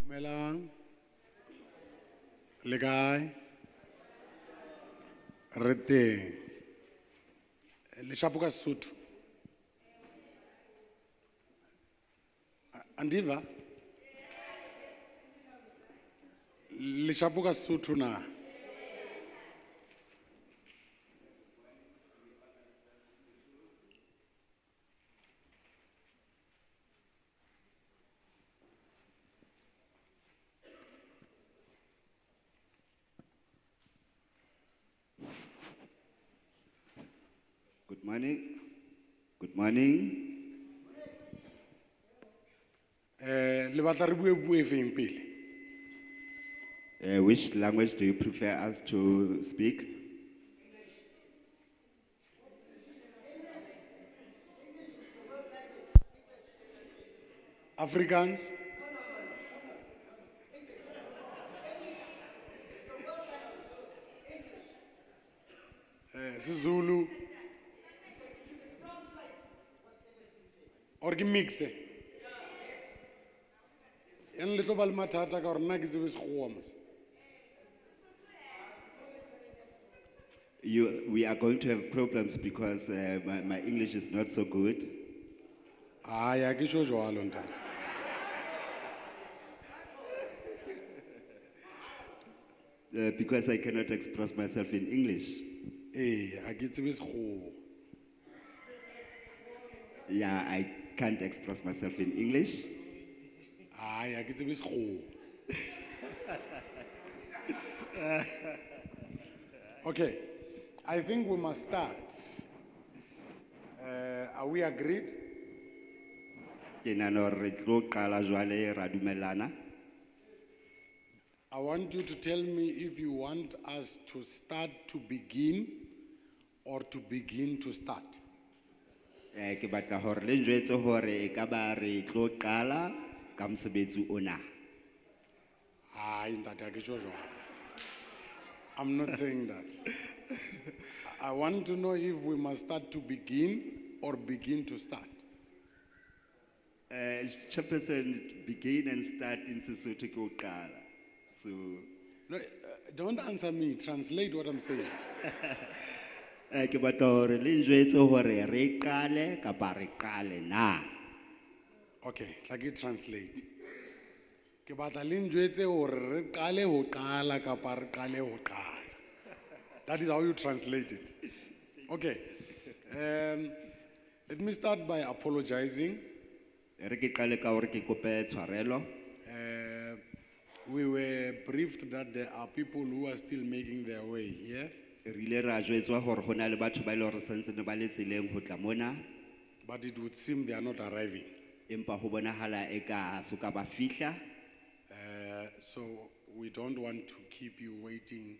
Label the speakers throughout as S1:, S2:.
S1: Melang, legai, rete, le shapuka Sotho. Andiva, le shapuka Sotho na.
S2: Good morning. Good morning.
S1: Le batla re bue feng pele?
S2: Which language do you prefer us to speak?
S1: Afrikaans? Zulu? Or ke mixe? Yan le tlo ba le mathata ka gore nna ke tsebe Sekgowa mos.
S2: We are going to have problems because my English is not so good.
S1: Ai, ha ke tjho jwalo ntate.
S2: Because I cannot express myself in English.
S1: Ha ke tsebe Sekgowa.
S2: Yeah, I can't express myself in English.
S1: Ai, ha ke tsebe Sekgowa. Okay, I think we must start. Are we agreed?
S2: Ke nahana hore re tlo qala jwale ra dumellana.
S1: I want you to tell me if you want us to start to begin or to begin to start.
S2: Ke batla hore le njwetse hore ekaba re tlo qala ka mosebetsi ona.
S1: Ai, ntate, ha ke tjho jwalo. I'm not saying that. I want to know if we must start to begin or begin to start.
S2: Chairperson, begin and start in Sesotho ke ho qala. So
S1: No, don't answer me. Translate what I'm saying.
S2: ke batla hore le njwetse hore re qale kapa re qale na.
S1: Okay, tla ke translate. Ke batla le njwetse hore re qale ho qala kapa re qale ho qala. That is how you translate it. Okay. Let me start by apologizing.
S2: Re ke qale ka hore ke kope tshwarelo.
S1: We were briefed that there are people who are still making their way here,
S2: Re ile ra jwetswa hore hona le batho ba ile hore sentse ne ba le tseleng ho tla mona,
S1: but it would seem they are not arriving.
S2: empa ho bonahala eka soka ba fihla.
S1: So we don't want to keep you waiting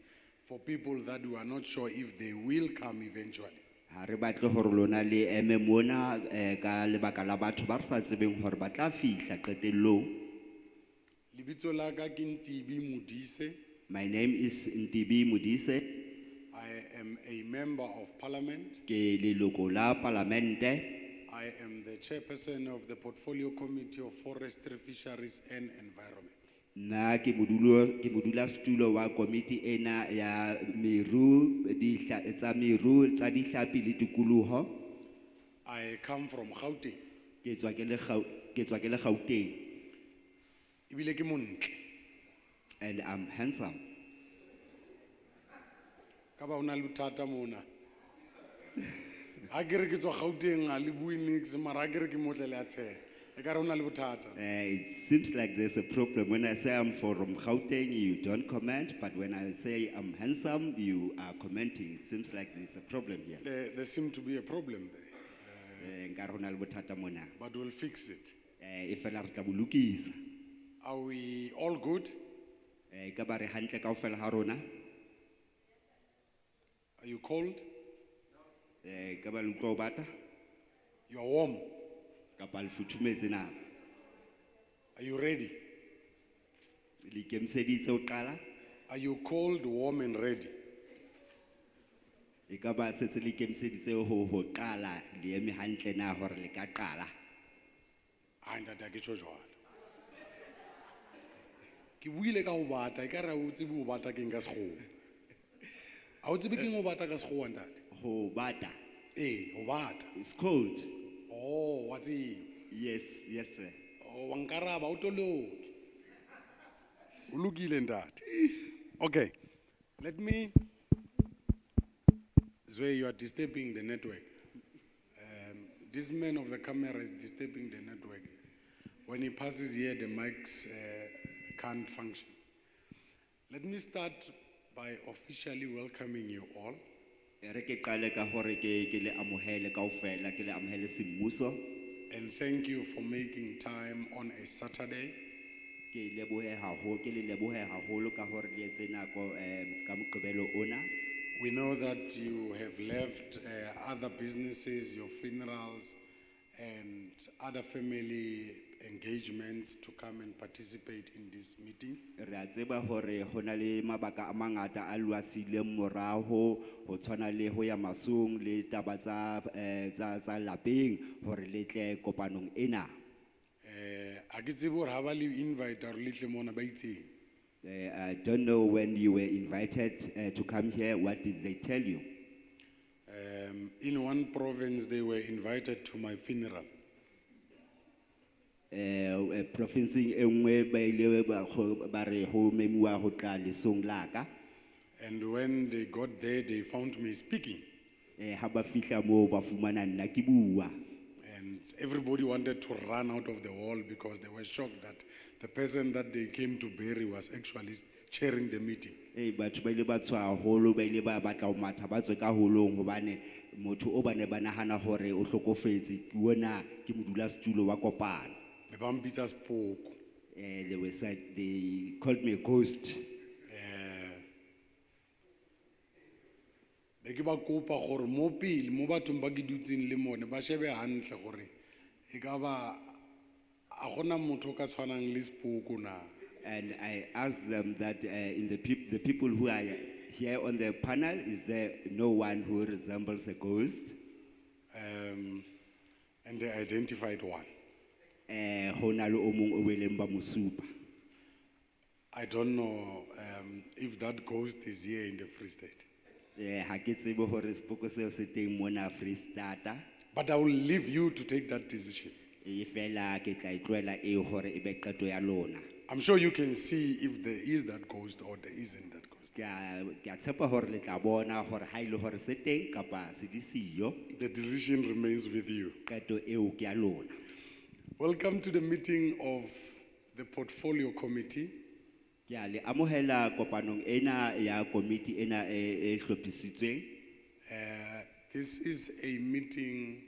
S1: for people that we are not sure if they will come eventually.
S2: Ha re batle hore lona le eme mona ka lebaka la batho ba re sa tsebeng hore ba tla fihla qetellong.
S1: Lebitso la ka ke Ntibi Modise.
S2: My name is Ntibi Modise.
S1: I am a member of parliament.
S2: Ke leloko la palamente.
S1: I am the chairperson of the portfolio committee of Forestry, Fisheries and Environment.
S2: Na ke modula setulo wa komiti ena ya meru tsa dihlapi le tikoloho.
S1: I come from Gauteng.
S2: Ke tswa ke le Gauteng.
S1: Ebile ke montle.
S2: And I'm handsome.
S1: Ka ba ona le bothata mona. Ha ke re ke tswa Gauteng a le bue nix mara ha ke re ke motle le a tsheha. E ka re ona le bothata.
S2: It seems like there's a problem. When I say I'm from Gauteng, you don't comment. But when I say I'm handsome, you are commenting. It seems like there's a problem here.
S1: There seems to be a problem there.
S2: Nkare hona le bothata mona.
S1: But we'll fix it.
S2: E fela re tla bo lokisa.
S1: Are we all good?
S2: Ka ba re hantle kaofela ha rona.
S1: Are you cold?
S2: Ka ba le utlwa ho bata.
S1: You are warm.
S2: Kapa le futhumetse na.
S1: Are you ready?
S2: Le ikemiseditse ho qala.
S1: Are you cold, warm and ready?
S2: E ka ba setse le ikemiseditse ho qala le eme hantle na hore le ka qala.
S1: Hayi ntate ha ke tjho jwalo. Ke buile ka ho bata, e ka re ha o tsebe ho bata keng ka Sekgowa. Ha o tsebe keng ho bata ka Sekgowa ntate?
S2: Ho bata.
S1: Ho bata.
S2: It's cold.
S1: Oh, wa tseba.
S2: Yes, yes, sir.
S1: Oh, wa nkaraba o tolo. O lokile ntate. Okay. Let me Zwe, you are disturbing the network. This man of the camera is disturbing the network. When he passes here, the mics can't function. Let me start by officially welcoming you all.
S2: Re ke qale ka hore ke le amohele kaofela, ke le amohele semmuso.
S1: And thank you for making time on a Saturday.
S2: Ke lebohe haholo, ke le lebohe haholo ka hore le etse nako ka Moqebelo ona.
S1: We know that you have left other businesses, your funerals, and other family engagements to come and participate in this meeting.
S2: Re a tseba hore ho na le mabaka a mangata a luasileng morao ho tshwana le ho ya masong le taba tsa lapeng hore le tle kopanong ena.
S1: A ke tsebe hore ha ba le invite or le tle mona ba itseng.
S2: I don't know when you were invited to come here. What did they tell you?
S1: In one province, they were invited to my funeral.
S2: Province engwe ba ile ba re ho memuwa ho tla lesong la ka.
S1: And when they got there, they found me speaking.
S2: Ha ba fihla moo ba fumana nna ke bua.
S1: And everybody wanted to run out of the hall because they were shocked that the person that they came to bury was actually chairing the meeting.
S2: Batho ba ile ba tswa haholo ba ile ba batla ho matha ba tswe ka holong hobane motho o bane ba nahana hore o hlokofetse ke wona ke modulasetulo wa kopano.
S1: Be ba mpitsa Sepoko.
S2: They called me a ghost.
S1: Be ke ba kopa gore mo pele mo bathong ba ke dutseng le mone ba shebe hantle gore e ka ba a gona motho ka tshwanang le Sepoko na.
S2: And I asked them that in the people who are here on the panel, is there no one who resembles a ghost?
S1: And they identified one. I don't know if that ghost is here in the Free State. But I will leave you to take that decision. I'm sure you can see if there is that ghost or there isn't that ghost. The decision remains with you. Welcome to the meeting of the Portfolio Committee. This is a meeting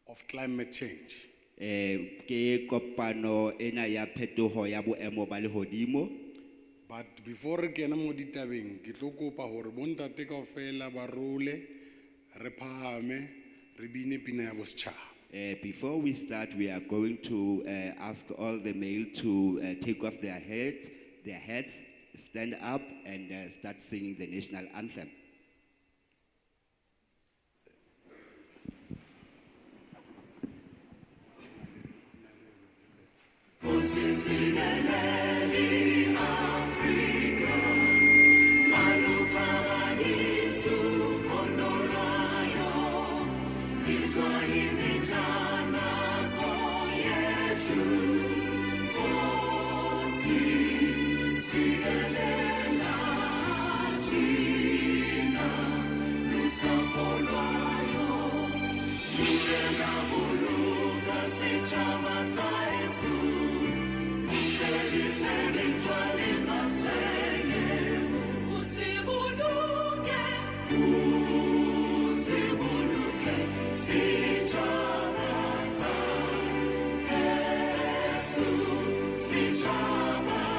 S1: of climate change. But before re kena mo ditabeng ke tlo kopa hore bontate kaofela ba role re phahame re bine pina ya bosetšhaba.
S2: Before we start, we are going to ask all the male to take off their hats, stand up, and start singing the national anthem.
S3: Sichaba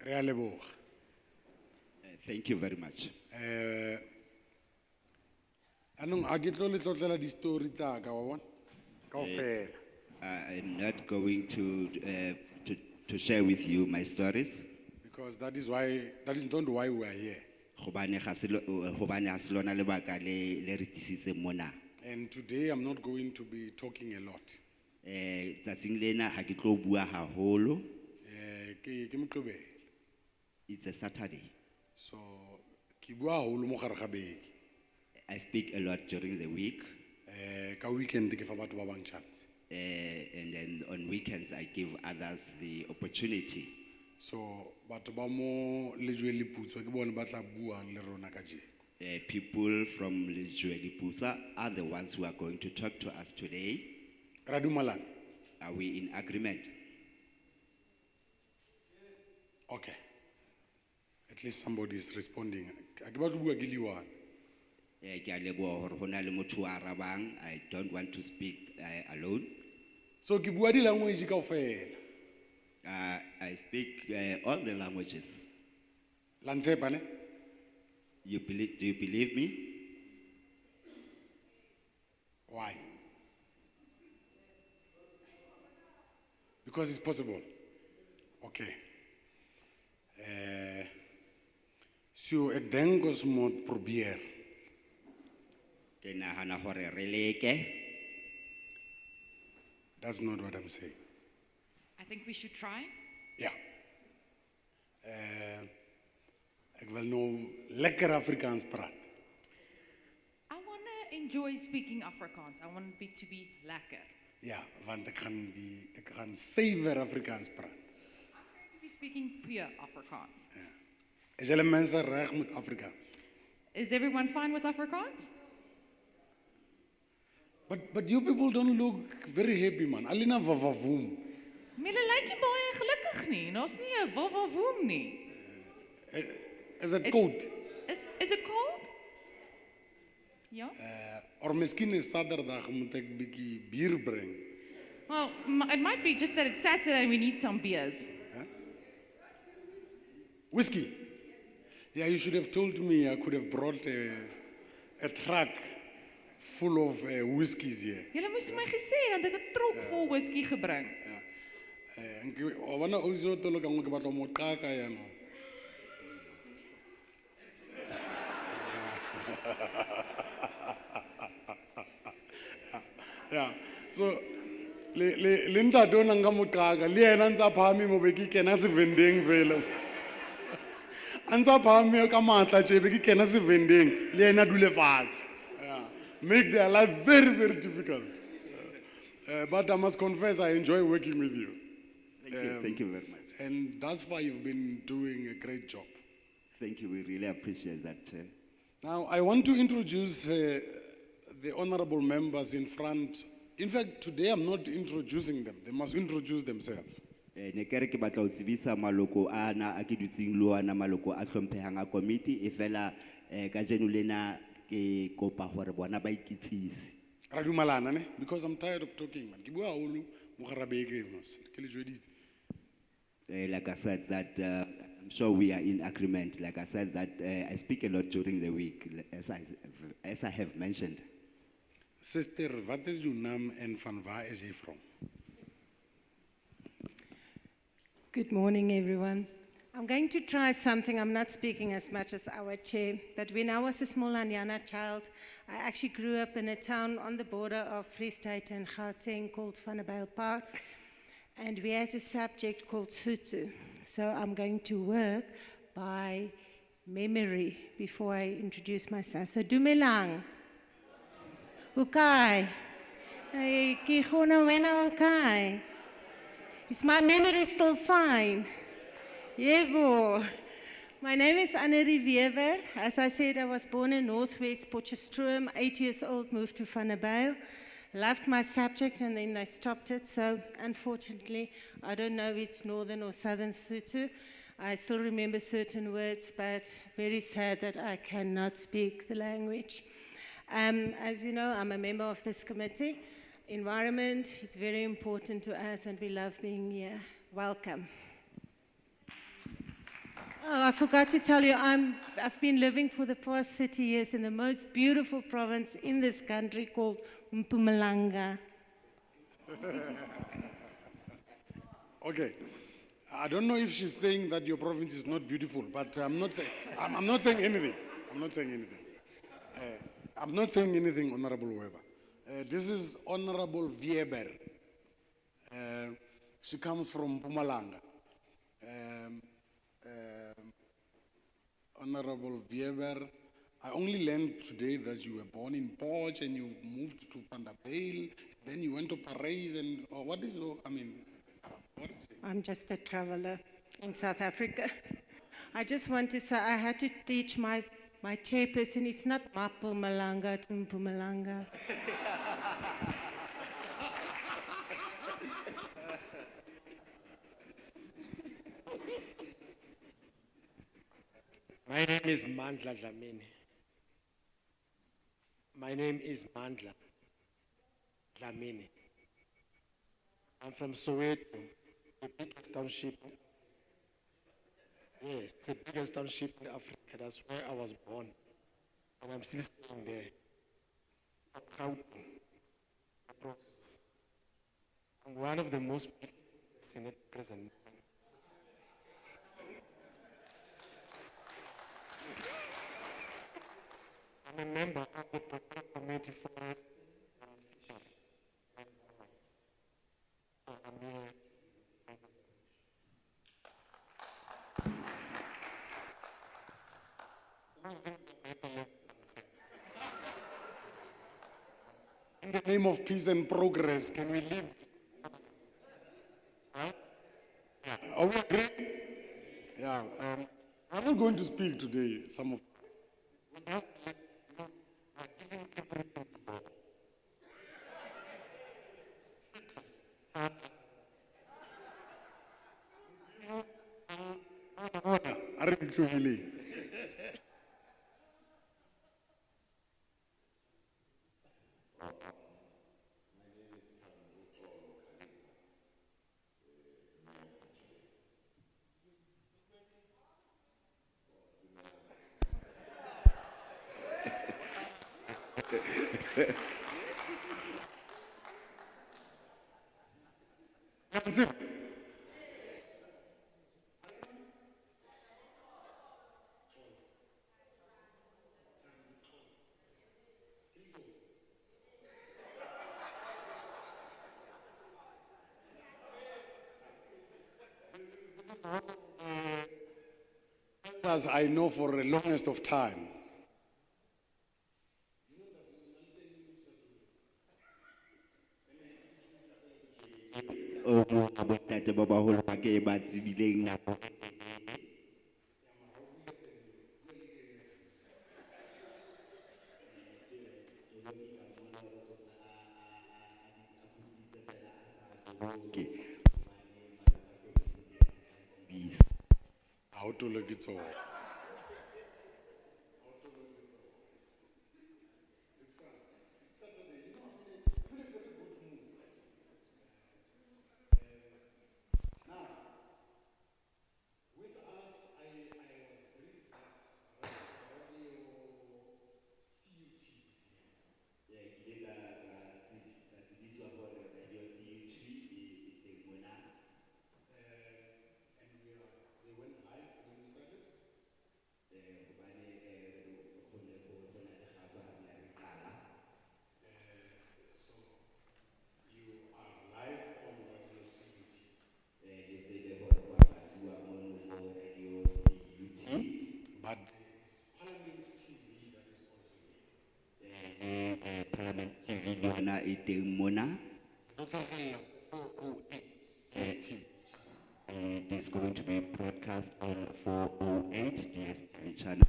S1: Re a leboga.
S2: Thank you very much.
S1: Anong a ke tlo le tlotlela di story tsa ka wa bona? Kaofela.
S2: I'm not going to share with you my stories.
S1: Because that is not why we are here.
S2: Hobane ha se lona lebaka le re tlisitseng mona.
S1: And today I'm not going to be talking a lot.
S2: Tsatsing lena ha ke tlo bua haholo.
S1: Ke Moqebelo.
S2: It's a Saturday.
S1: So ke bua haholo mo gare ga beke.
S2: I speak a lot during the week.
S1: Ka weekend ke fa batho ba bang chance.
S2: And then on weekends I give others the opportunity.
S1: So batho ba mo Lejwe Leputswa ke bone ba tla buang le rona ka je.
S2: People from Lejwe Leputswa are the ones who are going to talk to us today.
S1: Ra dumalana?
S2: Are we in agreement?
S1: Okay. At least somebody is responding. Ke batla bua ke liwana.
S2: Ke a leboha hore hona le motho a arabang. I don't want to speak alone.
S1: So ke bua di language kaofela.
S2: I speak all the languages.
S1: La ntshepa ne?
S2: Do you believe me?
S1: Why? Because it's possible. Okay. So ek dink ons moet probeer.
S2: Ke nahana hore re leke.
S1: That's not what I'm saying.
S3: I think we should try.
S1: Ja. Ek wil nou lekker Afrikaans praat.
S3: I want to enjoy speaking Afrikaans. I want it to be lekker.
S1: Ja, want ek gaan suiwer Afrikaans praat.
S3: I'm going to be speaking pure Afrikaans.
S1: Is julle mense reg met Afrikaans?
S3: Is everyone fine with Afrikaans?
S1: But you people don't look very happy, man. Alina vavavoom.
S3: Julle lyk nie baie gelukkig nie. Ons nie 'n wawawom nie.
S1: Is it cold?
S3: Is it cold? Ja?
S1: Or miskien is Saterdag moet ek bietjie bier bring.
S3: Well, it might be just that it's Saturday and we need some beers.
S1: Whiskey? Yeah, you should have told me. I could have brought a truck full of whiskeys here.
S3: Julle moes my gesê dan het ek 'n trok vol whisky gebring.
S1: O bona o se o tolo ka ngwe ke batla mo qaka yana. Yeah. So le ntate o nang ka mo qaka le yena ntsa phami mo be ke kena se vending vele. Antsa phami ka matla tse be ke kena se vending le yena dule fatshe. Make their life very, very difficult. But I must confess, I enjoy working with you.
S2: Thank you very much.
S1: And thus far, you've been doing a great job.
S2: Thank you, we really appreciate that, Chair.
S1: Now, I want to introduce the honorable members in front. In fact, today I'm not introducing them. They must introduce themselves.
S2: Ne kere ke batla ho tsebisa maloko ana a ke dutseng le ona maloko a hlomphehang a committee e fela ka jeno lena ke kopa hore bona ba ikitsise.
S1: Ra dumalana ne? Because I'm tired of talking, man. Ke bua haholo mo gare beke mos. Ke le jweditse.
S2: Like I said, that I'm sure we are in agreement. Like I said, that I speak a lot during the week, as I have mentioned.
S1: Sister, wat is jou naam en van waar is jy from?
S4: Good morning, everyone. I'm going to try something. I'm not speaking as much as our chair, but when I was a small Anyana child, I actually grew up in a town on the border of Free State and Gauteng called Vanderbijl Park, and we had a subject called Sutu. So I'm going to work by memory before I introduce myself. So Dumelang. Ukai. Hey, Kihona Wena Ukai. Is my memory still fine? Yebo. My name is Annerie Weber. As I said, I was born in Northwest Potchefstroom, 8 years old, moved to Vanderbijl. Loved my subject and then I stopped it. So unfortunately, I don't know if it's Northern or Southern Sotho. I still remember certain words, but very sad that I cannot speak the language. As you know, I'm a member of this committee. Environment is very important to us and we love being here. Welcome. Oh, I forgot to tell you, I've been living for the past 30 years in the most beautiful province in this country called Mpumalanga.
S1: Okay. I don't know if she's saying that your province is not beautiful, but I'm not saying, I'm not saying anything. I'm not saying anything. I'm not saying anything, Honorable Weber. This is Honorable Wieber. She comes from Mpumalanga. Honorable Wieber, I only learned today that you were born in Poch and you moved to Pandabale, then you went to Paris and what is, what is it?
S4: I'm just a traveler in South Africa. I just want to say I had to teach my chairperson, it's not Mpumalanga, it's Mpumalanga.
S5: My name is Mandla Dlamini. My name is Mandla Dlamini. I'm from Soweto, the biggest township. Yes, it's the biggest township in Africa. That's where I was born. And I'm still staying there. I'm one of the most Senate President. I'm a member of the Committee Forestry and Fisheries. So I'm here.
S1: In the name of peace and progress, can we live? Huh? Yeah. Are we agreed? Yeah. I'm not going to speak today. Some of as I know for the longest of time.
S2: Bontate ba baholo ba ke ba tsibileng nako.
S1: How to look it all. But Parliament TV that is also here.
S2: Parliament TV yona e teng mona. It is going to be broadcast on 408 DSTV channel.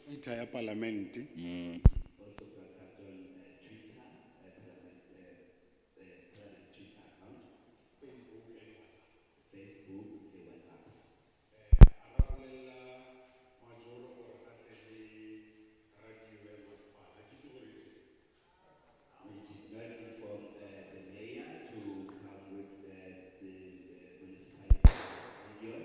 S1: Twitter ya Parliament.
S2: Also broadcast on Twitter, Parliament Twitter account, Facebook, and WhatsApp. We did not inform the mayor to come with the municipality radio.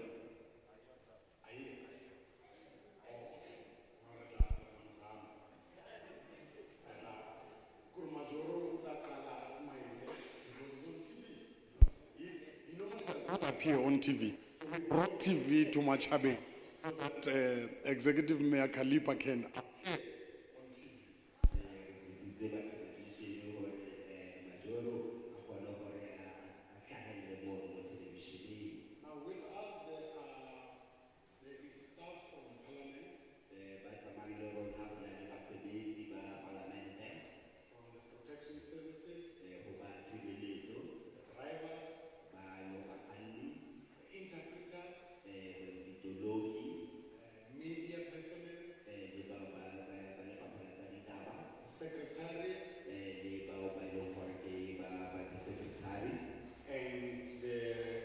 S1: appear on TV. We brought TV to Machabeng so that Executive Mayor Kalipa can appear. Now with us there is staff from Parliament, from the protection services, drivers, interpreters, media personnel, secretariat, and the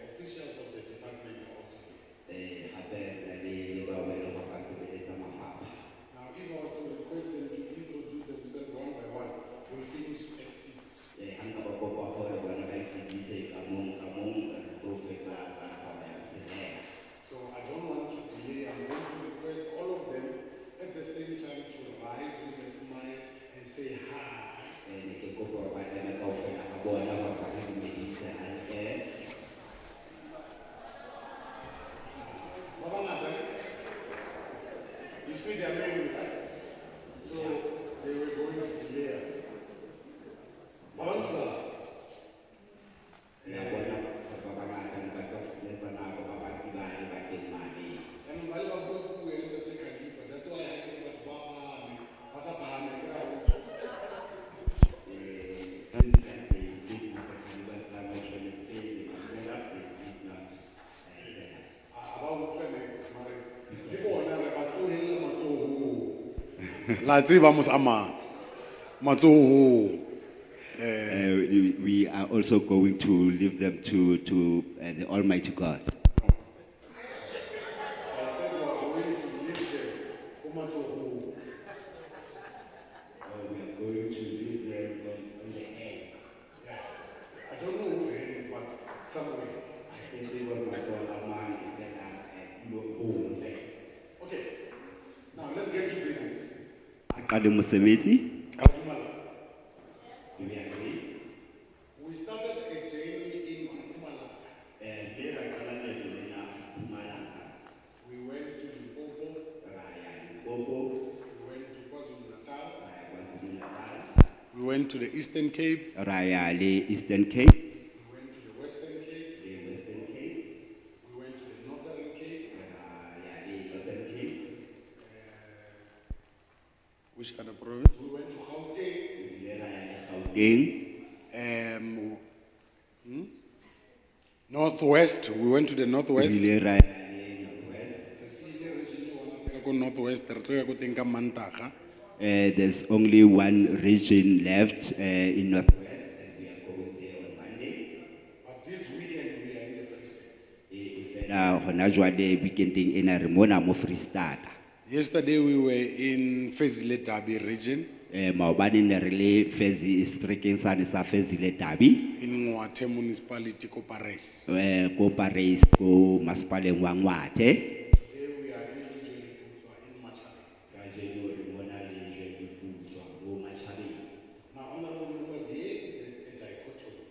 S1: officials of the department are also here. Now, if I was to request them to introduce themselves one by one, we'll finish at 6. So I don't want to delay. I'm going to request all of them at the same time to rise with a smile and say hi. You see their menu, right? So they were going to delay us. Bawangula. And while I'm going to enter the Kalipa, that's why I think about Baba and Pasapahane. La tseba mos ama matsoho.
S2: We are also going to leave them to the Almighty God.
S1: I said we are going to leave them matsoho.
S2: We are going to leave them on the end.
S1: Yeah. I don't know whose hand is but somewhere. Okay. Now let's get to business. We started a journey in Mpumalanga. We went to Limpopo. We went to KwaZulu-Natal. We went to the Eastern Cape.
S2: Eastern Cape.
S1: We went to the Western Cape. We went to the Northern Cape. Which other province? We went to Gauteng. Northwest. We went to the Northwest. The senior region, Northwest.
S2: There's only one region left in Northwest, and we are going there on Monday.
S1: But this weekend we are in the Free State. Yesterday we were in Fezile region. In Ngwate municipality, Kopares. Today we are individually in Machabeng. Now, honorable members, here is a dichotomy.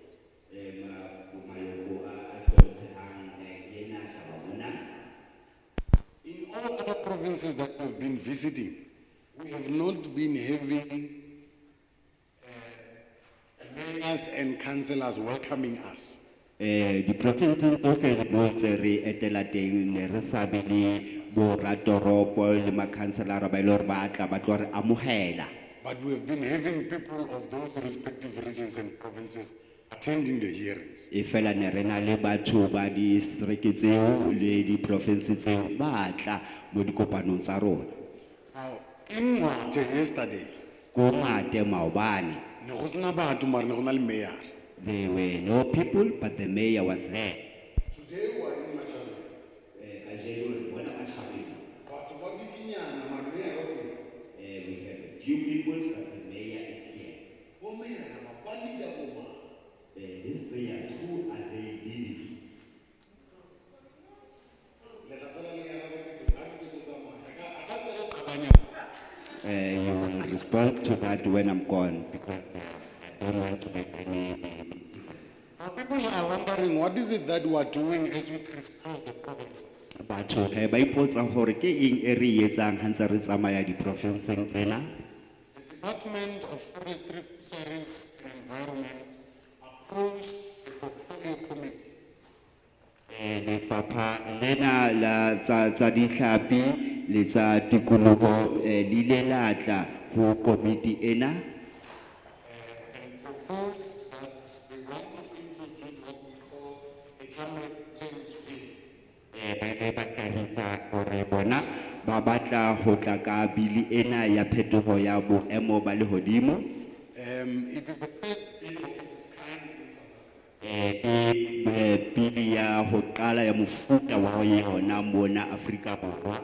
S1: In all other provinces that we've been visiting, we have not been having mayors and councillors welcoming us.
S2: The provinces re etela teng ne re sabile bo ratoropo le makhanselara ba ile hore ba tla ba tlo re amohela.
S1: But we have been having people of those respective regions and provinces attending the hearings.
S2: E fela ne re na le batho ba di district tseo le di provinces tseo ba tla mo dikopanong tsa rona.
S1: Now, in Ngwate yesterday,
S2: Ko Ngwate maobane,
S1: ne go sena batho mara ne go na le mayor.
S2: there were no people, but the mayor was there.
S1: Today we are in Machabeng. Batho ba bikinyana mara mayor o teng.
S2: We have a few people, but the mayor is here.
S1: Bo mayor ba leader bo mang?
S2: These mayors, who are they leading?
S1: Le tla sala le araba ke tse, ha ke tse tsamaya. Ka tsela e qabanya.
S2: You will respond to that when I'm gone, because I don't want to make any.
S5: Now people are wondering, what is it that we are doing as we crisscross the provinces?
S2: Batho he ba ipotsa hore ke eng e re e etsang ha ntse re tsamaya diprofenseng tsena.
S5: The Department of Forestry, Fisheries and Environment approached the portfolio committee
S2: Lefapha lena la tsa dihlapi le tsa tikoloho le ile la tla ho komiti ena
S5: and proposed that they want to introduce what we call a climate change bill.
S2: ba ile ba hlahisa hore bona ba batla ho tla ka bili ena ya phetoho ya boemo ba lehodimo.
S5: It is the first bill of its kind in South Africa.
S2: Bili ya ho qala ya mofuta wa yona mona Afrika Borwa.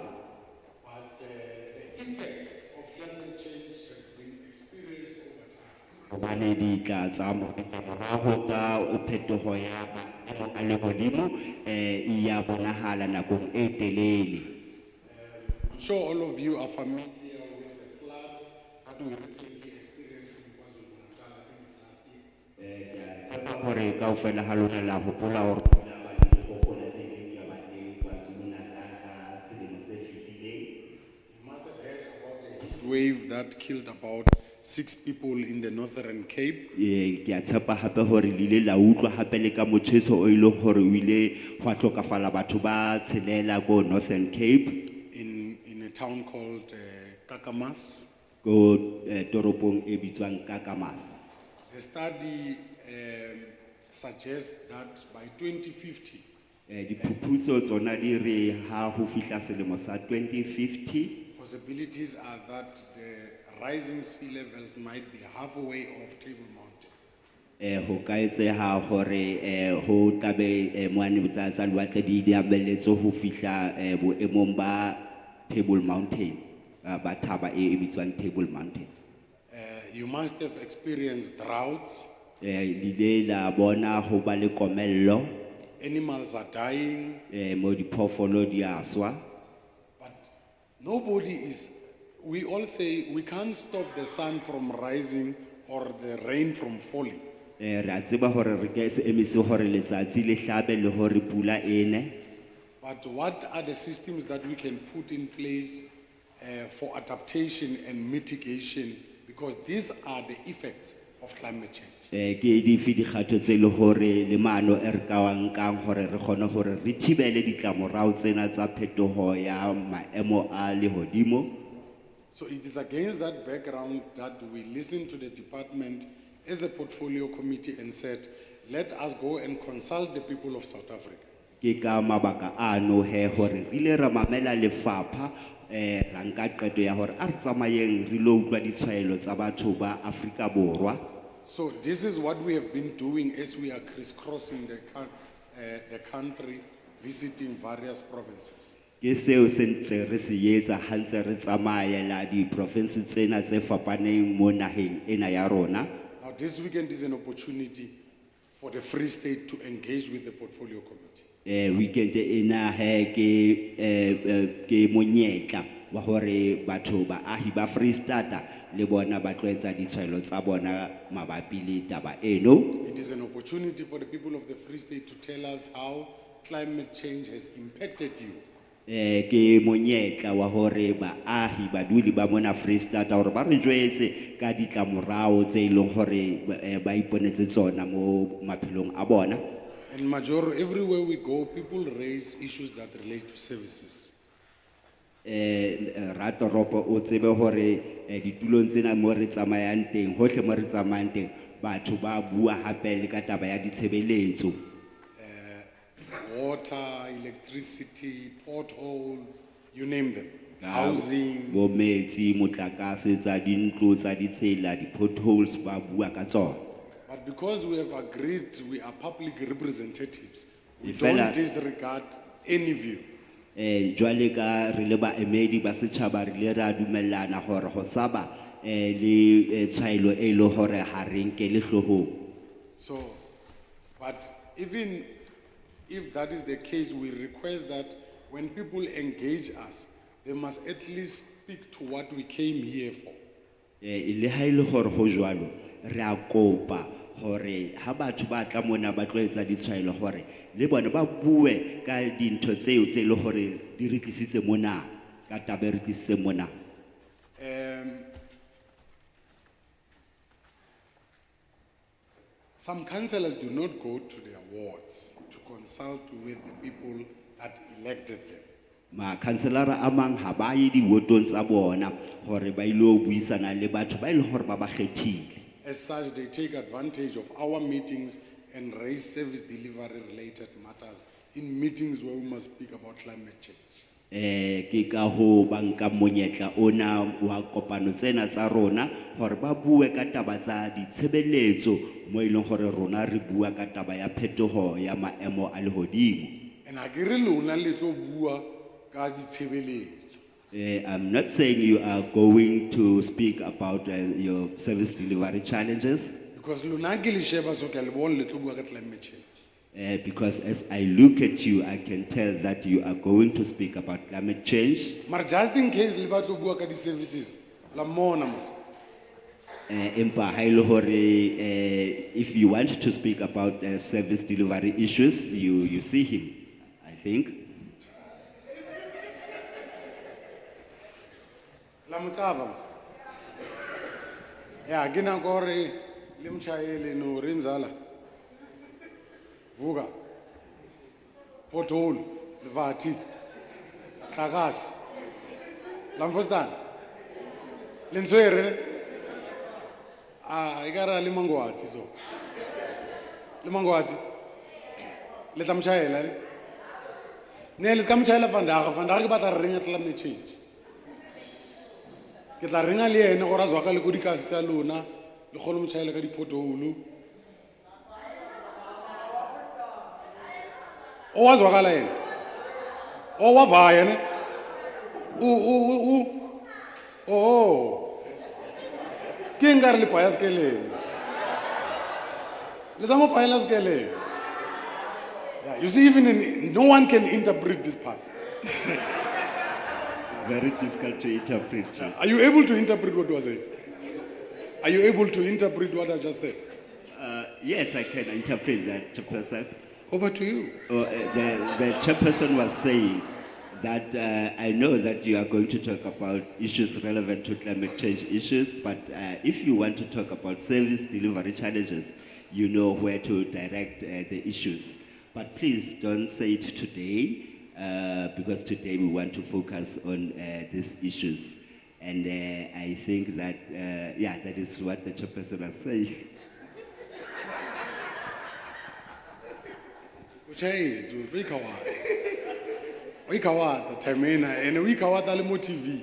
S5: But the effects of climate change have been experienced over time.
S2: Hobane ditla tsa morao tsa phetoho ya maemo a lehodimo ya bonahala nakong e telele.
S5: I'm sure all of you are familiar with the floods that we recently experienced in KwaZulu-Natal, I think it's last year.
S2: Hore kaofela ha lona la hopola hore pula ba le dikgohola tse ileng ya ba teng KwaZulu-Natal ka selemo se fetileng.
S5: You must have heard about the heat wave that killed about 6 people in the Northern Cape.
S2: Ke a tshepa hape hore le ile la utlwa hape le ka motjheso o ile hore o ile hwa hlokafala batho ba tshelela ko Northern Cape
S5: In a town called Kakamas.
S2: ko toropong e bitswang Kakamas.
S5: The study suggests that by 2050,
S2: Diphuputso tsona di re ha ho fihla selemo sa 2050
S5: possibilities are that the rising sea levels might be halfway off Table Mountain.
S2: ho ka etseha hore ho tlabe moane tsa lewatle di abeletse ho fihla boemong ba Table Mountain ba thaba e bitswang Table Mountain.
S5: You must have experienced droughts,
S2: Lile la bona ho ba le komello
S5: animals are dying,
S2: mo diphoofolo di a swa.
S5: but nobody is, we all say we can't stop the sun from rising or the rain from falling.
S2: Re a tseba hore re ke se emise hore letsatsi le hlabe le hore pula ene.
S5: But what are the systems that we can put in place for adaptation and mitigation? Because these are the effects of climate change.
S2: Ke di fi dikgato tse le hore le maano e re ka wa nkang hore re kgone hore re thibele ditlamorao tsena tsa phetoho ya maemo a lehodimo.
S5: So it is against that background that we listened to the department as a portfolio committee and said, let us go and consult the people of South Africa.
S2: Ke ka mabaka ano he hore re ile ra mamela lefapha ra nka qeto ya hore a re tsamayeng re lo utlwa ditshwaelo tsa batho ba Afrika Borwa.
S5: So this is what we have been doing as we are crisscrossing the country, visiting various provinces.
S2: Ke seo se ntse re se etsa ha ntse re tsamayela di-province tsena tse fapaneng mo naheng ena ya rona.
S5: Now this weekend is an opportunity for the Free State to engage with the portfolio committee.
S2: Weekend ena he ke monyetla wa hore batho ba ahi ba Free State le bona ba tloetsa ditshwaelo tsa bona mabapi le taba eno.
S5: It is an opportunity for the people of the Free State to tell us how climate change has impacted you.
S2: Ke monyetla wa hore ba ahi baduli ba mona Free State hore ba re jwetse ka ditlamorao tse ileng hore ba iponetse tsona mo maphelong a bona.
S5: And everywhere we go, people raise issues that relate to services.
S2: Ratoropo o tsebe hore ditulong tsena mo re tsamayang teng hohle mo re tsamayang teng batho ba bua hape le ka taba ya ditshebeletso.
S5: Water, electricity, potholes, you name them. Housing.
S2: Bo metsi, motlakase, tsa dintlo, tsa ditsela, di potholes ba bua ka tsona.
S5: But because we have agreed we are public representatives, we
S2: Ifela-
S5: don't disregard any view.
S2: Jwale ka re le baemedi ba setjhaba re ile ra dumellana hore ho saba le tshwaelo e le hore ha re nke le hlohong.
S5: So, but even if that is the case, we request that when people engage us, they must at least speak to what we came here for.
S2: Le ha ile hore ho jwalo re a kopa hore ha batho ba tla mona ba tlo etsa ditshwaelo hore le bona ba bue ka dintho tseo tse le hore di re tlisitse mona ka taba e re tlisitse mona.
S5: Some councillors do not go to their wards to consult with the people that elected them.
S2: Ma councillor a mang ha ba ye diwotong tsa bona hore ba ilo buisana le batho ba ile hore ba ba kgethile.
S5: As such, they take advantage of our meetings and raise service delivery related matters in meetings where we must speak about climate change.
S2: Ke ka ho banka monyetla ona wa kopano tsena tsa rona hore ba bue ka taba tsa ditshebeletso mo ileng hore rona re bua ka taba ya phetoho ya maemo a lehodimo.
S5: And I get lona le tlo bua ka ditshebeletso.
S2: I'm not saying you are going to speak about your service delivery challenges,
S5: Because lona ke le sheba so ke le bona le tlo bua ka climate change.
S2: because as I look at you, I can tell that you are going to speak about climate change.
S5: But just in case le batlo bua ka di services, la mona mas.
S2: Empa ha ele hore, if you want to speak about service delivery issues, you see him, I think.
S5: La mutava mas. Ya gina gore le mchayele no rimzala. Vuga. Pothole, levati. Tlakase. Lamfostan. Lenswere. Ikara le mangwati so. Le mangwati. Le tla mchayela le. Ne le ska mchayela vandaga ke batla re ringa climate change. Ke tla ringa le ene gore a zwa ka le go dikase tsa lona le kgone mo tšhaela ka diphotholo o wa zwakala ene o wa vaya ne ke nka re le paya sekeleng le tsa mo paela sekeleng. Yeah, you see, even no one can interpret this part.
S2: Very difficult to interpret.
S5: Are you able to interpret what was said? Are you able to interpret what I just said?
S2: Yes, I can interpret that, Chairperson.
S5: Over to you.
S2: The chairperson was saying that I know that you are going to talk about issues relevant to climate change issues, but if you want to talk about service delivery challenges, you know where to direct the issues. But please don't say it today, because today we want to focus on these issues. And I think that, yeah, that is what the chairperson was saying.
S5: We kawata timena and we kawata le mo TV.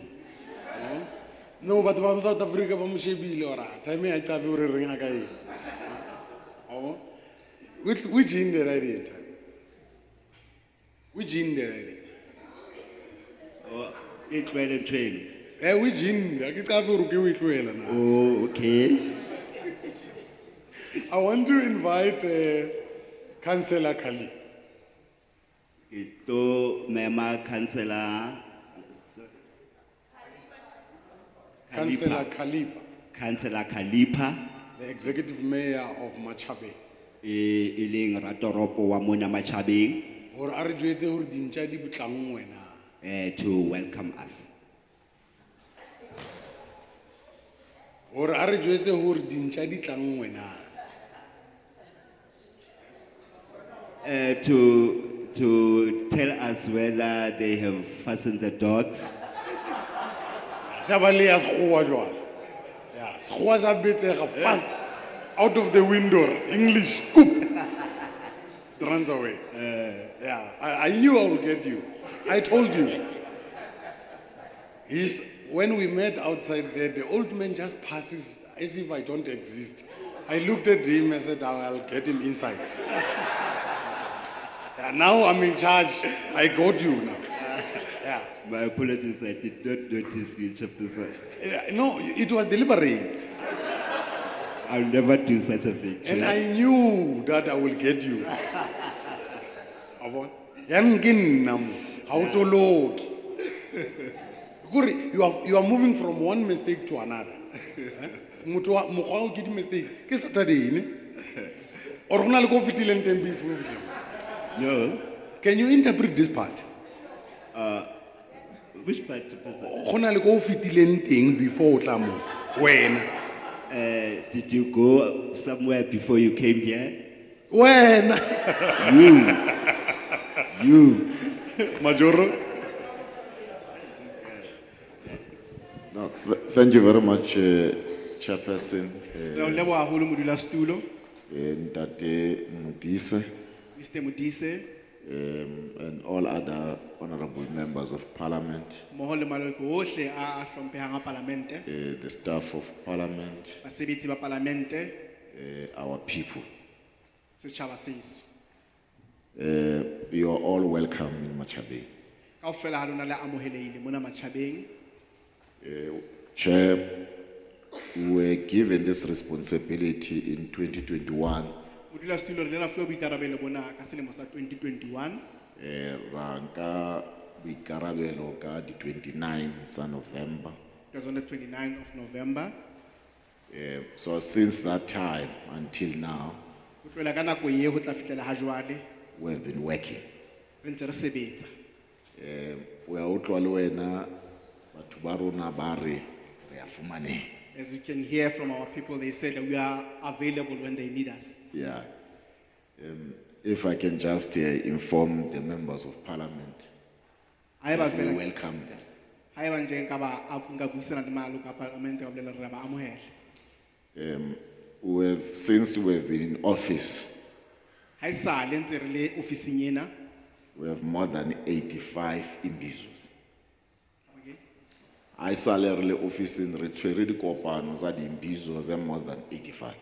S5: No, but ba South Africa ba mo shebile ora time I tla ve re ringa ka eng. Oh. Which in the right in time? Which in the right in?
S2: Oh, it's well and train.
S5: Which in? I ke tla ve re ke we tloela na.
S2: Oh, okay.
S5: I want to invite Councillor Kali.
S2: Ito Mema Councillor
S5: Councillor Kalipa,
S2: Councillor Kalipa,
S5: the executive mayor of Machabe.
S2: Iling Ratoropo wa mona Machabeng,
S5: Or are you able to
S2: to welcome us.
S5: Or are you able
S2: To tell us whether they have fastened the dogs.
S5: Yeah, squaws a bit fast out of the window. English, coop. Runs away. Yeah, I knew I would get you. I told you. When we met outside there, the old man just passes as if I don't exist. I looked at him and said, I'll get him inside. Yeah, now I'm in charge. I got you now. Yeah.
S2: My apologies, I did not notice you, Chairperson.
S5: No, it was deliberate.
S2: I'll never do such a thing.
S5: And I knew that I will get you. You are moving from one mistake to another. Mistake. Or go na le ko fetileng teng before?
S2: No.
S5: Can you interpret this part?
S2: Which part?
S5: Go na le ko fetileng teng before o tla mo. Wena.
S2: Did you go somewhere before you came here?
S5: Wena.
S2: You.
S5: Majoro.
S6: No, thank you very much, Chairperson,
S7: Re o leboha haholo modulasetulo,
S6: Ntate Modise,
S7: Mr. Modise,
S6: and all other honorable members of Parliament,
S7: mmoho le maloko ohle a hlomphehang a Palamente,
S6: the staff of Parliament,
S7: basebetsi ba Palamente,
S6: our people.
S7: setjhaba seso.
S6: You are all welcome in Machabeng.
S7: Kaofela ha lona le amohelehile mona Matjhabeng.
S6: Chair, we were given this responsibility in 2021.
S7: Modulasetulo re ile ra fuwa boikarabelo bona ka selemo sa 2021.
S6: Ranka boikarabelo ka di 29 sa November.
S7: It was on the 29th of November.
S6: So since that time until now,
S7: Ho tlohela ka nako eo ho tla fihlela ha jwale,
S6: we have been working.
S7: re ntse re sebetsa.
S6: We are utlwa le wena batho ba rona ba re re a fumaneha.
S7: As you can hear from our people, they said that we are available when they need us.
S6: Yeah. If I can just inform the members of Parliament,
S7: Haeba
S6: as we
S7: feela-
S6: welcome them.
S7: haeba nje nka ba nka buisana le maloko a Palamente ka bolela re ba amohela.
S6: Since we have been in office,
S7: Haesale ntse re le ofising ena,
S6: we have more than 85 imbizos.
S7: okay,
S6: I salary office in retwery di kopano za di imbizos more than 85.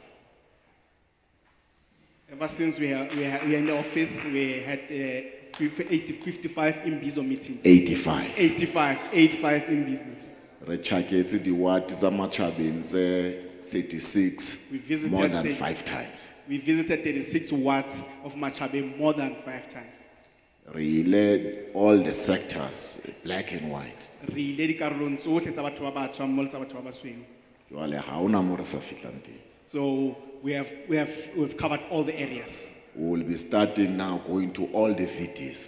S7: ever since we are in the office, we had 55 Imbizo meetings.
S6: 85.
S7: 85 Imbizos.
S6: Re chaketse di ward za Machabeng ze 36
S7: We visited
S6: more than
S7: the-
S6: 5 times.
S7: We visited 36 wards of Machabe more than 5 times.
S6: Re led all the sectors, black and white.
S7: Re ile dikarolong tsohle tsa batho ba batsho mmoho le tsa batho ba basweu.
S6: Jwale ha ona mo re sa fihlang teng.
S7: So we've covered all the areas.
S6: We will be starting now going to all the VDs.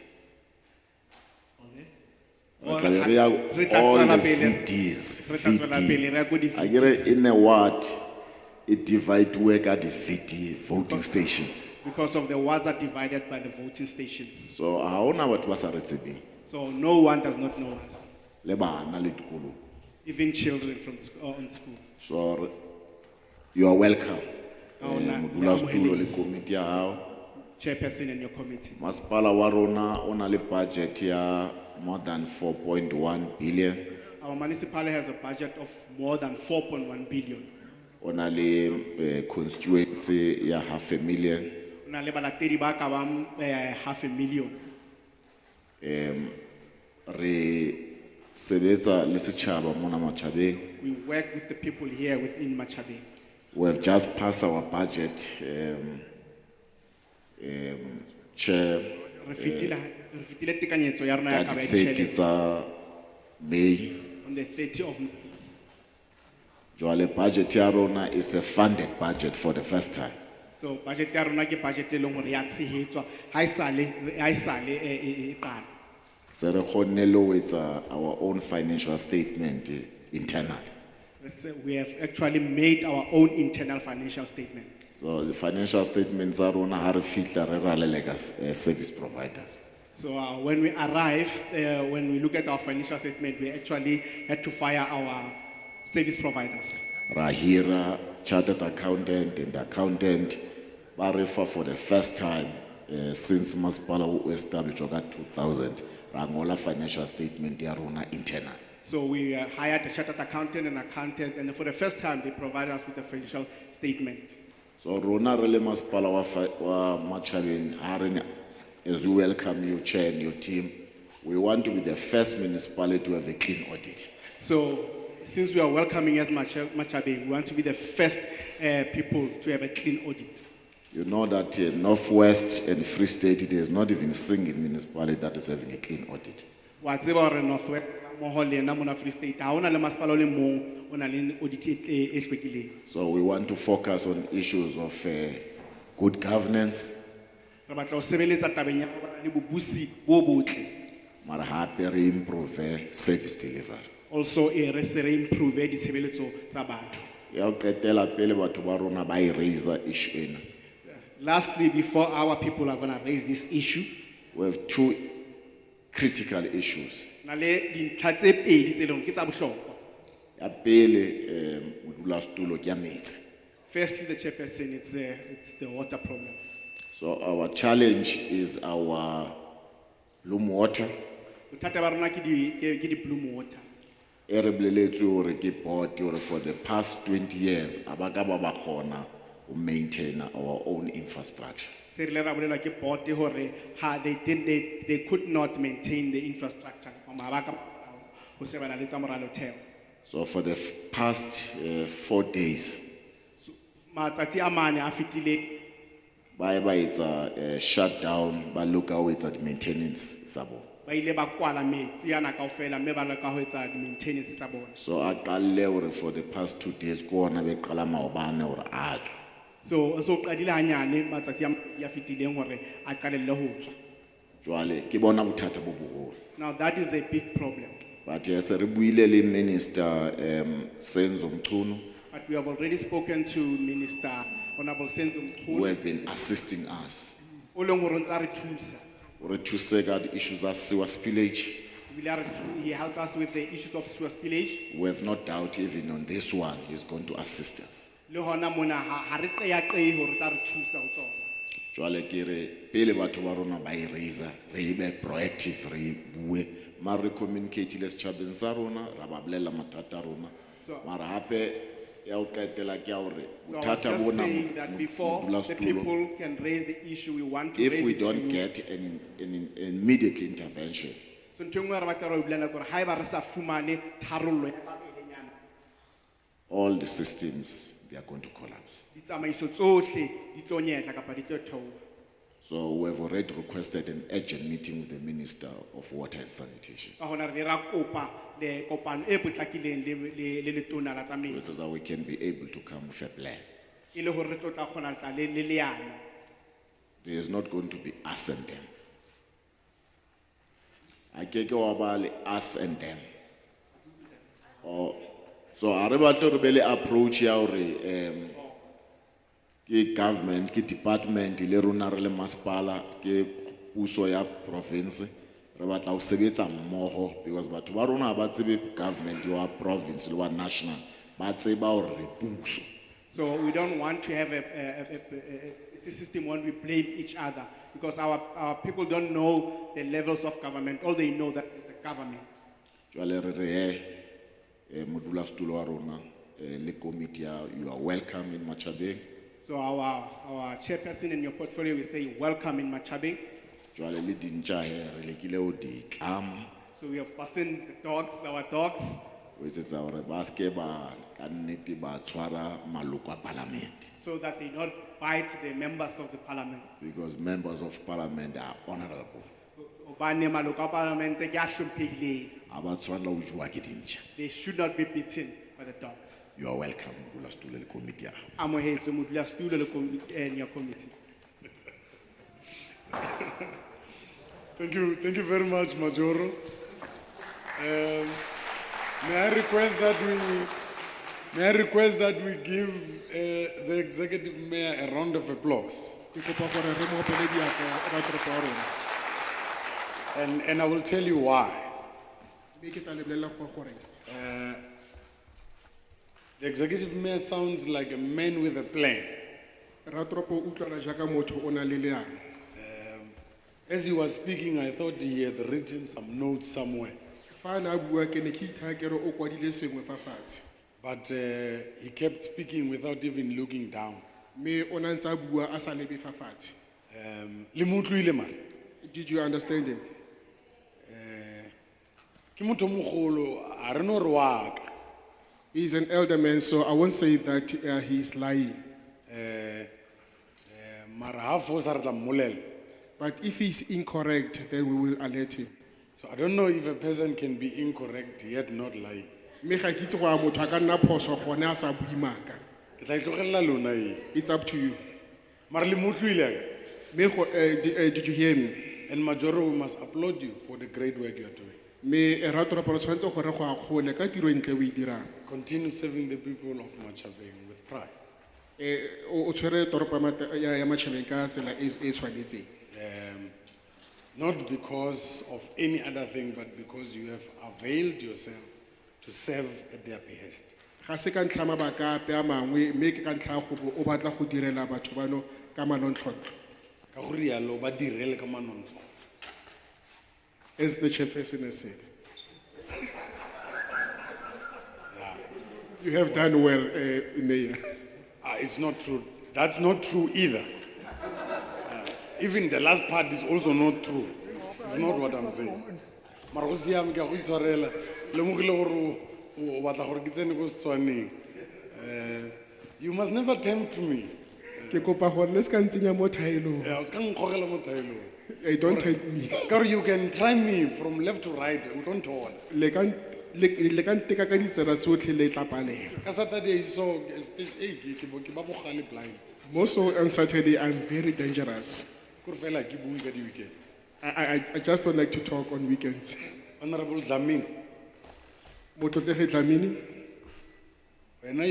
S6: Re tla be re ya
S7: Re tla
S6: all
S7: tswela
S6: the
S7: pele-
S6: VDs.
S7: re tla tswela pele re ya ko
S6: VD.
S7: di-VDs.
S6: Akere in a ward, it divide work at the VD voting stations.
S7: Because of the wards are divided by the voting stations.
S6: So ha ona batho ba sa re tsebeng.
S7: So no one does not know us,
S6: Le bana le dikolo.
S7: even children from on schools.
S6: So you are welcome.
S7: Haona-
S6: Modulasetulo le committee ya hao.
S7: Chairperson and your committee.
S6: Masipala wa rona o na le budget ya more than 4.1 billion.
S7: Our municipality has a budget of more than 4.1 billion.
S6: O na le constituency ya 500,000.
S7: Ona le balatedi ba ka bang 500,000.
S6: Re sebetsa le setjhaba mona Machabeng.
S7: We work with the people here within Machabe.
S6: We have just passed our budget, Chair,
S7: Re fitile tekanyetso ya rona ya
S6: at
S7: kaba ya
S6: 30
S7: ditjhelete
S6: sa May.
S7: on the 30th of
S6: Jwale budget ya rona is a funded budget for the first time.
S7: so budget ya rona ke budget e leng hore ya tshehetswa ha esale e qala.
S6: Se re kgonne le ho etsa our own financial statement internal.
S7: We have actually made our own internal financial statement.
S6: So the financial statements tsa rona ha re fihla re ralele ka service providers.
S7: So when we arrive, when we look at our financial statement, we actually had to fire our service providers.
S6: Rahira, chartered accountant and accountant, ba re fa for the first time since Masipala was established in 2000, rangola financial statement ya rona internal.
S7: So we hired a chartered accountant and for the first time, they provided us with a financial statement.
S6: So rona re le Masipala wa Machabeng, ha re ne- as we welcome you, Chair, and your team, we want to be the first municipality to have a clean audit.
S7: So since we are welcoming as Machabe, we want to be the first people to have a clean audit.
S6: You know that Northwest and Free State, there is not even a single municipality that is having a clean audit.
S7: Wa tseba hore Northwest mmoho le yena mona Free State ha hona le masepala o le mong o nang le audit e hlwekileng.
S6: So we want to focus on issues of good governance,
S7: Re batla ho sebeletsa tabeng ya ho ba le bobusi bo botle.
S6: mara hape re improve service delivery.
S7: Also re se re improve ditshebeletso tsa batho.
S6: Ya ho qetela pele batho ba rona ba e raiser issue ena.
S7: Lastly, before our people are going to raise this issue,
S6: We have two critical issues.
S7: na le dintlha tse pedi tse leng ke tsa bohlokwa.
S6: Ya pele modulasetulo ke ya metsi.
S7: Firstly, the chairperson, it's the water problem.
S6: So our challenge is our bloom water.
S7: Bothata ba rona ke di bloom water.
S6: E re boleletswe hore ke board hore for the past 20 years abaka ba ba kgona to maintain our own infrastructure.
S7: Se re le ra bolelwa ke board hore they could not maintain the infrastructure. Mabaka ho sebana le tsa moralo theo.
S6: So for the past 4 days,
S7: Matsatsi a mane a fetile
S6: ba etsa shutdown, ba look how it's at maintenance sabo.
S7: ba ile ba kwala metsi ana kaofela mme ba leka ho etsa maintenance tsa bona.
S6: So a qalle hore for the past 2 days ko ona be qala maobane hore a tswe.
S7: So qadile hanyane matsatsi a fetileng hore a qalelle ho tswa.
S6: Jwale ke bona bothata bo boholo.
S7: Now that is a big problem.
S6: But yes, re buile le minister Senzo Mchunu,
S7: But we have already spoken to Minister Honorable Senzo
S6: who
S7: Mkhulu.
S6: have been assisting us.
S7: O leng hore o ntse a re thusa.
S6: Re thuse ka the issues of sewer spillage.
S7: He helped us with the issues of sewer spillage.
S6: We have no doubt even on this one, he's going to assist us.
S7: Le hona mona ha re qeaqehe hore tla re thusa ho tsona.
S6: Jwale ke re pele batho ba rona ba e raiser, re be proactive, re bue, ma re communicate le setjhabeng sa rona, ra ba bolella mathata a rona.
S7: So-
S6: Mara hape ya ho qetela ke ya hore
S7: So I was
S6: bothata
S7: just
S6: bona
S7: saying that before the
S6: modulasetulo,
S7: people can raise the issue, we want to raise
S6: if we
S7: it
S6: don't
S7: to-
S6: get an immediate intervention,
S7: So ntho e nngwe re batla re bulela gore haeba re sa fumane tharollo ya pelenyana,
S6: all the systems, they are going to collapse.
S7: ditsamaiso tsohle di tlo nyehla kapa di tlo theoha.
S6: So we have already requested an urgent meeting with the Minister of Water and Sanitation,
S7: Ka hona re ra kopa le kopano e potlakileng le letona la tsa metsi.
S6: so that we can be able to come with a plan.
S7: E le hore re tlo tla kgona tla le leano.
S6: There is not going to be us and them. I keke wa ba le us and them. Oh, so a re batle re be le approach ya hore ke government, ke department, le rona re le masepala, ke puso ya province, re batla ho sebetsa mmoho because batho ba rona ha ba tsebe government wa province le wa national, ba tseba hore re puso.
S7: So we don't want to have a system when we blame each other because our people don't know the levels of government. All they know that is the government.
S6: Jwale re re modulasetulo wa rona le committee ya you are welcome in Machabeng.
S7: So our chairperson in your portfolio will say welcome in Machabeng.
S6: Jwale le dintja he re lekile ho di tlama
S7: So we have fastened the dogs, our dogs,
S6: ho etsetsa hore ba ske ba ka nnete ba tshwara maloko a parliament,
S7: so that they not bite the members of the parliament.
S6: because members of parliament are honorable.
S7: Hobane maloko a parliament ke a hlomphehileng.
S6: Ha ba tshwanela ho jowa ke dintja.
S7: They should not be beaten by the dogs.
S6: You are welcome modulasetulo le committee ya.
S7: Amohetse modulasetulo le your committee.
S5: Thank you very much, Majoro. May I request that we give the executive mayor a round of applause?
S7: Ke kopa gore re mo opele diatla ratropo wa rona.
S5: And I will tell you why.
S7: Mme ke tla le bolella gore
S5: The executive mayor sounds like a man with a plan.
S7: ratropo o utlwala jaaka motho o na le leano.
S5: As he was speaking, I thought he had written some notes somewhere.
S7: Fa na bua ke ne ke itha ke re o kwadile sengwe fa fatshe.
S5: But he kept speaking without even looking down.
S7: Mme o na ntse a bua a sa lebe fa fatshe.
S5: Le mo utlwile mare?
S7: Did you understand him?
S5: Ke motho o mogolo, a re no re wa ka.
S7: He is an elder man, so I won't say that he is lying.
S5: Mara ha fosa re tla mmolela.
S7: But if he is incorrect, then we will alert him.
S5: So I don't know if a person can be incorrect yet not lying.
S7: Mme ga ke itse gore motho a ka nna phoso gone a sa bui maaka.
S5: Ke tla e tlogelela lona e.
S7: It's up to you.
S5: Mara le mo utlwile,
S7: Did you hear me?
S5: and Majoro, we must applaud you for the great work you are doing.
S7: Me rato ra poro tshwantse gore go a kgole ka tiro e ntle o e dirang.
S5: Continue serving the people of Machabeng with pride.
S7: O tshwere toropo ya Matjhabeng ka tsela e tshwanetseng.
S5: Not because of any other thing, but because you have availed yourself to serve at their behest.
S7: Ga se ka ntlha mabaka ape a mangwe mme ke ka ntlha ya gore o batla go direla batho bano ka manontlhotlho.
S5: Ka go rialo, ba direle ka manontlhotlho.
S7: As the chairperson has said. You have done well, Mayor.
S5: It's not true. That's not true either. Even the last part is also not true. It's not what I'm saying. Mara go siame ke a go itshwarela. Lemogile gore o batla gore ke tsene go Setswaneng. You must never tempt me.
S7: Ke kopa gore le se ka ntsenya mo thaelong.
S5: O ska nkgogela mo thaelong.
S7: Don't tempt me.
S5: Ka you can try me from left to right, o tlo nthola.
S7: Le ka nteka ka ditsela tsotlhe le tla palela.
S5: Ka Saturday so especially ke ba bogale blind.
S7: Most on Saturday, I'm very dangerous.
S5: Kore fela ke bue ka di weekend.
S7: I just don't like to talk on weekends.
S5: Honorable Dlamini,
S7: Motlotlege Dlamini,
S5: when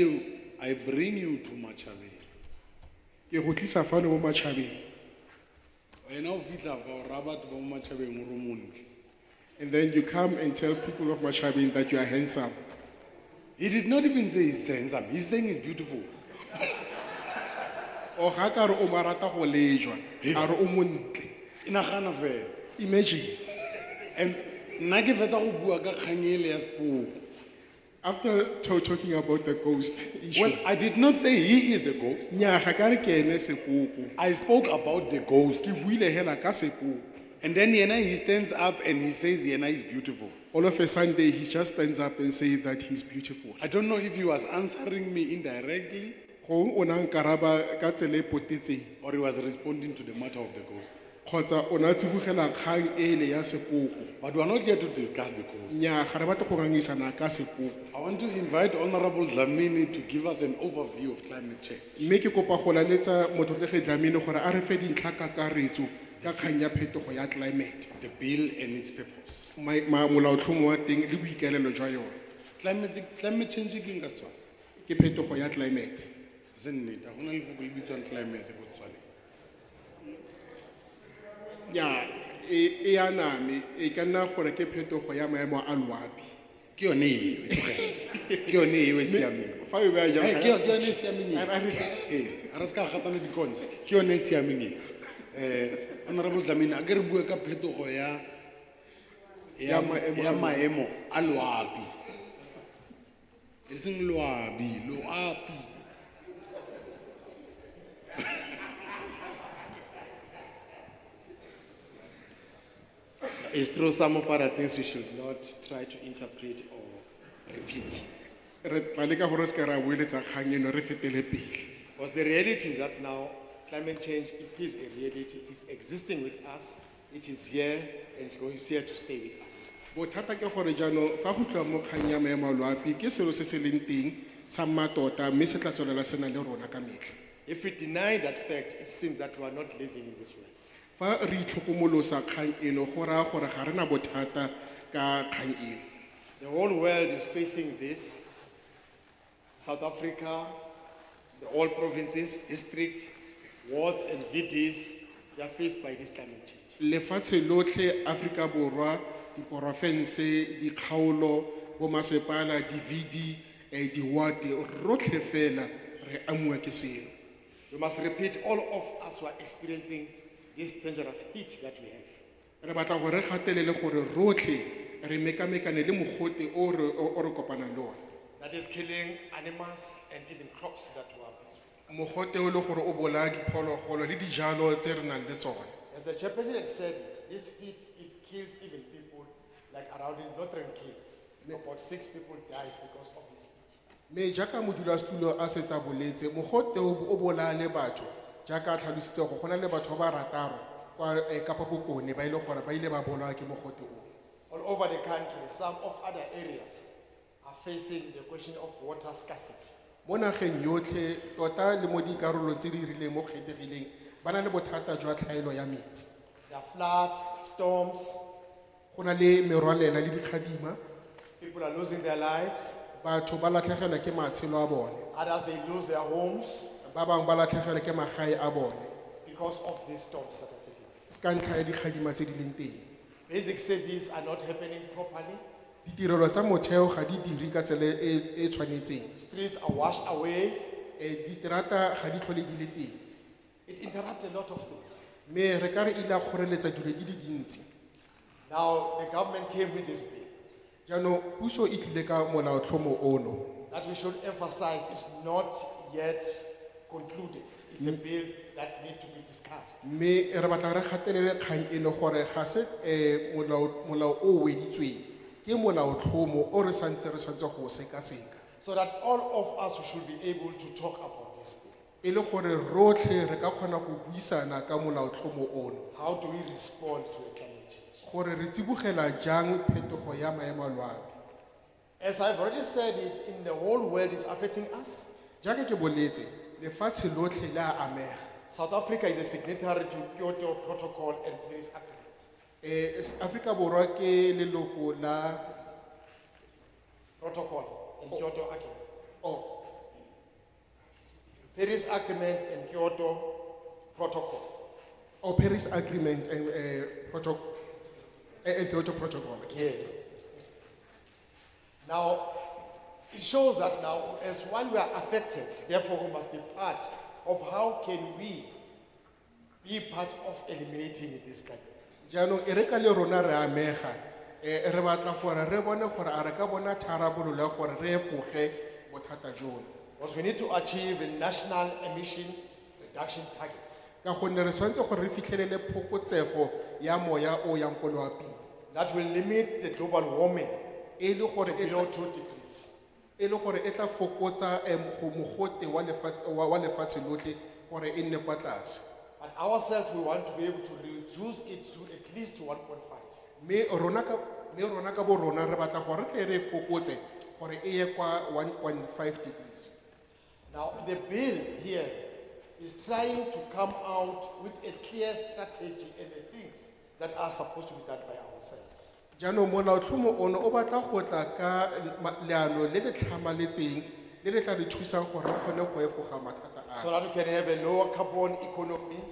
S5: I bring you to Machabeng.
S7: ke go tlisa fano mo Matjhabeng.
S5: When I fitla ba rabat ba mo Machabeng o romontle.
S7: And then you come and tell people of Matjhabeng that you are handsome.
S5: He did not even say he's handsome. He's saying he's beautiful.
S7: O ga ka re o marata go lejwa, a re o montle.
S5: Inagana fela.
S7: Imagine.
S5: And nna ke fetsa go bua ka kgang ele ya sepoko.
S7: After talking about the ghost issue.
S5: Well, I did not say he is the ghost.
S7: Nya ga ka re ke ene sepoko.
S5: I spoke about the ghost.
S7: Ke buile hela ka sepoko.
S5: And then he stands up and he says Yena is beautiful.
S7: All of a Sunday, he just stands up and says that he's beautiful.
S5: I don't know if he was answering me indirectly
S7: Gong o na nkaraba ka tsela e potetseng.
S5: or he was responding to the matter of the ghost.
S7: Kgotsa o na tsibogela kgang ele ya sepoko.
S5: But we are not here to discuss the ghost.
S7: Nya ga re batle go ngangisana ka sepoko.
S5: I want to invite Honorable Dlamini to give us an overview of climate change.
S7: Mme ke kopa go laletsa Motlotlege Dlamini gore a re fe dintlha ka karetso ka kgang ya phetogo ya climate.
S5: The bill and its purpose.
S7: Molaotlhomo wa teng le boikalelo jwa yone.
S5: Climate change ke eng ka Setswana?
S7: Ke phetogo ya climate.
S5: Se nnete, ga gona lefoko le bitswang climate go Setswaneng.
S7: Nya e ya name e ka nna gore ke phetogo ya maemo a loapi.
S5: Ke yone eo, e tlogela. Ke yone eo e siameng.
S7: Fa o bea jang.
S5: Ke yone e siameng eo. A re ska gatana dikonse. Ke yone e siameng eo. Honorable Dlamini, a ke re bue ka phetogo ya maemo a loapi. E seng loapi, loapi.
S8: It's true, some of other things we should not try to interpret or repeat.
S7: Re tla leka gore se ka ra bueletsa kgang eno re fetele pele.
S8: Because the reality is that now climate change, it is a reality, it is existing with us, it is here, and it's here to stay with us.
S7: Bothata ke gore jaanong fa go tloa mo kgang ya maemo a loapi ke selo se se leng teng sa mmatota mme se tla tswelela se na le rona ka metlha.
S8: If we deny that fact, it seems that we are not living in this world.
S7: Fa re itlhokomolosa kgang eno go raya gore ga rena bothata ka kgang eno.
S8: The whole world is facing this. South Africa, all provinces, districts, wards and VDs, they are faced by this climate change.
S7: Lefatshe lotlhe Afrika Borwa, diporofense, dikgaolo, bomasepala, di-VD, di-ward, rotlhe fela re amiwa ke seno.
S8: We must repeat, all of us who are experiencing this dangerous heat that we have.
S7: Re batla gore re gatelele gore rotlhe re mekamekane le mogote o re kopanang le one.
S8: That is killing animals and even crops that we are blessed with.
S7: Mogote o le gore o bolaya diphologolo le dijalo tse re nang le tsone.
S8: As the chairperson had said it, this heat, it kills even people, like around in Northern Cape. About 6 people died because of this heat.
S7: Me jaaka modulasetulo a setsa boletse mogote o bolaya le batho jaaka a tlhalositse go gona le batho ba rataro kwa Kapa Bokone ba ile gore ba ile ba bolaya ke mogote o.
S8: All over the country, some of other areas are facing the question of water scarcity.
S7: mo nageng yotlhe tota le mo dikarolong tse di rileng mo kgethegileng ba na le bothata jwa tlhaelo ya metsi.
S8: There are floods, storms,
S7: Go na le merwalela le dikgadima,
S8: people are losing their lives,
S7: batho ba latlhegelwa ke matshelo a bone,
S8: others they lose their homes
S7: ba bangwe ba latlhegelwa ke magae a bone
S8: because of these storms that are taking place.
S7: ka ntlha ya dikgadima tse di leng teng.
S8: Basic services are not happening properly.
S7: Ditirelo tsa motheo ga di dire ka tsela e tshwanetseng.
S8: Streets are washed away.
S7: Diterata ga di tlhole di le teng.
S8: It interrupts a lot of things.
S7: Me re ka re ile a kgoreletsa dilo di le dintsi.
S8: Now, the government came with this bill
S7: Jaanong puso e tlile ka molaotlhomo ono.
S8: that we should emphasize is not yet concluded. It's a bill that needs to be discussed.
S7: Me re batla re gatelele kgang eno gore ga se molao o weditsweng ke molaotlhomo o re santse re tshwanetse go sekaseka.
S8: So that all of us should be able to talk about this bill.
S7: E le gore rotlhe re ka kgona go buisana ka molaotlhomo ono.
S8: How do we respond to a climate change?
S7: Gore re tsibogela jang phetogo ya maemo a loapi.
S8: As I've already said it, in the whole world is affecting us.
S7: Jaaka ke boletse, lefatshe lotlhe le a amega.
S8: South Africa is a signatory to Kyoto Protocol and Paris Agreement.
S7: Afrika Borwa ke leloko la
S8: Protocol and Kyoto Agreement.
S7: oh,
S8: Paris Agreement and Kyoto Protocol.
S7: Paris Agreement and Kyoto Protocol.
S8: Yes. Now, it shows that now, as while we are affected, therefore we must be part of how can we be part of eliminating this climate.
S7: Jaanong e re ka le rona re amega. Re batla gore re bone gore a re ka bona tharabololo ya gore re efoge bothata jono.
S8: Because we need to achieve national emission reduction targets.
S7: Ka gonne re tshwanetse gore re fitlhelele phokotsego ya moya o yang ko loaping.
S8: That will limit the global warming
S7: E le gore
S8: to below 2 degrees.
S7: e tla fokotsa mogote wa lefatshe lotlhe gore e nne kwa tlase.
S8: But ourselves, we want to be able to reduce it to at least 1.5.
S7: Me rona ka bo rona re batla gore re tle re fokotse gore e ye kwa 1.5 degrees.
S8: Now, the bill here is trying to come out with a clear strategy and the things that are supposed to be done by ourselves.
S7: Jaanong molaotlhomo ono o batla go tla ka leano le le tlhamaletseng le le tla re thusang gore re kgone go efoga mathata a.
S8: So that we can have a lower carbon economy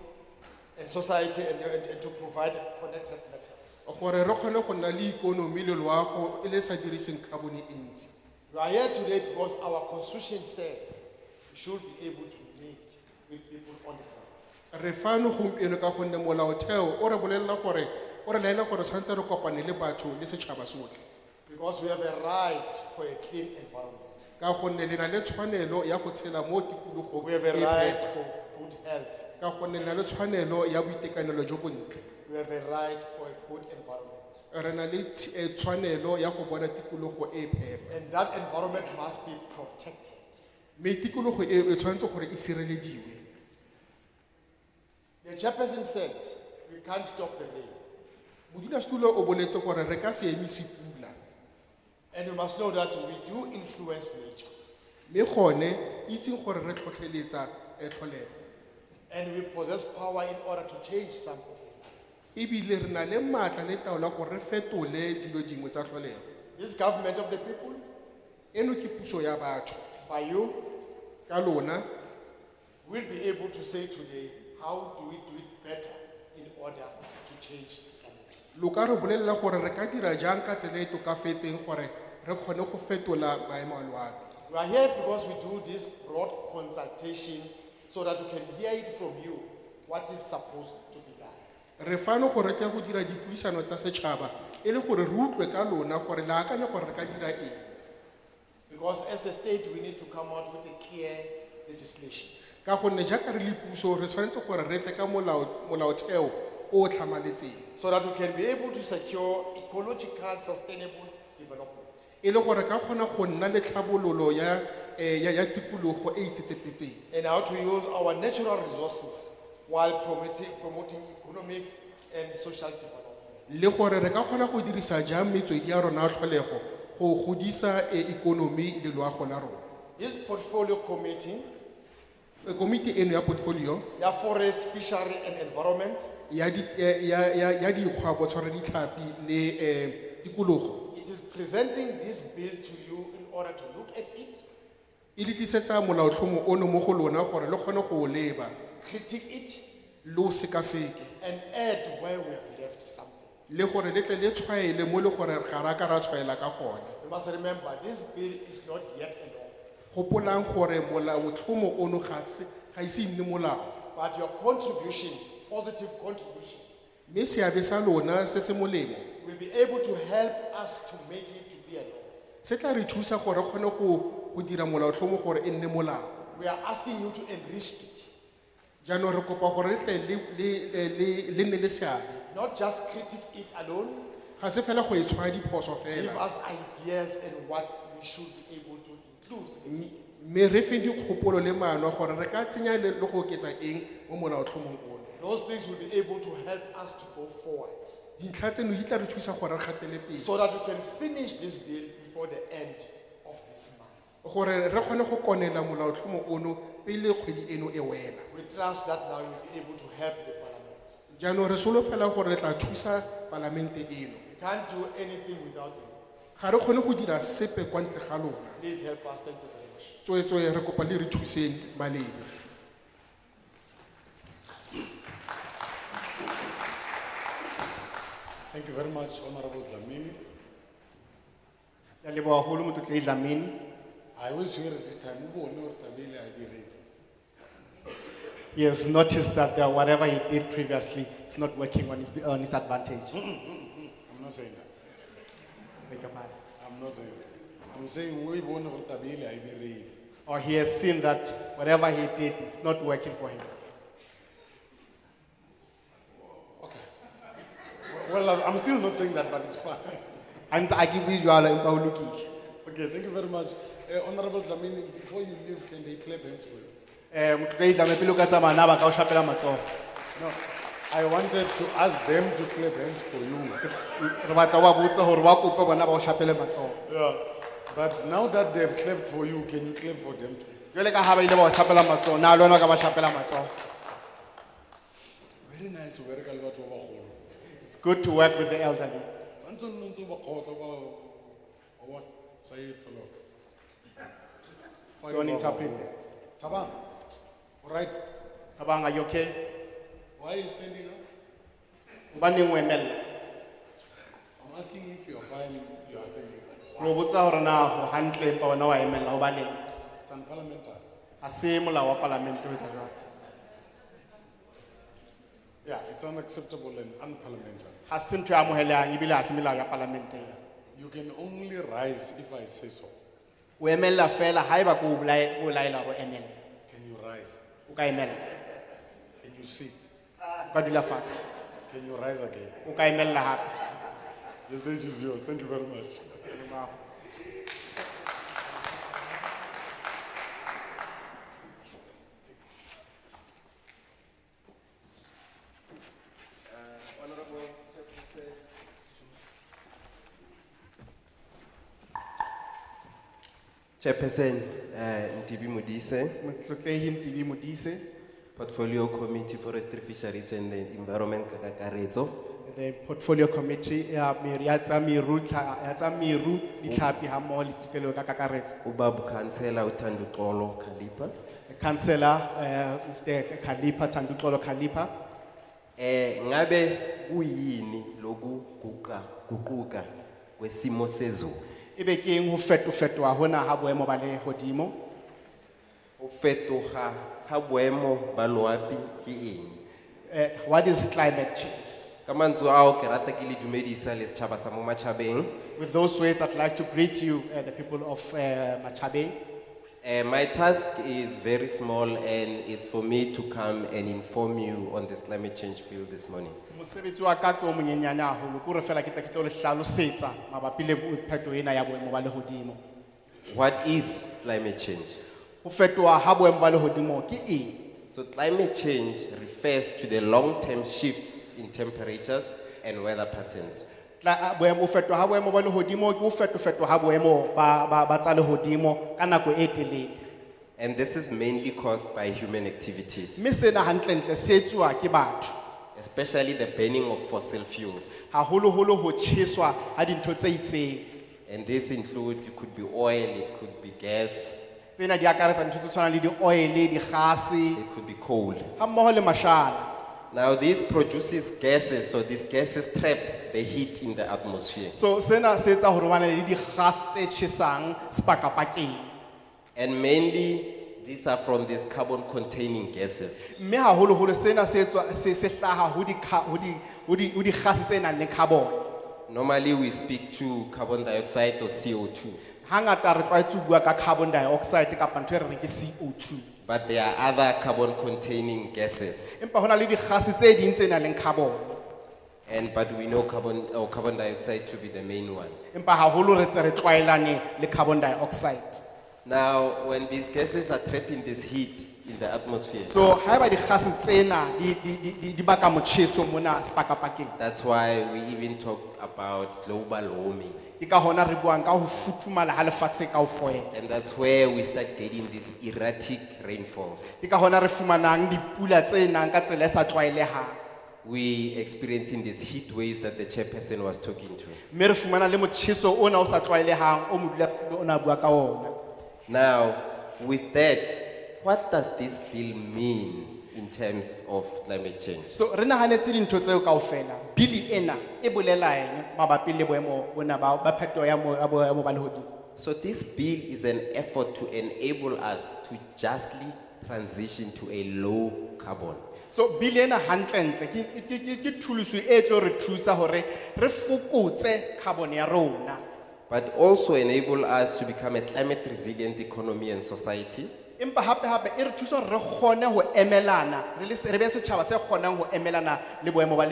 S8: and society and to provide connected matters.
S7: Gore re kgone go nna le ikonomi le loago e le sa diriseng carbon e ntsi.
S8: We are here today because our constitution says we should be able to meet with people on the ground.
S7: Re fano gompieno ka gonne molaotheo o re bolelela gore o re laela gore tshwanetse re kopane le batho le setšhaba sotlhe.
S8: Because we have a right for a clean environment.
S7: Ka gonne le na le tshwanelo ya go tshela mo tikologong
S8: We have a
S7: e
S8: right
S7: phepa.
S8: for good health.
S7: Ka gonne le na le tshwanelo ya boitekanelo jo bontle.
S8: We have a right for a good environment.
S7: Re na le tshwanelo ya go bona tikologo e phepa.
S8: And that environment must be protected.
S7: Me tikologo e tshwanetse gore e sirelediwe.
S8: The chairperson said we can't stop the rain.
S7: Modulasetulo o boletse gore re ka se emise pula.
S8: And we must know that we do influence nature.
S7: Me gone itseng gore re tlhotlheletsa tlholego.
S8: And we possess power in order to change some of these things.
S7: Ebile re na le maatla le taolo gore re fetole dilo dingwe tsa tlholego.
S8: This government of the people,
S7: Eno ke puso ya batho.
S8: by you,
S7: Ka lona
S8: will be able to say today, how do we do it better in order to change climate change?
S7: lo ka re bolelela gore re ka dira jang ka tsela e tokafetseng gore re kgone go fetola maemo a loapi.
S8: We are here because we do this broad consultation so that we can hear it from you what is supposed to be done.
S7: Re fano gore ke go dira dipuisano tsa setšhaba e le gore re utlwe ka lona gore le akanya gore re ka dira eng.
S8: Because as a state, we need to come out with a clear legislations.
S7: Ka gonne jaaka re le puso re tshwanetse gore re tle ka molaotheo o tlhamaletseng.
S8: So that we can be able to secure ecological sustainable development.
S7: E le gore ka kgona go nna le tlhabololo ya tikologo e itsetsepetseng.
S8: And how to use our natural resources while promoting economic and social development.
S7: Le gore re ka kgona go dirisa jang metswedi ya rona ya tlholego go godisa ikonomi le loago la rona.
S8: This portfolio committee,
S7: Komiti eno ya portfolio
S8: ya forest, fishery and environment,
S7: ya dikgwa botshwara ditlhapi le tikologo
S8: it is presenting this bill to you in order to look at it,
S7: e le tlisetsa molaotlhomo ono mo go lona gore le kgone go o leba
S8: critique it,
S7: le o sekaseke
S8: and add where we have left something.
S7: le gore le tle le tshwaele mo le gore ga ra ka ra tshwaela ka gone
S8: You must remember, this bill is not yet a law,
S7: gopolang gore molaotlhomo ono ga ise nne molao
S8: but your contribution, positive contribution,
S7: mme seabe sa lona se se molemo
S8: will be able to help us to make it to be a law.
S7: se tla re thusa gore re kgone go dira molaotlhomo gore e nne molao
S8: We are asking you to enrich it,
S7: jaanong re kopa gore re tle le nne le seabe
S8: not just critique it alone,
S7: ga se fela go e tshwaya diphoso
S8: give
S7: fela
S8: us ideas and what we should be able to include in the bill.
S7: mme re fe dikgopolo le maano gore re ka tsenya le go oketsa eng mo molaotlhomong ono
S8: Those things will be able to help us to go forward
S7: dintlha tseno di tla re thusa gore re gatele pele
S8: so that we can finish this bill before the end of this month.
S7: gore re kgone go konela molaotlhomo ono pele kgwedi eno e wela
S8: We trust that now you'll be able to help the parliament.
S7: jaanong re solofela gore re tla thusa palamente eno
S8: We can't do anything without you.
S7: ga re kgone go dira sepe kwa ntle ga lona
S8: Please help us. Thank you very much.
S7: tsweetswe re kopa le re thuseng malebe
S1: Thank you very much, Honorable Dlamini.
S9: Ya leboha haholo Motlotlei Dlamini.
S1: I always hear at this time, "Ubo ne o tabile a dire."
S9: He has noticed that whatever he did previously is not working on his advantage.
S1: I'm not saying that.
S9: Beg your pardon.
S1: I'm not saying that. I'm saying, "We bone o tabile a dire."
S9: Or he has seen that whatever he did is not working for him.
S1: Okay. Well, I'm still not saying that, but it's fine.
S9: And I give you all lokile.
S1: Okay, thank you very much. Honorable Dlamini, before you leave, can they clap hands for you?
S9: Motlotlei Dlamini pele o ka tsamaya na ba ka o shapela matsoho.
S1: No, I wanted to ask them to clap hands for you.
S9: Re batla o ba botse hore ba kope bona ba o shapele matsoho.
S1: Yeah. But now that they've clapped for you, can you clap for them too?
S9: Jwale ka ha ba ile ba o shapela matsoho, na le wena o ka ba shapela matsoho.
S1: Very nice to work with batho ba bagolo.
S9: It's good to work with the elderly.
S1: Tantse o nne o ntse o ba kgotla ba wa sa e pelo.
S9: Don't interpret.
S1: Tabang. All right.
S9: Abang, are you okay?
S1: Why are you standing up?
S9: Hobaneng o emella?
S1: I'm asking if you're fine, you are standing up.
S9: Re o botsa hore na ho hantle empa wena wa emella hobaneng?
S1: It's unparliamentary.
S9: Ha se molao wa palamente ho etsa jwalo.
S1: Yeah, it's unacceptable and unparliamentary.
S9: Ha se ntho e amohelehang ebile ha se melao ya palamente.
S1: You can only rise if I say so.
S9: O emella fela haeba ke o bolaela hore o emelle.
S1: Can you rise?
S9: O ka emella.
S1: Can you sit?
S9: O ka dula fatshe.
S1: Can you rise again?
S9: O ka emella hape.
S1: The stage is yours. Thank you very much.
S10: Chairperson, Ntibi Modise,
S9: Motlotlei Ntibi Modise,
S10: Portfolio Committee Forestry, Fisheries and the Environment Kakaretso,
S9: the portfolio committee ya tsa miru ditlhapi ha mmoho le tikoloho ka kakaretso.
S10: Ubabu Councillor Utanduxolo Khalipa.
S9: The councillor Mr. Khalipa Tanduxolo Khalipa.
S10: Ngabe kuyini loku guquka kwesimo sezulu?
S9: Ebe ke eng ho fetofetoha hona ha boemo ba lehodimo?
S10: Ho fetoga ga boemo ba loapi ke eng?
S9: What is climate change?
S10: Ka mantswe ao ke rata ke le dumedisa le setjhaba sa mo Matjhabeng.
S9: With those words, I'd like to greet you, the people of Matjhabeng.
S10: My task is very small and it's for me to come and inform you on this climate change bill this morning.
S9: Mosebetsi wa ka ke o monyenyane haholo, ke hore fela ke tlo le hlalosetsa mabapi le phetoho ena ya boemo ba lehodimo.
S10: What is climate change?
S9: Ho fetoha ha boemo ba lehodimo ke eng?
S10: So climate change refers to the long-term shifts in temperatures and weather patterns.
S9: boemo o fetoha ha boemo ba lehodimo ke o fetoha ha boemo ba tsa lehodimo ka nako e telele.
S10: And this is mainly caused by human activities,
S9: Mme sena hantlentle se etsuwa ke batho,
S10: especially the burning of fossil fuels.
S9: haholoholo ho tjheswa ha dintho tse itseng.
S10: And this include, it could be oil, it could be gas,
S9: Tsena di akaretsa ntho tse tshwanang le di-oil, di-gase,
S10: it could be coal.
S9: ha mmoho le mashala.
S10: Now this produces gases, so these gases trap the heat in the atmosphere.
S9: So sena se etsa hore ho bane le di-gas tse tjhesang sepakapakeng.
S10: And mainly, these are from these carbon-containing gases.
S9: Mme haholoholo sena se hlaha ho di-gas tse nang le carbon.
S10: Normally, we speak to carbon dioxide or CO2,
S9: Hangata re tlwaetse ho bua ka carbon dioxide kapa ntho e re reng ke CO2.
S10: but there are other carbon-containing gases.
S9: Empa hona le di-gas tse ding tse nang le carbon.
S10: But we know carbon dioxide to be the main one.
S9: Empa haholo re ntse re tlwaelane le carbon dioxide.
S10: Now, when these gases are trapping this heat in the atmosphere,
S9: So haeba di-gas tsena di baka motjheso mona sepakapakeng.
S10: that's why we even talk about global warming.
S9: Ke ka hona re buang ka ho futhumala ha lefatshe kaofela.
S10: And that's where we start getting these erratic rainfalls.
S9: Ke ka hona re fumanang dipula tse nang ka tsela e sa tlwaelehang.
S10: We experiencing these heat waves that the chairperson was talking to.
S9: Mme re fumana le motjheso ona o sa tlwaelehang o modulasetulo ona a bua ka ona.
S10: Now, with that, what does this bill mean in terms of climate change?
S9: So re nahanetse dintho tseo kaofela. Bili ena e bolela eng mabapi le boemo bona ba phetoho ya boemo ba lehodimo.
S10: So this bill is an effort to enable us to justly transition to a low carbon.
S9: So bili ena hantlentle ke thuluso e tlo re thusa hore re fokotse carbon ya rona.
S10: But also enable us to become a climate resilient economy and society.
S9: Empa hape e re thusa hore re kgone ho emelana re be setjhaba se kgonang ho emelana le boemo ba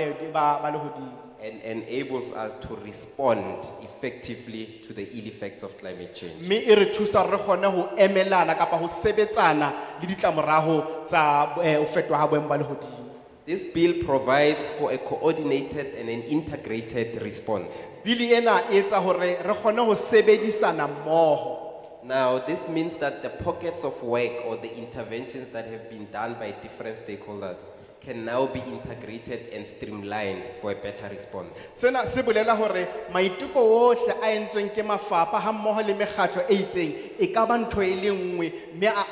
S9: lehodimo.
S10: And enables us to respond effectively to the ill effects of climate change.
S9: Mme e re thusa hore re kgone ho emelana kapa ho sebetsana le ditlamorao tsa ho fetoha ha boemo ba lehodimo.
S10: This bill provides for a coordinated and an integrated response.
S9: Bili ena e etsa hore re kgone ho sebedisana mmoho.
S10: Now, this means that the pockets of work or the interventions that have been done by different stakeholders can now be integrated and streamlined for a better response.
S9: Sena se bolela hore maiteko ohle a entsweng ke mafapha ha mmoho le mekgatlo e itseng e ka ba ntho e le nngwe mme a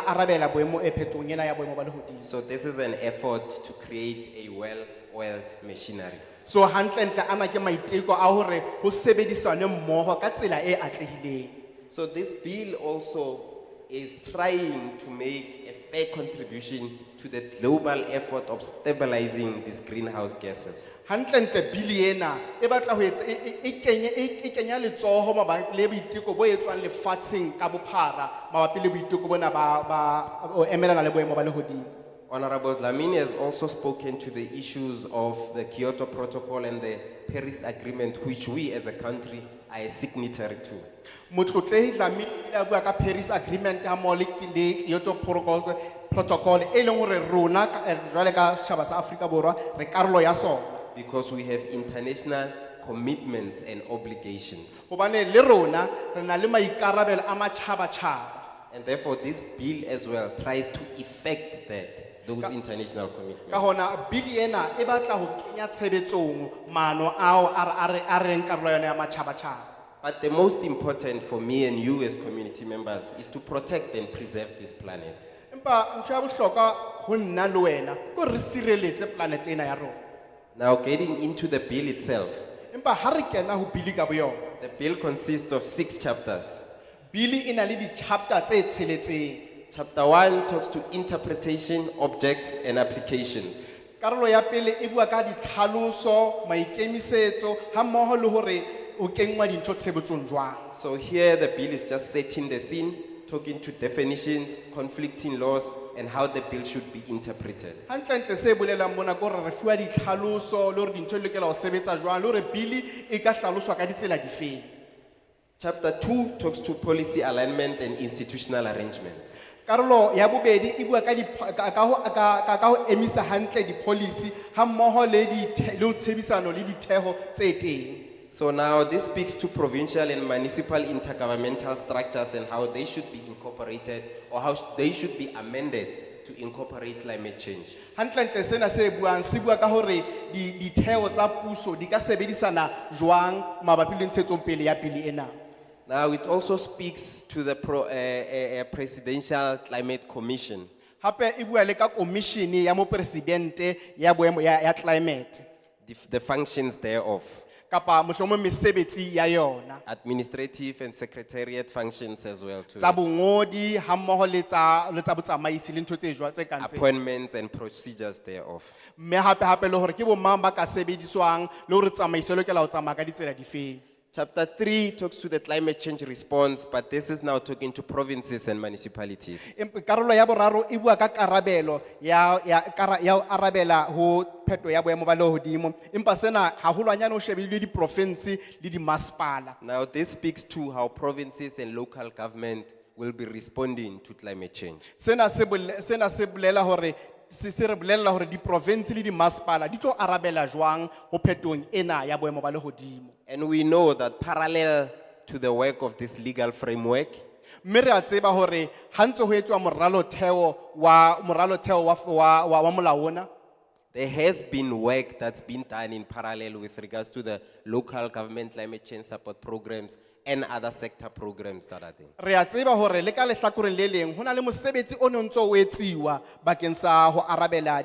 S9: arabela boemo e phetong ena ya boemo ba lehodimo.
S10: So this is an effort to create a well-oiled machinery.
S9: So hantlentle ana ke maiteko a hore ho sebedisane mmoho ka tsela e atlehileng.
S10: So this bill also is trying to make a fair contribution to the global effort of stabilizing these greenhouse gases.
S9: Hantlentle bili ena e batla ho etsa e kenya letsoho mabapi le boiteko bo etswang lefatsheng ka bophara mabapi le boiteko bona ba o emelana le boemo ba lehodimo.
S10: Honorable Dlamini has also spoken to the issues of the Kyoto Protocol and the Paris Agreement, which we as a country are a signatory to.
S9: Motlotlehi Dlamini a bua ka Paris Agreement ha mmoho le Kyoto Protocol e leng hore rona jwale ka setjhaba sa Afrika Borwa re karolo ya sona.
S10: Because we have international commitments and obligations.
S9: Hobane le rona re na le maikarabelo a matjhaba-tjhaba.
S10: And therefore this bill as well tries to effect those international commitments.
S9: Ka hona bili ena e batla ho kenya tshebetsong maano ao a reng karolo yona ya matjhaba-tjhaba.
S10: But the most important for me and you as community members is to protect and preserve this planet.
S9: Empa ntho ya bohlokwa ho nna le wena ke re sireletse planet ena ya rona.
S10: Now getting into the bill itself,
S9: Empa ha re kena ho bili ka boyona.
S10: the bill consists of 6 chapters.
S9: Bili ena le di-chapter tse tsheletseng.
S10: Chapter 1 talks to interpretation, objects, and applications.
S9: Karolo ya pele e bua ka ditlhaloso, maikemisetso ha mmoho le hore o kenngwa dintho tshebetsong jwang.
S10: So here the bill is just setting the scene, talking to definitions, conflicting laws, and how the bill should be interpreted.
S9: Hantlentle se bolelang mona ke hore re fuwa ditlhaloso le hore dintho di lokela ho sebetsa jwang le hore bili e ka hlaloswa ka ditsela difeng.
S10: Chapter 2 talks to policy alignment and institutional arrangements.
S9: Karolo ya bobedi e bua ka ho emisa hantle di-policy hammoho le ho tshebedisano le ditheo tse teng.
S10: So now this speaks to provincial and municipal intergovernmental structures and how they should be incorporated or how they should be amended to incorporate climate change.
S9: Hantlentle sena se buang se bua ka hore ditheo tsa puso di ka sebedisana jwang mabapi le ntshetsopele ya pele ena.
S10: Now it also speaks to the Presidential Climate Commission.
S9: Hape e bua le ka commission ya mopresidente ya boemo ya climate.
S10: The functions thereof,
S9: Kapa mohlomong mesebetsi ya yona.
S10: administrative and secretariat functions as well too.
S9: Tsa bongodi hammoho le tsa botsamaisi le ntho tse jwa tse kang tse.
S10: Appointments and procedures thereof.
S9: Mme hape le hore ke bo mang ba ka sebediswang le hore tsamaiso e lokela ho tsamaya ka ditsela difeng.
S10: Chapter 3 talks to the climate change response, but this is now talking to provinces and municipalities.
S9: Karolo ya boraro e bua ka karabelo ya ho arabela ho pheto ya boemo ba lehodimo. Empa sena haholwanyane ho shebilwe di-province le di-masepala.
S10: Now this speaks to how provinces and local government will be responding to climate change.
S9: Sena se bolela hore se re bolella hore di-province le di-masepala di tlo arabela jwang ho phetong ena ya boemo ba lehodimo.
S10: And we know that parallel to the work of this legal framework,
S9: Mme re a tseba hore ha ntse ho etswa moralotheo wa molao ona,
S10: there has been work that's been done in parallel with regards to the local government climate change support programs and other sector programs that are there.
S9: re a tseba hore le ka lehlakoreng le leng hona le mosebetsi o ne o ntse o etsiwa bakeng sa ho arabela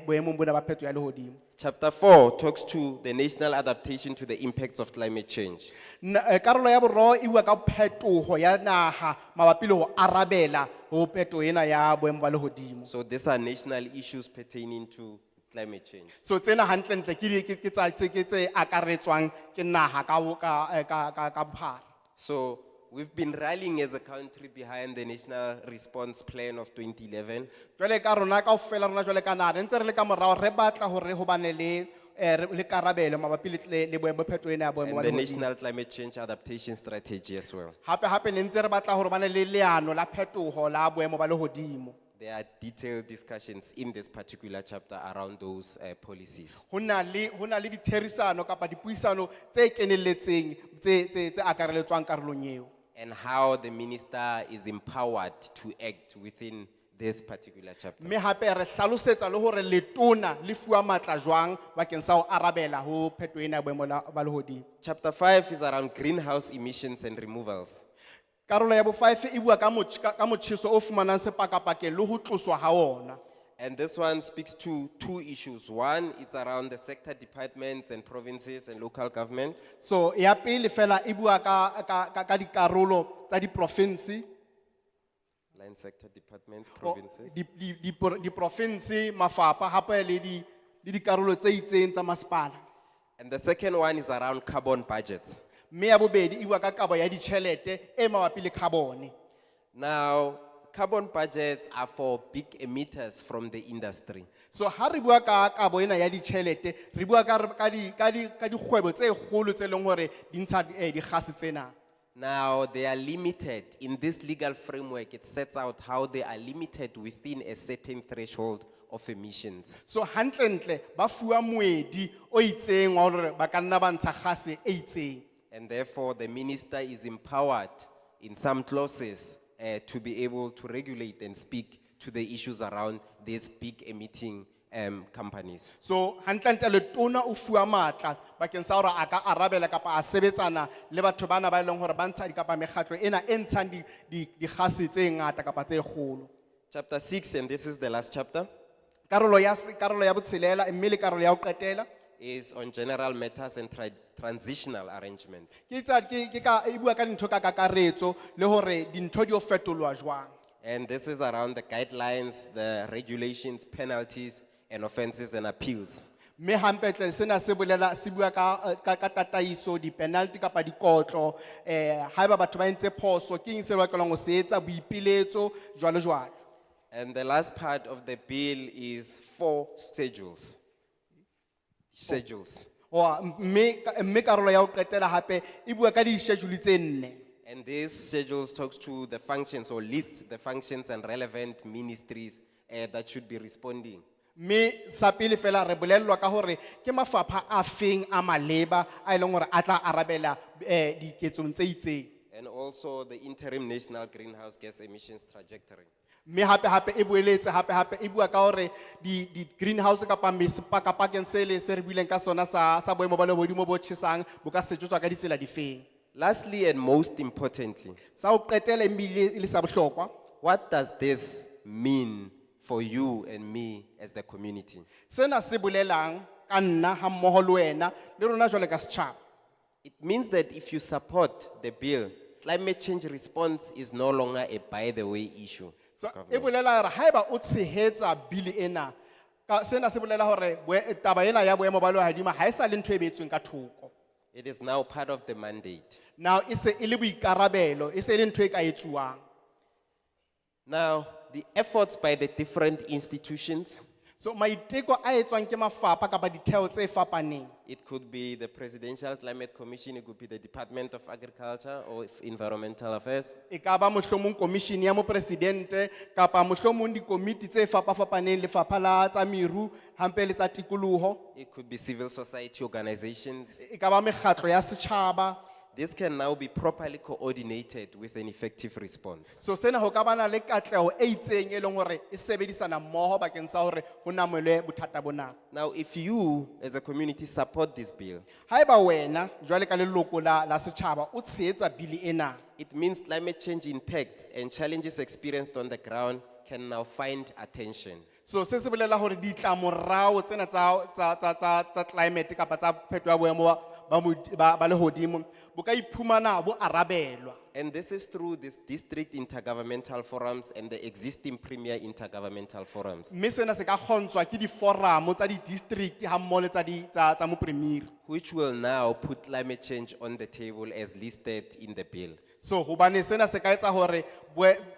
S9: boemong bona ba pheto ya lehodimo.
S10: Chapter 4 talks to the national adaptation to the impacts of climate change.
S9: Karolo ya boraro e bua ka phetoho ya naha mabapi le ho arabela ho pheto ena ya boemo ba lehodimo.
S10: So these are national issues pertaining to climate change.
S9: So tsena hantlentle ke tse akaretswang ke naha ka bophara.
S10: So we've been rallying as a country behind the national response plan of 2011.
S9: Jwale ka rona kaofela rona jwale ka naha ntse re le ka morao re batla hore ho bane le karabelo mabapi le boemo pheto ena ya boemo ba
S10: And the
S9: lehodimo.
S10: national climate change adaptation strategy as well.
S9: Hape ne ntse re batla hore bane le leano la phetoho la boemo ba lehodimo.
S10: There are detailed discussions in this particular chapter around those policies.
S9: Hona le ditherisano kapa dipuisano tse kenelletseng tse akareletswang karolong eo.
S10: And how the minister is empowered to act within this particular chapter.
S9: Mme hape re hlalosetsa le hore letona le fuwa matla jwang bakeng sa ho arabela ho pheto ena ya boemo ba lehodimo.
S10: Chapter 5 is around greenhouse emissions and removals.
S9: Karolo ya bo 5 e bua ka motjheso o fumanang sepakapakeng le ho tloswa ha ona.
S10: And this one speaks to two issues. One, it's around the sector departments and provinces and local government.
S9: So ya pele fela e bua ka dikarolo tsa di-province,
S10: Line sector departments, provinces.
S9: di-province, mafapha hape le dikarolo tse itseng tsa masepala.
S10: And the second one is around carbon budgets.
S9: Mme ya bobedi e bua ka kabo ya ditjhelete e mabapi le carbon.
S10: Now, carbon budgets are for big emitters from the industry.
S9: So ha re bua ka kabo ena ya ditjhelete re bua ka dikgwebo tse kgolo tse leng hore di ntsha digase tsena.
S10: Now, they are limited. In this legal framework, it sets out how they are limited within a certain threshold of emissions.
S9: So hantlentle ba fuwa moedi o itseng wa hore ba ka nna ba ntsha gase e itseng.
S10: And therefore, the minister is empowered in some clauses to be able to regulate and speak to the issues around these big emitting companies.
S9: So hantlentle letona o fuwa matla bakeng sa hore a ka arabela kapa a sebetsana le batho bana ba leng hore ba ntsha di kapa mekgatlo ena e ntshang digase tse ngata kapa tse kgolo.
S10: Chapter 6, and this is the last chapter,
S9: Karolo ya botshelela mme le karolo ya ho qetela
S10: is on general matters and transitional arrangements.
S9: ke ka e bua ka dintho ka kakaretso le hore dintho di o fetolwa jwang.
S10: And this is around the guidelines, the regulations, penalties, and offenses and appeals.
S9: Mme hampe tle sena se bua ka tataiso di-penalty kapa dikotlo haeba batho ba entse phoso ke eng se ba tlolang ho se etsa boipiletso jwalo.
S10: And the last part of the bill is 4 schedules. Mme
S9: Mme karolo ya ho qetela hape e bua ka di-schedule tse 4.
S10: And this schedule talks to the functions or lists the functions and relevant ministries that should be responding.
S9: Me sa pele fela re bolellwa ka hore ke mafapha a feng a maleba a ileng hore a tla arabela diketsong tse itseng.
S10: And also the interim national greenhouse gas emissions trajectory.
S9: Me hape e boeletse hape e bua ka hore di greenhouse kapa mesepakapakeng se le se re buileng ka sona sa boemo ba lehodimo bo tjhesang bo ka sejetswa ka ditsela difeng.
S10: Lastly and most importantly,
S9: Sa ho qetela ebile e le sa bohlokwa,
S10: what does this mean for you and me as the community?
S9: sena se bolelang ka nna ha mmoho le wena le rona jwale ka setjhaba.
S10: It means that if you support the bill, climate change response is no longer a by the way issue.
S9: So e bolela hore haeba o tshehetsa bili ena, sena se bolela hore taba ena ya boemo ba lehodimo ha e sa le ntho e beetsweng ka thoko.
S10: It is now part of the mandate.
S9: Now e se e le boikarabelo, e se e le ntho e ka etsuwang.
S10: Now, the efforts by the different institutions,
S9: So maiteko a etswang ke mafapha kapa ditheo tse fapaneng.
S10: it could be the Presidential Climate Commission, it could be the Department of Agriculture or Environmental Affairs,
S9: E ka ba mohlomong commission ya mopresidente kapa mohlomong dikomiti tse fapafapaneng lefapha la tsa meru hampe le tsa tikoloho.
S10: it could be civil society organizations.
S9: E ka ba mekgatlo ya setjhaba.
S10: This can now be properly coordinated with an effective response.
S9: So sena ho ka bana le katleho e itseng e leng hore e sebedisana mmoho bakeng sa hore ho namelwe bothata bona.
S10: Now, if you as a community support this bill,
S9: Haeba wena jwale ka leloko la setjhaba o tshehetsa bili ena,
S10: it means climate change impacts and challenges experienced on the ground can now find attention.
S9: so se se bolela hore ditlamorao tsena tsa climate kapa tsa phetoho ya boemo ba lehodimo bo ka iphumana bo arabelwa.
S10: And this is through this district intergovernmental forums and the existing premier intergovernmental forums,
S9: Mme sena se ka kgontshwa ke di-forum tsa di-district ha mmoho le tsa mopremiri.
S10: which will now put climate change on the table as listed in the bill.
S9: So hobane sena se ka etsa hore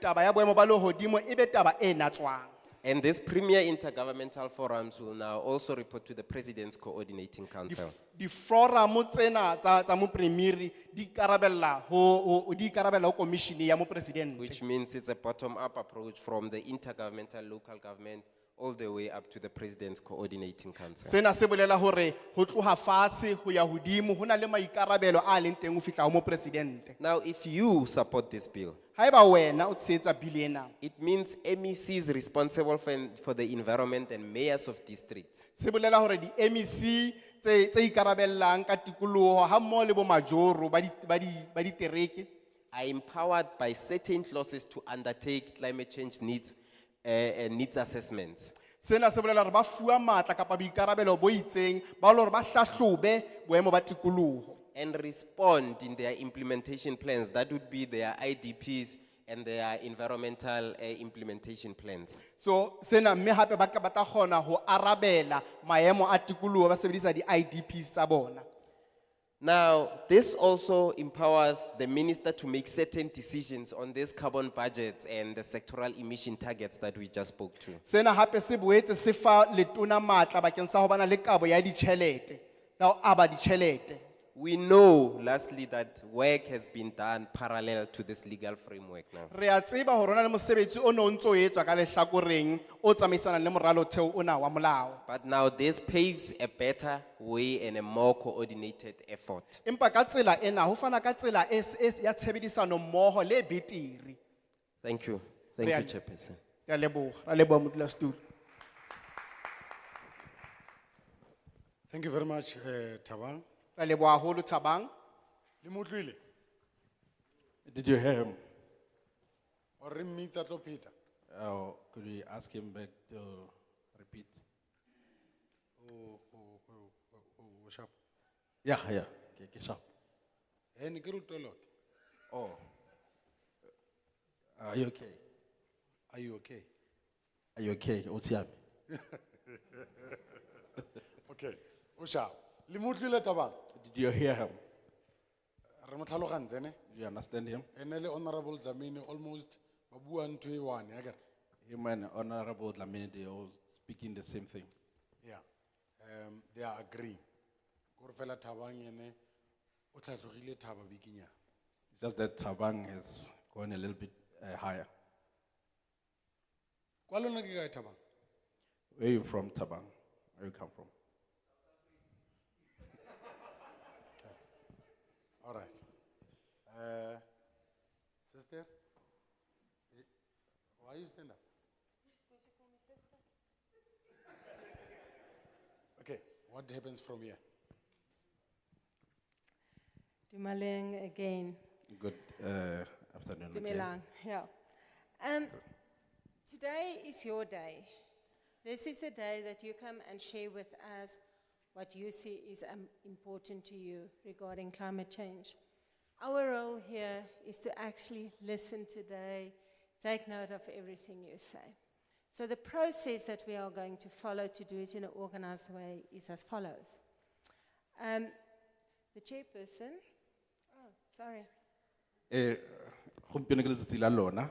S9: taba ya boemo ba lehodimo e be taba e natswang.
S10: And these premier intergovernmental forums will now also report to the President's Coordinating Council.
S9: Di-forum tsena tsa mopremiri di ikarabella ho komishini ya mopresidente.
S10: Which means it's a bottom-up approach from the intergovernmental local government all the way up to the President's Coordinating Council.
S9: Sena se bolela hore ho tloha fatshe ho ya hodimo ho na le maikarabelo a leng teng ho fihla ho mopresidente.
S10: Now, if you support this bill,
S9: Haeba wena o tshehetsa bili ena,
S10: it means MECs responsible for the environment and mayors of districts
S9: se bolela hore di-MEC tse ikarabellang ka tikoloho ha mmoho le bo majoro ba ditereke
S10: are empowered by certain clauses to undertake climate change needs assessments.
S9: Sena se bolela hore ba fuwa matla kapa boikarabelo bo itseng ba le hore ba hlahlobe boemo ba tikoloho
S10: And respond in their implementation plans. That would be their IDPs and their environmental implementation plans.
S9: so sena mme hape ba tla kgona ho arabela maemo a tikoloho ba sebedisa di-IDPs tsa bona.
S10: Now, this also empowers the minister to make certain decisions on these carbon budgets and the sectoral emission targets that we just spoke to.
S9: Sena hape se boetse se fa letona matla bakeng sa ho bana le kabo ya ditjhelete tsa ho aba ditjhelete.
S10: We know, lastly, that work has been done parallel to this legal framework now.
S9: Re a tseba hore hona le mosebetsi o no ntso etswa ka lehlakoreng o tsamaisanang le moralo theo ona wa molao.
S10: But now this paves a better way and a more coordinated effort.
S9: Empa ka tsela ena ho fana ka tsela ya tshebedisano mmoho le betere.
S10: Thank you. Thank you, Chairperson.
S9: Re a leboha modulasetulo.
S5: Thank you very much, Tabang.
S9: Re a leboha haholo Thabang.
S5: Le mo utlwile?
S11: Did you hear him?
S5: O re mmitsa tlo pheta?
S11: Oh, could we ask him back to repeat?
S5: O sharp.
S11: Yeah. Okay, sharp.
S5: Ne ke rutelo.
S11: Oh. Are you okay?
S5: Are you okay?
S11: Are you okay? What's happening?
S5: Okay. O sharp. Le mo utlwile Tabang?
S11: Did you hear him?
S5: Re mo tlhalogantse ne?
S11: Do you understand him?
S5: Ene le honorable Dlamini almost ba bua ntho e one ya kere.
S11: Him and Honorable Dlamini, they all speaking the same thing.
S5: Yeah. They are agreeing. Gore fela Thabang ene o tlhatlogile thaba bikinya.
S11: It's just that Tabang has gone a little bit higher.
S1: Kwa lona ke kae Thabang?
S11: Where are you from, Tabang? Where you come from?
S1: All right. Sister, why you stand up? Okay, what happens from here?
S4: Dumaleng again.
S11: Good afternoon. again.
S4: Dumelang, yeah. Today is your day. This is the day that you come and share with us what you see is important to you regarding climate change. Our role here is to actually listen today, take note of everything you say. So the process that we are going to follow to do it in an organized way is as follows. The chairperson, oh, sorry.
S11: Gompieno ke letsatsi la lona,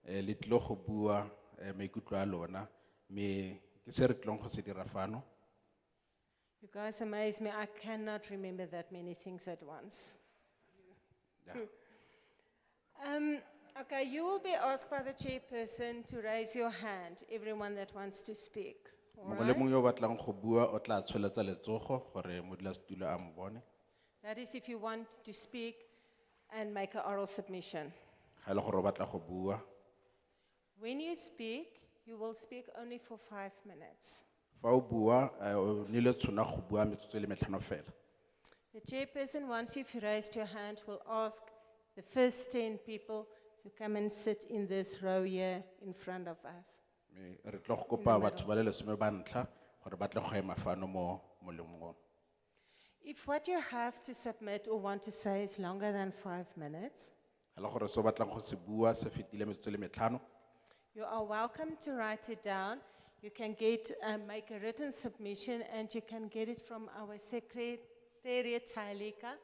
S11: le tlilo go bua maikutlo a lona, me ke se re tlilong go se dira fano.
S4: You guys amaze me. I cannot remember that many things at once.
S11: Yeah.
S4: Okay, you will be asked by the chairperson to raise your hand, everyone that wants to speak. All
S11: Mongwe le mongwe
S4: right?
S11: yo o batlang go bua o tla tsholetsa letsogo gore modulasetulo a mo bone.
S4: That is if you want to speak and make an oral submission.
S11: Ga e le gore o batla go bua,
S4: When you speak, you will speak only for 5 minutes.
S11: fa o bua o nile tshona go bua metsotso e le metlhano fela.
S4: The chairperson, once you've raised your hand, will ask the first 10 people to come and sit in this row here in front of us.
S11: Me re tlo go kopa batho ba le lesome ba ntlha gore ba tle go ema fano mo molemong.
S4: If what you have to submit or want to say is longer than 5 minutes,
S11: Ga le gore se o batlang go se bua se fetile metsotso e le metlhano,
S4: you are welcome to write it down. You can make a written submission and you can get it from our secretariat, Tailika.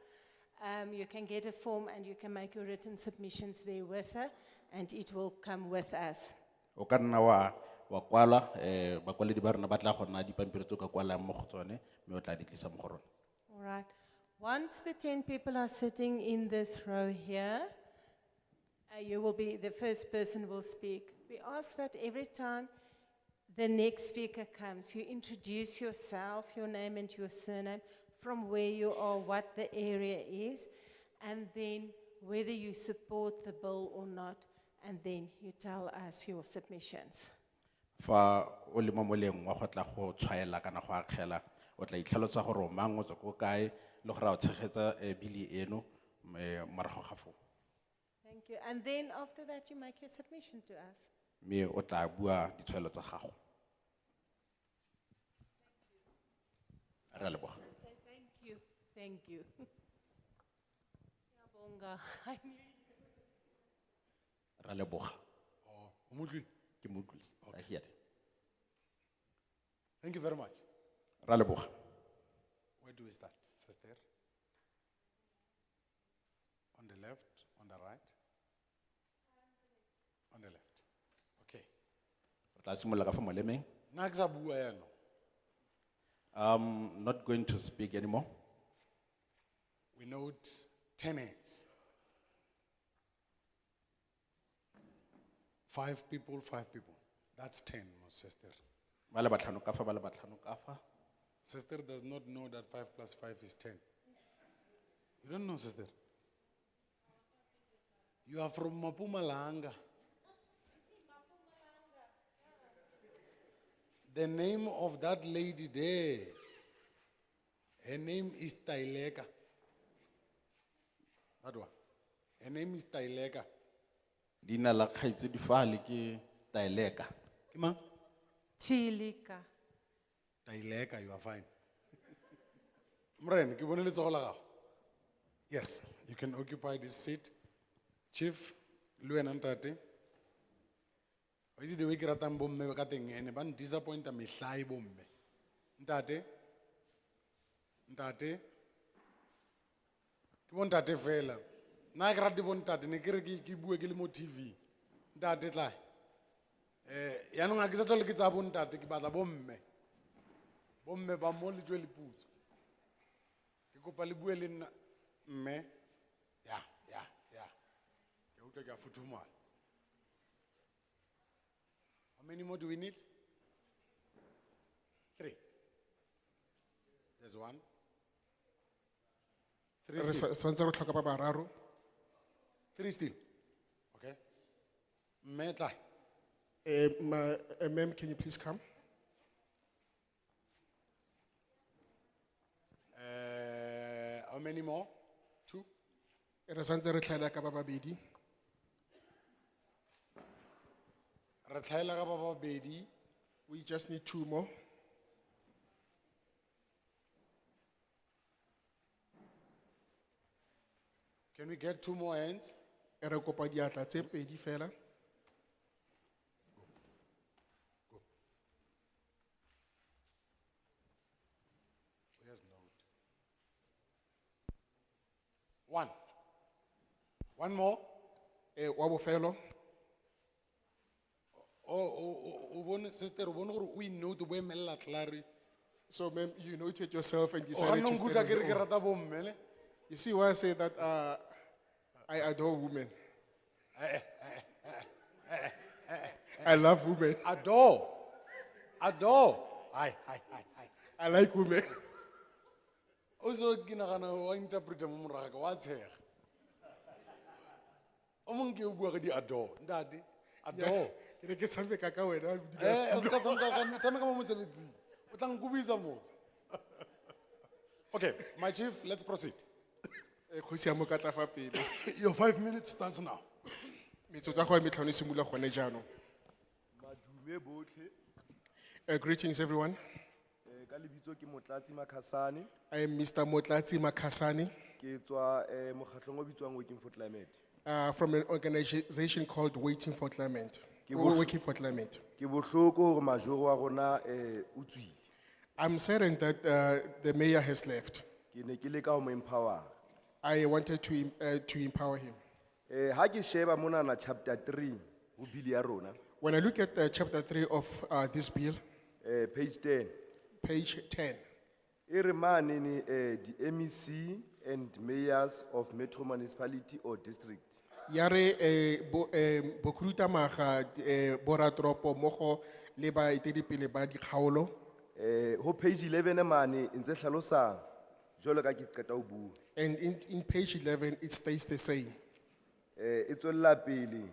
S4: You can get a form and you can make your written submissions there with her and it will come with us.
S11: o ka nna wa kwala bakwaledi ba rona ba tla go nna dipampiri tse o ka kwalang mo go tsone mme o tla di tlisa mo go rona.
S4: All right. Once the 10 people are sitting in this row here, you will be, the first person will speak. We ask that every time the next speaker comes, you introduce yourself, your name and your surname, from where you are, what the area is, and then whether you support the bill or not, and then you tell us your submissions.
S11: Fa o le mo moleng wa go tla go tshwaela kana go akgela o tla itlhalotsa gore o mang o tswa ko kae le gore a o tshegetsa bili eno morago ga foo.
S4: Thank you. And then after that, you make your submission to us.
S11: Mme o tla bua ditshwaelo tsa gago. Re a leboga.
S4: Say thank you. Thank you. Siyabonga.
S11: Re a leboga.
S1: Oh, o motlile?
S11: Ke mo utlwile. I hear.
S1: Thank you very much.
S11: Re a leboga.
S1: Where do we start, sister? On the left, on the right? On the left. Okay.
S11: Re tla simolola ka fa molemeng.
S1: Nna ke sa bua yaanong.
S11: I'm not going to speak anymore.
S1: We note 10 heads. 5 people, 5 people. That's 10, my sister.
S11: Ba le batlhano ka fa, ba le batlhano ka fa.
S1: Sister does not know that 5 plus 5 is 10. You don't know, sister? You are from Mpumalanga. The name of that lady there, her name is Taileka. That one. Her name is Taileka.
S11: Dina la kgaitsedi fa le ke Taileka.
S1: Ke mang?
S4: Tilika.
S1: Taileka, you are fine. Mren, ke bone letsogo la gago. Yes, you can occupy this seat. Chief, lu ena ntate. O itse the way ke ratang bomme ka teng ene ba disappointa mehlai bomme. Ntate. Ntate. Ke bon ntate fela. Na ke rate bon ntate ne ke re ke bue ke le mo TV. Ntate tla. Yaanong ga ke sa tlhole ke tsa bon ntate ke batla bomme. Bomme ba mo le tswe le putso. Ke kopa le bue le nna mme. Ya.
S5: ke a futhumala. How many more do we need? 3. There's 1. 3
S7: Re
S5: still.
S7: santse re tlhoka ba bararo.
S5: 3 still. Okay. Meta.
S7: Ma'am, can you please come?
S5: How many more? 2.
S7: Re santse re tlhaela ka ba babedi.
S5: Re tlhaela ka ba babedi.
S7: We just need 2 more.
S5: Can we get 2 more hands?
S7: Re kopa diatla tse pedi fela.
S5: Where's note? 1. 1 more.
S7: Wa bofelo.
S5: O bone sister o bone gore o note bo emela tlare.
S7: So ma'am, you noted yourself and
S5: O ga
S7: decided
S5: nna
S7: to
S5: nkutlwa
S7: stand
S5: ke
S7: on
S5: re ke
S7: your own.
S5: rata bomme le.
S7: You see why I say that I adore women. I love women.
S5: Adore. Ai.
S7: I like women.
S5: O so ke nagana wa interprete mo moraga wa tshega. O mong ke o bua ka di adore. Ntate. Adore.
S7: Ke ne ke tshameka ka wena.
S5: O ska tshameka mo mosebetsing. O tla nkubisa motse. Okay, my chief, let's proceed.
S7: Kgosi ya mo ka tla fa pele.
S5: Your 5 minutes starts now.
S7: Metsotso ya go e metlhano e simolola gone jaanong.
S12: Madume botlhe,
S7: Greetings everyone.
S12: ka lebitso ke Motlatsi Makhasane,
S7: I am Mr. Motlatsi Makhasane
S12: ke tswa mokgatlong o bitswang Working for Climate.
S7: from an organization called Waiting for Climate. Working for Climate.
S12: Ke bohloko hore majoro wa rona o tswile.
S7: I'm saddened that the mayor has left.
S12: Ke ne ke leka ho mo empower.
S7: I wanted to empower him.
S12: Ha ke sheba mona na chapter 3 ho bill ya rona,
S7: When I look at chapter 3 of this bill,
S12: page 10.
S7: page 10,
S12: E re mane ni the MEC and mayors of metro municipality or district.
S7: yare bokruta maga boratropo mogo le ba etedipele ba dikgaolo.
S12: Ho page 11 mane ntse hlalosa jwalo ka ke qeta ho bua.
S7: And in page 11, it stays the same.
S12: E tswella pele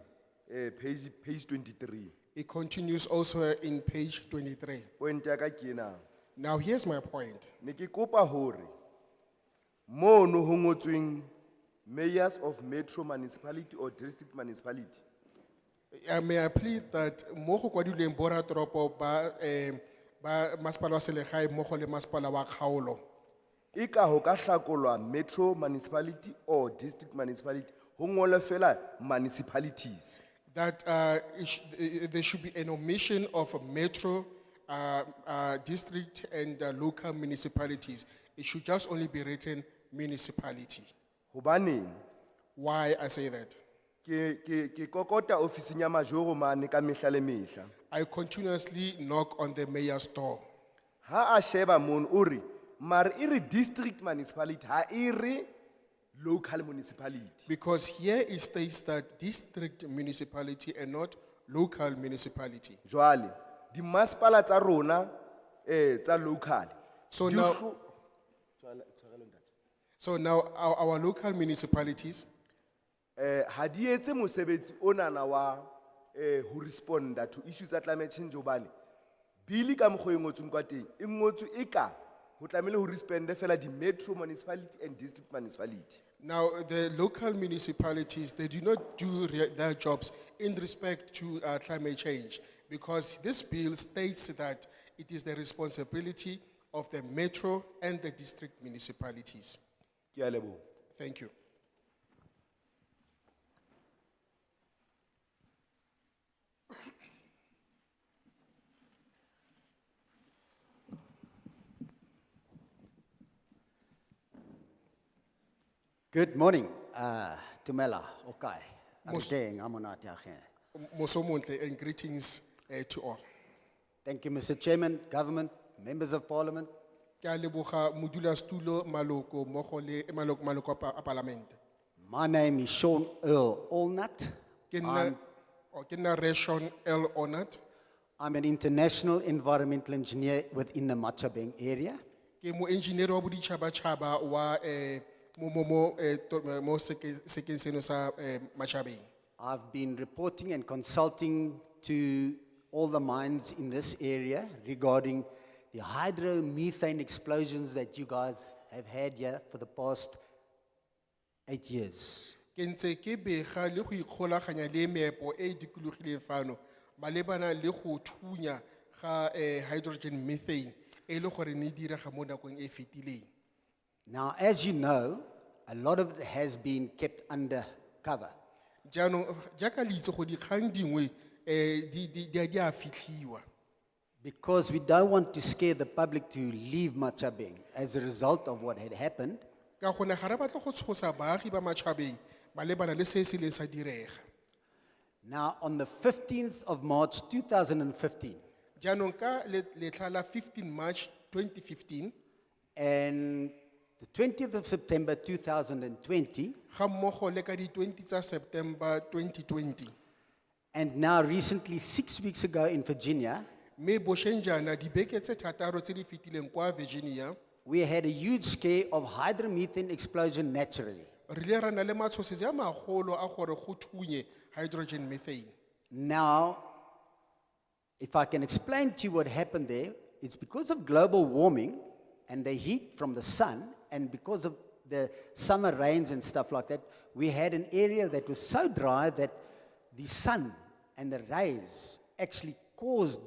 S12: page 23.
S7: It continues also in page 23.
S12: Point ya ka ke ena.
S7: Now, here's my point.
S12: Ne ke kopa hore mono ho ngotsweng mayors of metro municipality or district municipality.
S7: May I plead that mogo kwadilweng boratropo ba masepala wa selegae mmogo le masepala wa kgaolo.
S12: Ika ho ka hlakolwa metro municipality or district municipality ho ngolwe fela municipalities.
S7: That there should be an omission of metro, district, and local municipalities. It should just only be written municipality.
S12: Hobaneng
S7: Why I say that?
S12: ke kokota ofising ya majoro mane ka mehla le mehla.
S7: I continuously knock on the mayor's door.
S12: Ha a sheba mono o re mare e re district municipality ha e re local municipality.
S7: Because here it states that district municipality and not local municipality.
S12: Jwale di masipala tsa rona tsa local.
S7: So
S12: di
S7: now-
S12: hlo-
S7: So now our local municipalities,
S12: ha di etse mosebetsi onana wa ho responda to issues tsa climate change hobane bili ka mokgwa e ngotsweng kwa teng e ngotswe eka ho tlamehile ho respond fela di metro municipality and district municipality.
S7: now the local municipalities, they do not do their jobs in respect to climate change, because this bill states that it is the responsibility of the metro and the district municipalities.
S12: Ke a leboha.
S7: Thank you.
S13: Good morning, Tumela, okay.
S7: Mos-
S13: Arteng, amonate age.
S7: Mosomontle, and greetings to all.
S13: Thank you, Mr. Chairman, government, members of parliament.
S7: Ke a leboga modulasetulo, maloko mmogo le maloko a palamente.
S13: My name is Sean Earl Allnut.
S7: Ke nna Reshon L. Onat.
S13: I'm an international environmental engineer within the Machabeng area.
S7: Ke mo engineer wa boditšhabatšhaba wa mo sekeng seno sa Machabeng.
S13: I've been reporting and consulting to all the mines in this area regarding the hydromethane explosions that you guys have had here for the past 8 years.
S7: Ke ntse ke bega le go ikgolaganya le meepo e e dikologileng fano malebana le go thunya ga hydrogen methane e le gore ne direga mo nakong e fetileng.
S13: Now, as you know, a lot of it has been kept under cover.
S7: Jaanong jaaka le itse go dikgang dingwe di a fitlhiwa.
S13: Because we don't want to scare the public to leave Machabeng as a result of what had happened.
S7: Ka gone ga re batla go tshosa baagi ba Machabeng malebana le se se leng sa direga.
S13: Now, on the 15th of March 2015,
S7: Jaanong ka letlha la 15 March 2015
S13: and the 20th of September 2020,
S7: ga mmogo le ka di 20 tsa September 2020
S13: and now recently 6 weeks ago in Virginia,
S7: me bosheng jaana dibeke tse thataro tse di fetileng kwa Virginia
S13: we had a huge scare of hydromethane explosion naturally.
S7: re ile ra na le matshosetsi a magolo a gore go thunye hydrogen methane.
S13: Now, if I can explain to you what happened there, it's because of global warming and the heat from the sun, and because of the summer rains and stuff like that, we had an area that was so dry that the sun and the rays actually caused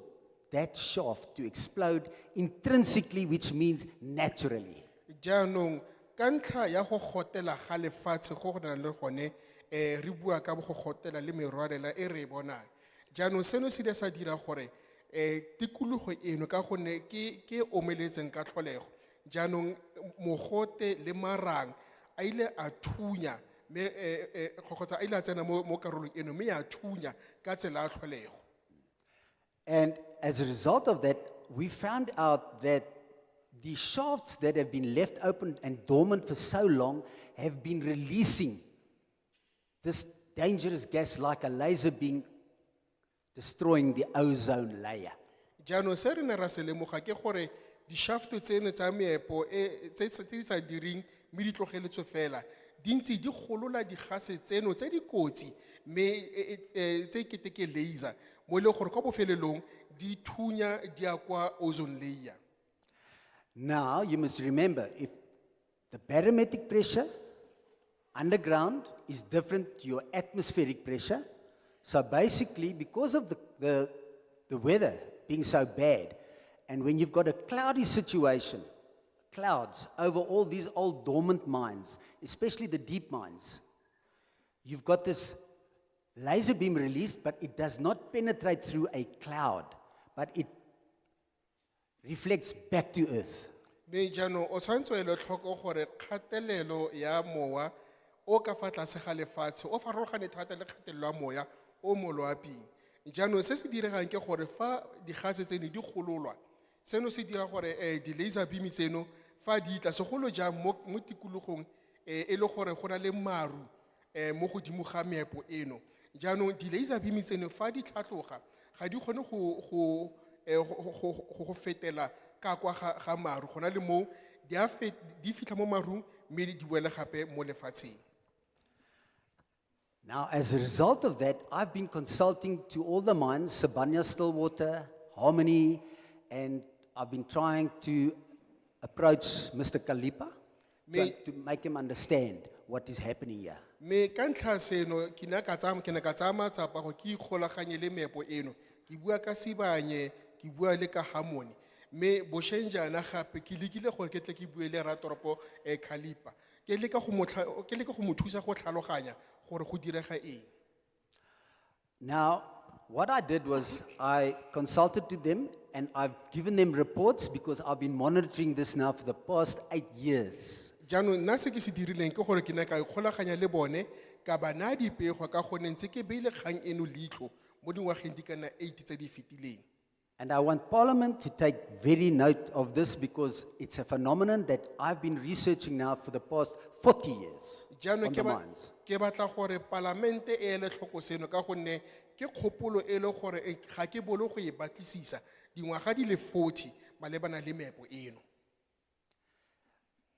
S13: that shaft to explode intrinsically, which means naturally.
S7: Jaanong ka ntlha ya go gotela ga lefatshe go go nang le gone re bua ka go gotela le merwalela e re bonang. Jaanong seno se ile sa dira gore tikologo eno ka gone ke omeletseng ka tlholego. Jaanong mogote le marang a ile a thunya me kgotsa a ile a tsena mo karolong eno me ya thunya ka tsela ya tlholego.
S13: And as a result of that, we found out that the shafts that have been left open and dormant for so long have been releasing this dangerous gas like a laser beam, destroying the ozone layer.
S7: Jaanong se re ne ra se lemoga ke gore di shaft tseno tsa meepo tse di sa direng mme di tlogeletswe fela di ntse di golola digase tseno tse di kotsi mme tse kete ke laser mo le gore kwa bofelelong di thunya di a kwa ozone layer.
S13: Now, you must remember, if the barometric pressure underground is different to your atmospheric pressure, so basically, because of the weather being so bad, and when you've got a cloudy situation, clouds over all these old dormant mines, especially the deep mines, you've got this laser beam released, but it does not penetrate through a cloud, but it reflects back to earth.
S7: Me jaanong o tshwanetse o ele tlhoko gore kgatelelo ya mowa o ka fa tlase ga lefatshe o farologane thata le kgatelelo ya moya o mo loaping. Jaanong se se diregang ke gore fa digase tseno di gololwa seno se dira gore di laser beam tseno fa di tla segolo jang mo tikologong e le gore go na le maru mo godimo ga meepo eno. Jaanong di laser beam tseno fa di tlhatloga ga di kgone go fetela ka kwa ga maru go na le mo di fitlha mo marung mme di boele gape mo lefatsheng.
S13: Now, as a result of that, I've been consulting to all the mines, Sibanya, Stillwater, Harmony, and I've been trying to approach Mr. Kalipa to make him understand what is happening here.
S7: Me ka ntlha seno ke ne ka tsaya matsapa go ke ikgolaganye le meepo eno ke bua ka Sibanye ke bua le ka Harmony me bosheng jaana gape ke lekile gore ke tle ke bue le ratoropo Kalipa ke le ka go mo thusa go tlhaloganya gore go direga eng.
S13: Now, what I did was I consulted to them and I've given them reports because I've been monitoring this now for the past 8 years.
S7: Jaanong nna se ke se dirileng ke gore ke ne ka ikgolaganya le bone ka ba naya dipego ka gonne ntse ke beile kgang eno leitlho mo dingwageng di ka nna 8 tse di fetileng.
S13: And I want Parliament to take very note of this because it's a phenomenon that I've been researching now for the past 40 years.
S7: Jaanong
S13: on
S7: ke
S13: the
S7: ba-
S13: mines.
S7: ke batla gore palamente e ele tlhoko seno ka gonne ke kgopolo e le gore ga ke bolo go e batlisisa dingwaga di le 40 malebana le meepo eno.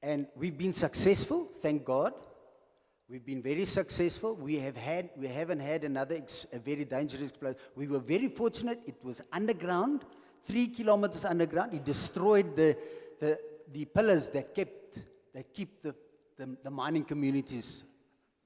S13: And we've been successful, thank God. We've been very successful. We haven't had a very dangerous explosion. We were very fortunate. It was underground, 3 kilometers underground. It destroyed the pillars that keep the mining communities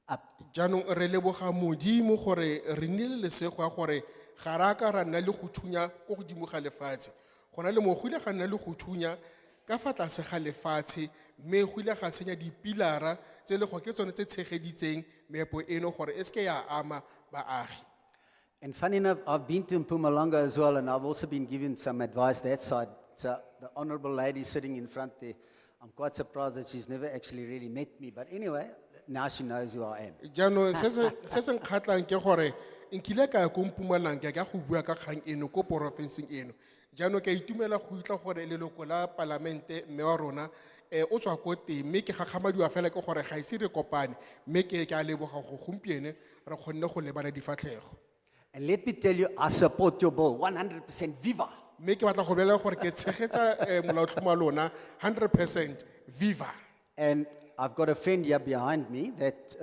S13: up.
S7: Jaanong re leboga modimo gore re nnile lesego ya gore ga ra ka ra nna le go thunya ko godimo ga lefatshe. Go na le mo go ile ga nna le go thunya ka fa tlase ga lefatshe mme go ile ga senya dipilara tse le go ke tsone tse tshegeditseng meepo eno gore e seke ya ama baagi.
S13: And funny enough, I've been to Mpumalanga as well, and I've also been given some advice that side. So the honorable lady sitting in front there, I'm quite surprised that she's never actually really met me. But anyway, now she knows who I am.
S7: Jaanong se se nkgatlang ke gore nkile ka ya ko Mpumalanga ka go bua ka kgang eno ko porofenseng eno. Jaanong ke a itumela go itla gore leloko la palamente mme wa rona o tswa ko teng mme ke gagamadiwa fela ke gore ga ise re kopane mme ke a leboga go gompieno re kgonne go lebana difatlhego.
S13: And let me tell you, I support your bill 100%. Viva!
S7: Mme ke batla go bolela gore ke tshegetsa molaotlhomo wa lona 100% viva.
S13: And I've got a friend here behind me that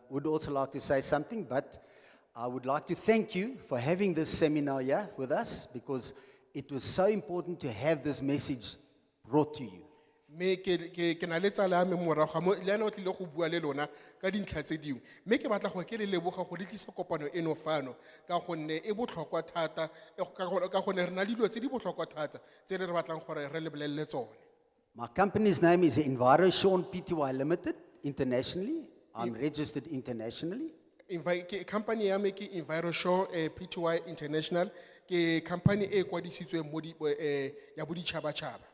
S13: would also like to say something, but I would like to thank you for having this seminar here with us because it was so important to have this message brought to you.
S7: Me ke na le tsala ya me morago ga mo le ena o tlile go bua le lona ka dintlha tse dingwe mme ke batla gore ke le leboga go le tlisa kopano eno fano ka gonne e botlhokwa thata ka gonne re na le dilo tse di botlhokwa thata tse re batlang gore re le bolelele tsone.
S13: My company's name is EnviroSean Pty Limited internationally. I'm registered internationally.
S7: Company ya me ke EnviroSean Pty International ke company e kwadisitsweng mo ya boditšhabatšhaba.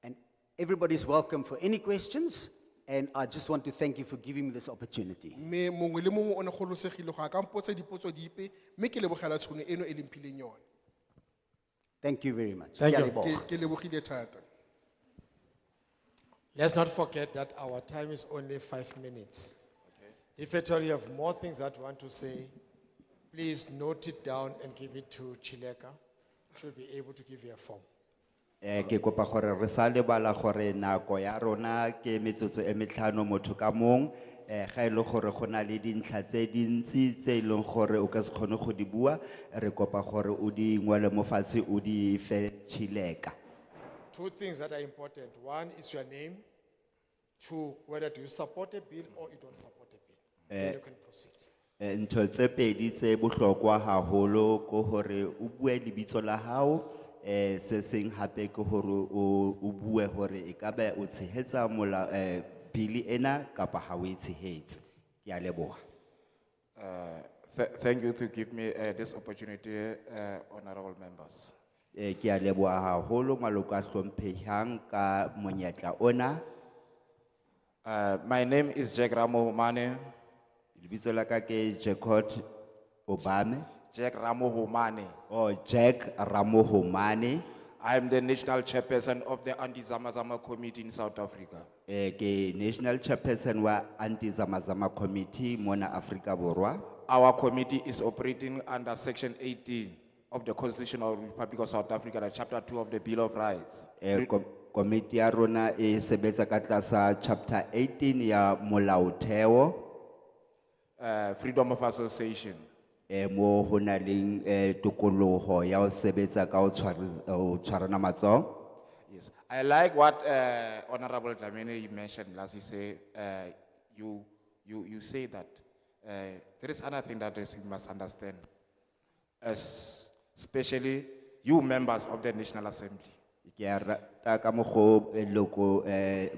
S13: And everybody's welcome for any questions. And I just want to thank you for giving me this opportunity.
S7: Me mongwe le mongwe o ne go losegile go a ka mpotsa dipotso dipe mme ke lebogela tshono eno e le mphileng yone.
S13: Thank you very much.
S8: Thank
S13: Ke a
S8: you.
S13: leboga.
S7: Ke lebogile thata.
S8: Let's not forget that our time is only 5 minutes. If at all you have more things that you want to say, please note it down and give it to Chileka. She'll be able to give you a form.
S2: Ke kopa gore re sa lebala gore nako ya rona ke metsotso e metlhano motho ka mong ga ile gore go na le dintlha tse dintsi tse ileng gore o ka se kgone go di bua re kopa gore o di ngwale mo fatshe o di fe Chileka.
S8: Two things that are important. One is your name. Two, whether do you support a bill or you don't support a bill. Then you can proceed.
S2: Ntho tse pedi tse bohlokwa haholo ko hore o bue lebitso la hao se seng hape ke hore o bue hore e ka ba o tshehetsa mola bili ena kapa ha o e tshehetse. Ke a leboha.
S14: Thank you to give me this opportunity, honorable members.
S2: Ke a leboha haholo maloko a hlomphehang ka monyetla ona.
S14: My name is Jack Ramohumane.
S2: Lebitso la ka ke Jacob Obame.
S14: Jack Ramohumane.
S2: Oh, Jack Ramohumane.
S14: I am the national chairperson of the Anti-Zamazama Committee in South Africa.
S2: Ke national chairperson wa Anti-Zamazama Committee mona Afrika Borwa.
S14: Our committee is operating under Section 18 of the Constitution of the Republic of South Africa, and Chapter 2 of the Bill of Rights.
S2: Committee ya rona e sebetsa ka tlasa Chapter 18 ya Molaotheo.
S14: Freedom of association.
S2: Mo ho na leng tokoloho ya ho sebetsa ka ho tshwarana matsoho.
S14: Yes, I like what Honorable Dlamini mentioned last. He said, you say that there is another thing that you must understand, especially you members of the National Assembly.
S2: Ke a rata ka mokgo loko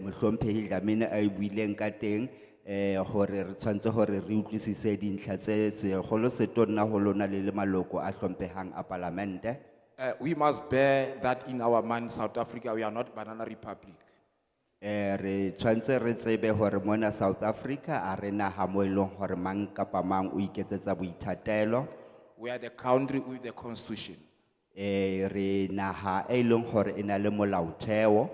S2: mohlomphehi Dlamini a buileng ka teng hore re tshwantse hore re utlwisise dintlha tse segolo se tonna ho lona le maloko a hlomphehang a parlamente.
S14: We must bear that in our mind. South Africa, we are not banana republic.
S2: Re tshwantse re tsebe hore mona South Africa a re naha mo eleng hore mang kapa mang o iketsetsa boithatelo.
S14: We are the country with the constitution.
S2: Re naha e leng hore ena le molaotheo.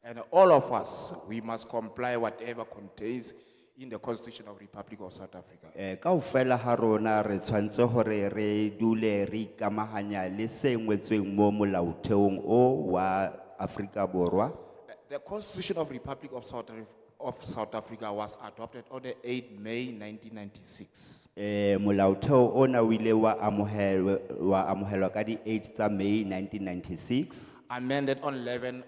S14: And all of us, we must comply whatever contains in the Constitution of the Republic of South Africa.
S2: Kaofela ha rona re tshwantse hore re dule re ikamahanya le se ngwetsweng mo molaotheong o wa Afrika Borwa.
S14: The Constitution of the Republic of South Africa was adopted on the 8th May 1996.
S2: Molaotheo ona o ile wa amohelwa ka di 8 tsa May 1996.
S14: Amended on 11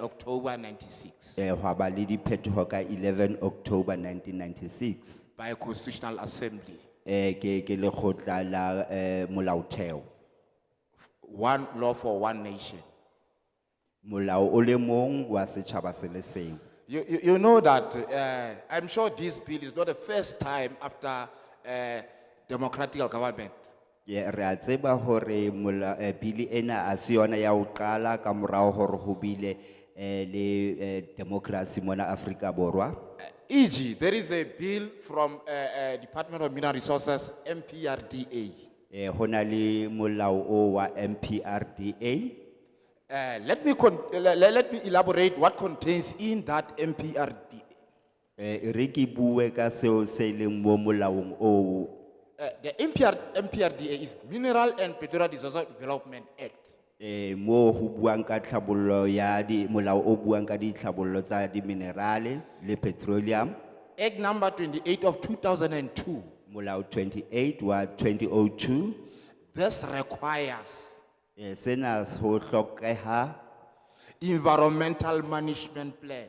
S14: October 96
S2: Hwa ba le diphetoho ka 11 October 1996.
S14: by a Constitutional Assembly.
S2: Ke lekgotla la molaotheo.
S14: One law for one nation.
S2: Molao o le mong wa setjhaba se le seng.
S14: You know that I'm sure this bill is not the first time after democratic government.
S2: Re a tseba hore bili ena a se yona ya ho qala ka morao hore ho bile le democracy mona Afrika Borwa.
S14: E.g., there is a bill from Department of Mineral Resources, MPRDA.
S2: Hona le molao o wa MPRDA.
S14: Let me elaborate what contains in that MPRDA.
S2: Re ke bue ka seo se leng mo molaong o.
S14: The MPRDA is Mineral and Petroleum Resources Development Act.
S2: Mo ho buang ka tlhabollo ya molao o buang ka di tlhabollo tsa di minerale le petroleum.
S14: Act number 28 of 2002.
S2: Molao 28 wa 2002.
S14: This requires
S2: sena ho hlokeha
S14: environmental management plan.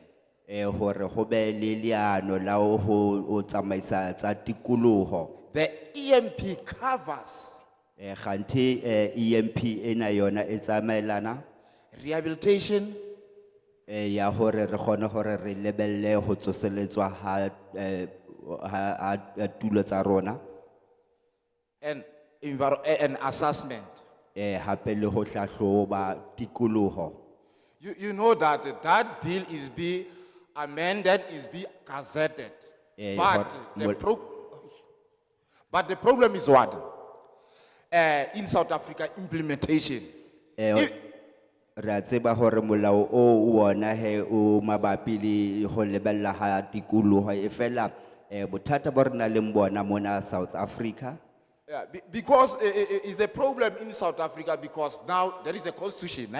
S2: Hore ho be le leano la ho tsamaisa tsa tikoloho.
S14: The EMP covers
S2: Khanti EMP ena yona e tsamaelana
S14: rehabilitation
S2: ya hore re khone hore re lebelle ho tsoseletswa ha tulo tsa rona
S14: and assessment.
S2: Hape le ho hlahloba tikoloho.
S14: You know that that bill is be amended, is be gazetted. But the problem is what? In South Africa, implementation.
S2: Re a tseba hore molao o wona he o mabapi le ho lebella ha tikoloho e fela bothata bo rena le bona mona South Africa.
S14: Yeah, because it's the problem in South Africa because now there is a constitution.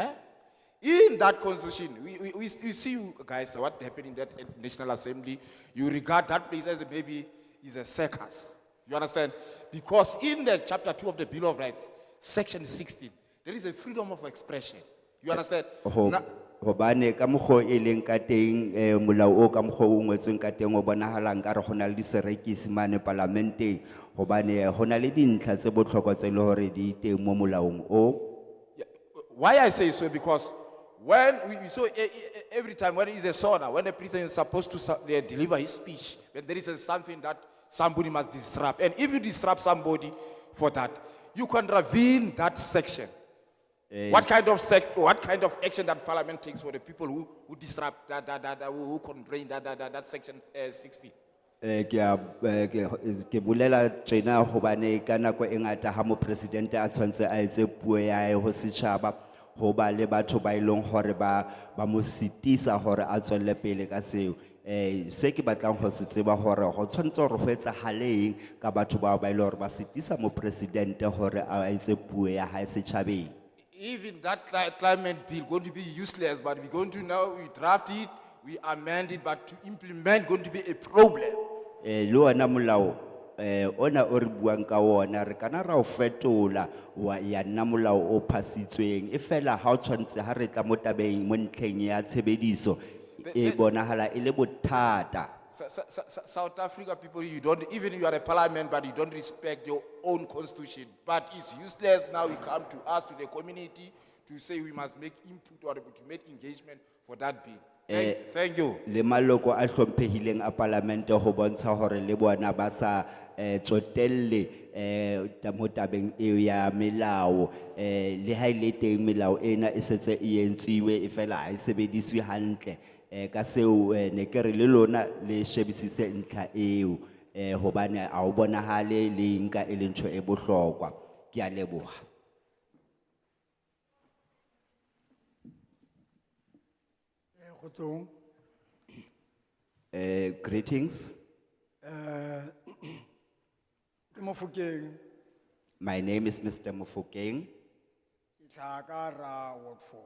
S14: In that constitution, we see you guys what happened in that National Assembly. You regard that place as maybe is a circus. You understand? Because in the chapter 2 of the Bill of Rights, section 16, there is a freedom of expression. You understand?
S2: Hobane ka mokgo e leng ka teng molao o ka mokgo o ngwetsweng ka teng o bonahalang ka re hona le diserekisi mane parlamenteng hobane hona le dintlha tse botlhokwa tse le hore di teng mo molaong o.
S14: Why I say so because when we saw every time when there is a sauna, when the president is supposed to deliver his speech, when there is something that somebody must disrupt, and if you disrupt somebody for that, you contravene that section. What kind of action that Parliament takes for the people who disrupt who contravene that section 60?
S2: Ke bulela tjena hobane ka nako e ngata ha mo president a tshwantse a etse puo ya ho setjhaba ho ba le batho ba ileng hore ba mo sitisa hore a tswelle pele ka seo. Se ke batlang ho se tseba hore ho tshwantse hore ho etsahaleng ka batho ba ile hore ba sitisa mo president hore a etse puo ya hae setjhabeng.
S14: Even that climate bill going to be useless, but we're going to now we draft it, we amend it, but to implement going to be a problem.
S2: Le ona molao ona o re buang ka ona re kana ra o fetola wa ya nna molao o phasitsweng e fela ha o tshwantse ha re tla mo tabeng mo ntlheng ya tshebediso e bonahala e le bothata.
S14: South Africa people, you are a parliament, but you don't respect your own constitution. But it's useless now. We come to us, to the community, to say we must make input or to make engagement for that bill. Thank you.
S2: Le maloko a hlomphehileng a parlamente ho bontsha hore le bona ba sa tsotelle mo tabeng eo ya melao le ha ile teng melao ena e setse e entsiwe e fela ha e sebediswe hantle. Ka seo ne ke re le lona le shebisitse ntlha eo hobane a o bonahale le nka e le ntho e bohlokwa. Ke a leboha.
S15: Kgotsong.
S2: Greetings.
S15: Ke Mofokeng,
S2: My name is Mr. Mufokeng.
S15: ke tlhaha ka hara Ward 4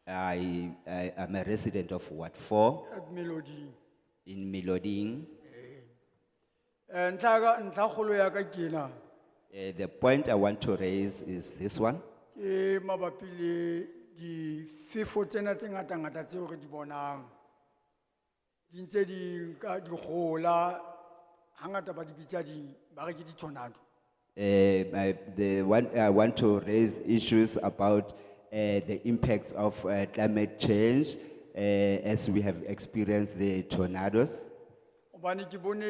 S2: I am a resident of Ward 4
S15: at Melody.
S2: in Miloding.
S15: Ntlha kgolo ya ka ke ena,
S2: The point I want to raise is this one.
S15: ke mabapi le difefo tsena tse ngata-ngata tseo re di bonang. Di ntse di gola, hangata ba di bitsa ba re ke di-tornado.
S2: The one I want to raise issues about the impacts of climate change as we have experienced the tornadoes.
S15: Hobane ke bone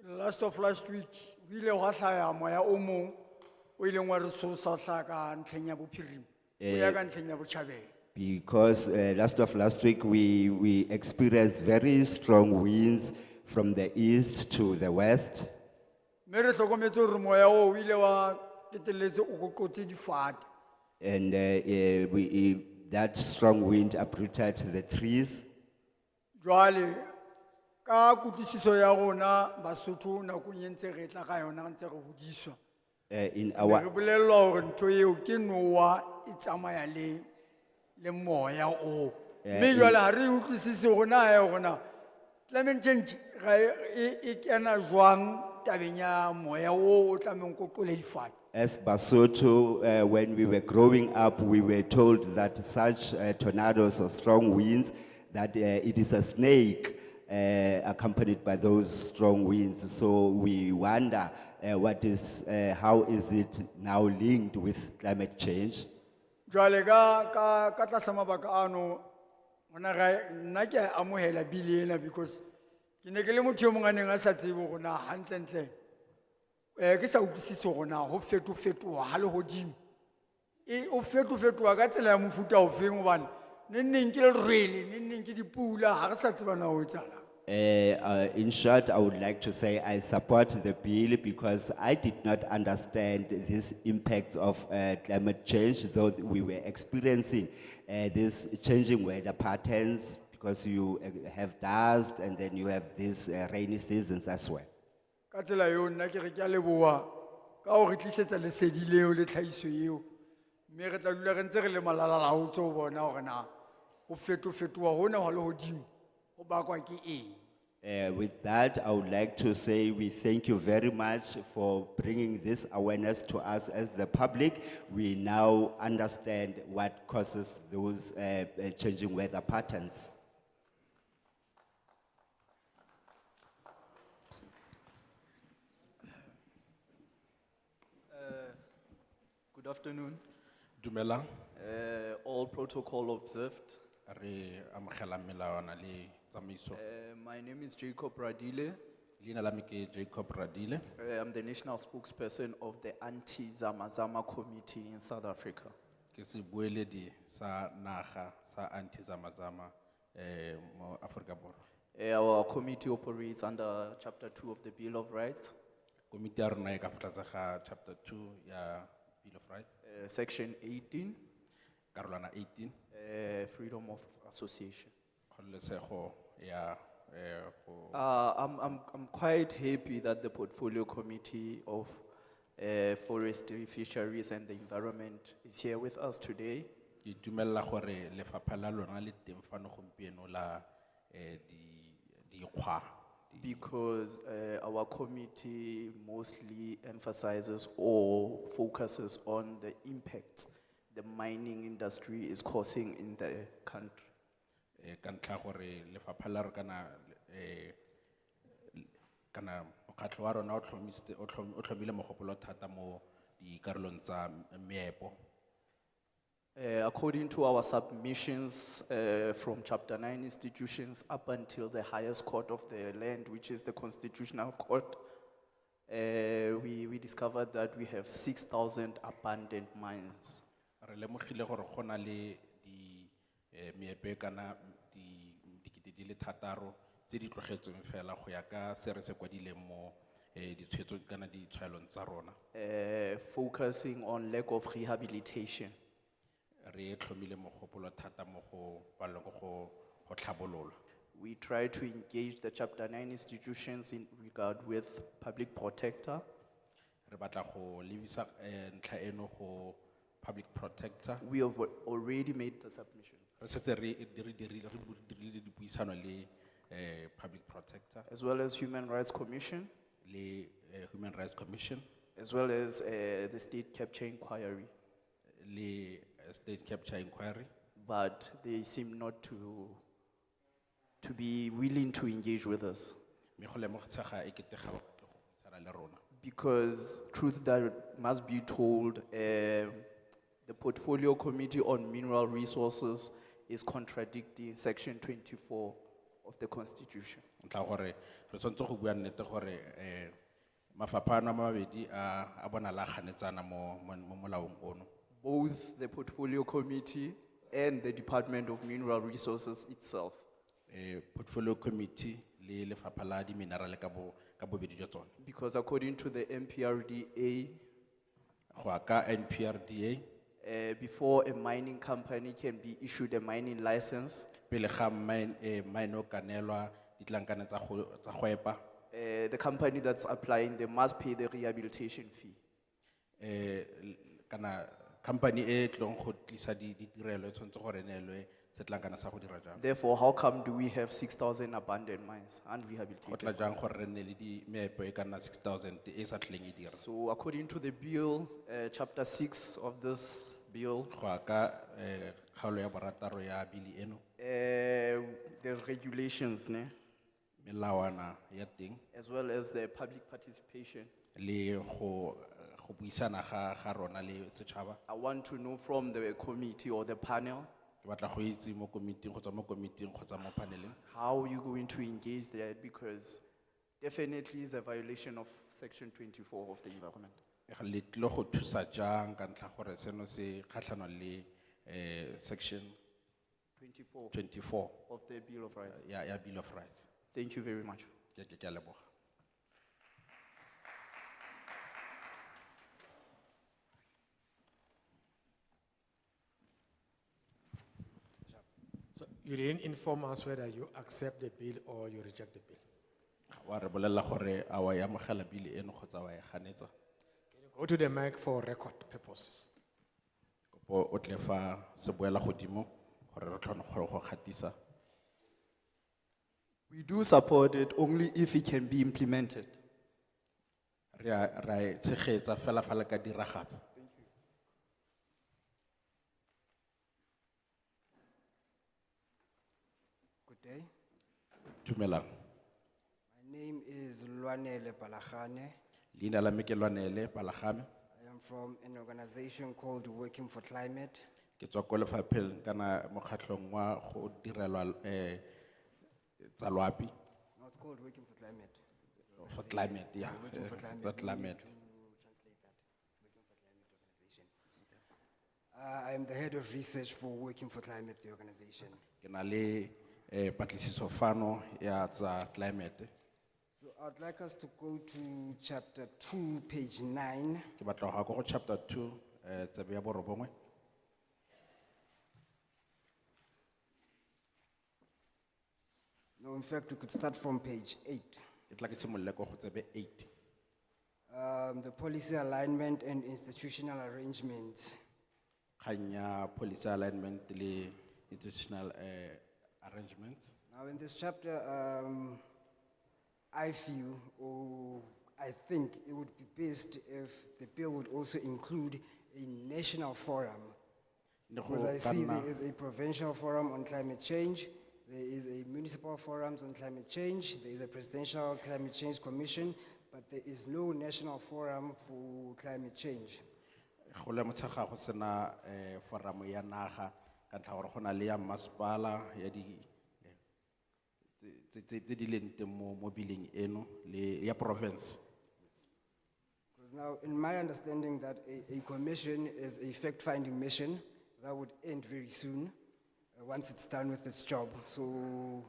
S15: last week, ho ile hwa hlaya moya o mong o ileng wa re sosa hlaha ka ntlheng ya bophirima, o ya ka ntlheng ya botjhabela.
S2: Because last week we experienced very strong winds from the east to the west.
S15: Mme re hlokometse hore moya oo o ile wa qetelletse o qoqotse difate.
S2: And that strong wind uprooted the trees.
S15: Jwale ka kutlwisiso ya rona Basotho nakong e ntse re tla ka yona ntse re hodiswa.
S2: In
S15: Ne
S2: our
S15: re bolellwa hore ntho eo ke nowa e tsamaya le moya oo. Mme jwale ha re utlwisise hore na ya rona climate change e kena jwang tabeng ya moya oo o tlamehang o qoqole difate.
S2: As Basotho, when we were growing up, we were told that such tornadoes or strong winds, that it is a snake accompanied by those strong winds. So we wonder how is it now linked with climate change?
S15: Jwale ka tlasa mabaka ano, nna ke a amohela bili ena because ke ne ke le motho yo mong a neng a sa tsebe hore na hantlentle ke sa utlwisise hore na ho fetofetoha ha lehodimo. O fetofetoha ka tsela ya mofuta ofeng hobane neng ke lerwele neng ke dipula ha re sa tseba na ho etsahalang.
S2: In short, I would like to say I support the bill because I did not understand this impact of climate change, though we were experiencing these changing weather patterns because you have dust and then you have these rainy seasons as well.
S15: Ka tsela eo nna ke re ke a leboha ka ho re tlisetsa lesedi leo le tlhahiso eo. Mme re tla dula re ntse re le malalalaotswe ho bona hore na ho fetofetoha hona hwa lehodimo ho bakwa ke eng.
S2: With that, I would like to say we thank you very much for bringing this awareness to us as the public. We now understand what causes those changing weather patterns.
S16: Good afternoon.
S11: Dumelang.
S16: All protocol observed.
S11: Re amogela melawana le tsamaiso.
S16: My name is Jacob Radile.
S11: Leina la me ke Jacob Radile.
S16: I'm the national spokesperson of the Anti-Zamazama Committee in South Africa.
S11: Ke sebueledi sa naga sa anti-zamazama mo Afrika Borwa.
S16: Our committee operates under Chapter 2 of the Bill of Rights,
S11: Komiti ya rona e ka fa tlase ga chapter 2 ya Bill of Rights.
S16: Section 18,
S11: Karolwana 18.
S16: Freedom of Association.
S11: Kgololesego ya go
S16: I'm quite happy that the Portfolio Committee of Forestry, Fisheries and the Environment is here with us today.
S11: Ke dumella gore lefapha la lona le teng fano gompieno la dikgwa.
S16: Because our committee mostly emphasizes or focuses on the impacts the mining industry is causing in the country.
S11: Ka ntlha gore lefapha la re kana mokgatlho wa rona o tlhomile mogopolo thata mo dikarolong tsa meepo.
S16: According to our submissions from Chapter 9 institutions up until the highest court of the land, which is the Constitutional Court, we discovered that we have 6,000 abandoned mines.
S11: Re lemogile gore go na le meepe kana dikete di le thataro tse di tlogetsweng fela go ya ka se re se kwadileng mo ditshwetso kana ditshwaelong tsa rona.
S16: Focusing on lack of rehabilitation.
S11: re tlhomile mogopolo thata mo go paleleng ke go tlhabolola.
S16: We try to engage the Chapter 9 institutions in regard with public protector.
S11: Re batla go lebisa ntlha eno go public protector.
S16: We have already made the submissions.
S11: Re setse re dirile dipuisano le public protector
S16: As well as Human Rights Commission,
S11: le Human Rights Commission
S16: as well as the State Capture Inquiry.
S11: le State Capture Inquiry.
S16: But they seem not to be willing to engage with us.
S11: Me go lemogtsega ekete ga ba batle go buisana le rona.
S16: Because truth that must be told, the Portfolio Committee on Mineral Resources is contradicting Section 24 of the Constitution.
S11: Ntla gore re tshwantse go bua nnete gore mafapha ano a mabedi a bona la ganetsana mo molaong ono.
S16: Both the Portfolio Committee and the Department of Mineral Resources itself.
S11: Portfolio Committee le lefapha la di mineral ka bobedi jwa tsone.
S16: Because according to the NPRDA,
S11: Go ya ka NPRDA
S16: before a mining company can be issued a mining license,
S11: pele ga mine o kanelwa ditlankana tsa go epa
S16: the company that's applying, they must pay the rehabilitation fee.
S11: kana company e tlong go tlisa ditirelo e tshwanetse gore neelwe setlankana sa go dira jang.
S16: Therefore, how come do we have 6,000 abandoned mines
S11: Go tla
S16: unrehabilitated?
S11: jang gore re nne le di meepo e ka nna 6,000 e sa tlholeng e dira.
S16: So according to the bill, chapter 6 of this bill,
S11: Go ya ka kgaolo ya borataro ya bili eno
S16: the regulations, ne,
S11: melawana ya teng
S16: as well as the public participation,
S11: le go buisana ga rona le setšhaba.
S16: I want to know from the committee or the panel,
S11: Ke batla go itse mo komiting kgotsa mo komiting kgotsa mo paneleng
S16: how are you going to engage there? Because definitely it's a violation of Section 24 of the environment.
S11: le tlile go thusa jang ka ntlha gore seno se kgatlhanong le section 24
S16: of the Bill of Rights.
S11: ya Bill of Rights.
S16: Thank you very much.
S11: Ke a leboga.
S8: So you didn't inform us whether you accept the bill or you reject the bill.
S11: Wa re bolelela gore a wa e amogela bili eno kgotsa wa e ganetsa.
S8: Go to the mic for record purposes.
S11: Kopo o tle fa se boela godimo gore re tlhone go gatisa.
S16: We do support it only if it can be implemented.
S11: Re a e tshegetsa fela fa le ka diragatsa.
S17: Good day.
S11: Dumelang.
S17: My name is Lwanele Palagane.
S11: Leina la me ke Lwanele Palagame.
S17: I am from an organization called Working for Climate.
S11: Ke tswa ko lefapheng kana mokgatlhong wa go direlwa tsa loapi.
S17: No, it's called Working for Climate.
S11: For climate, yeah.
S17: Working for Climate.
S11: The climate.
S17: We need to translate that. It's Working for Climate organization. I am the head of research for Working for Climate, the organization.
S11: Ke na le patlisiso fano ya tsa climate.
S17: So I'd like us to go to chapter 2, page 9.
S11: Ke batla go go chapter 2 tsebe ya borobongwe.
S17: No, in fact, we could start from page 8.
S11: Ke tla ke simolle go tsebe 8.
S17: The policy alignment and institutional arrangements.
S11: Kanya policy alignment le institutional arrangements.
S17: Now, in this chapter, I feel, or I think it would be best if the bill would also include a national forum. Because I see there is a provincial forum on climate change, there is a municipal forum on climate change, there is a presidential climate change commission, but there is no national forum for climate change.
S11: Go le motshega go sena forum ya naga ka ntlha gore go na le ya masepala ya di tse di leng teng mo bileng eno le ya province.
S17: Because now, in my understanding that a commission is a fact-finding mission that would end very soon once it's done with its job. So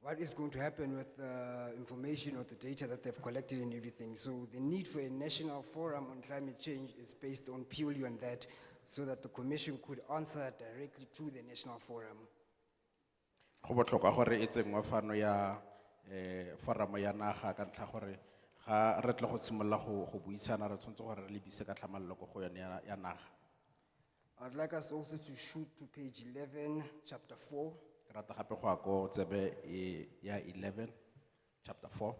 S17: what is going to happen with the information or the data that they've collected and everything? So the need for a national forum on climate change is based on purely on that. so that the Commission could answer directly to the National Forum.
S11: Go botlhokwa gore e tsenngwe fano ya forum ya naga ka ntlha gore ga re tle go simolola go buisana re tshwanetse gore re lebise ka tlhamalalo ko go yone ya naga.
S17: I'd like us also to shoot to page 11, chapter 4.
S11: Ke rata gape go ya ko tsebe ya 11 chapter 4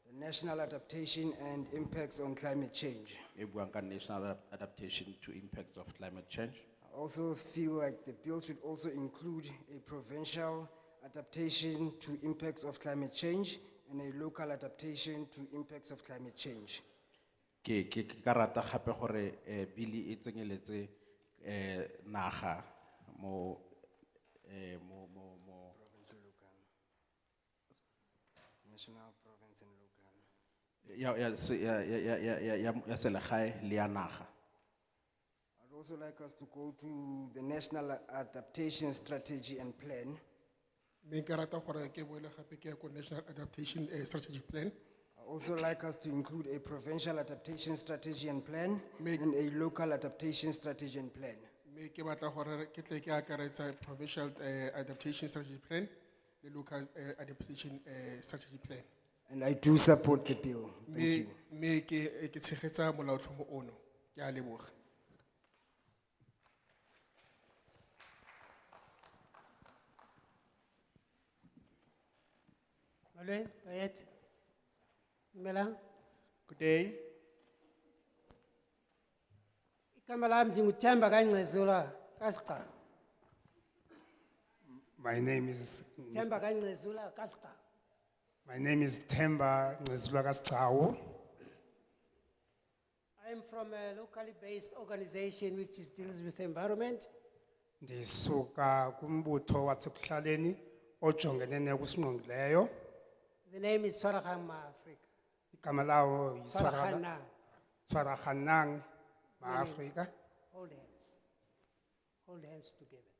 S17: The National Adaptation and Impacts on Climate Change.
S11: e buang ka national adaptation to impacts of climate change.
S17: I also feel like the bill should also include a provincial adaptation to impacts of climate change and a local adaptation to impacts of climate change.
S11: Ke ka rata gape gore bili e tsenyeletse naga mo
S17: Province and local. National, province and local.
S11: ya selegae le ya naga.
S17: I'd also like us to go to the National Adaptation Strategy and Plan.
S7: Me ke rata gore ke boele gape ke ya ko National Adaptation Strategy Plan.
S17: I'd also like us to include a provincial adaptation strategy and plan and a local adaptation strategy and plan.
S7: Me ke batla gore ke tle ke akaretsa provincial adaptation strategy plan le local adaptation strategy plan.
S17: And I do support the bill. Thank
S7: Me
S17: you.
S7: me ke tshegetsa molaotlhomo ono. Ke a leboga.
S18: Malwen, Bayet, Melang,
S19: Good day.
S18: Kamalam Dingutemba Ganezula, Casta,
S20: My name is
S18: Temba Ganezula, Casta.
S20: my name is Temba Ngezulakastau.
S18: I am from a locally based organization which deals with environment.
S20: Ndisuka kumbutho wasekuhlaleni ojongene nekusingqongileyo.
S18: The name is Swarahang Africa.
S20: Igama lawo
S18: Swarahana.
S20: Swarahanang Ma-Afrika.
S18: Hold hands. Hold hands together.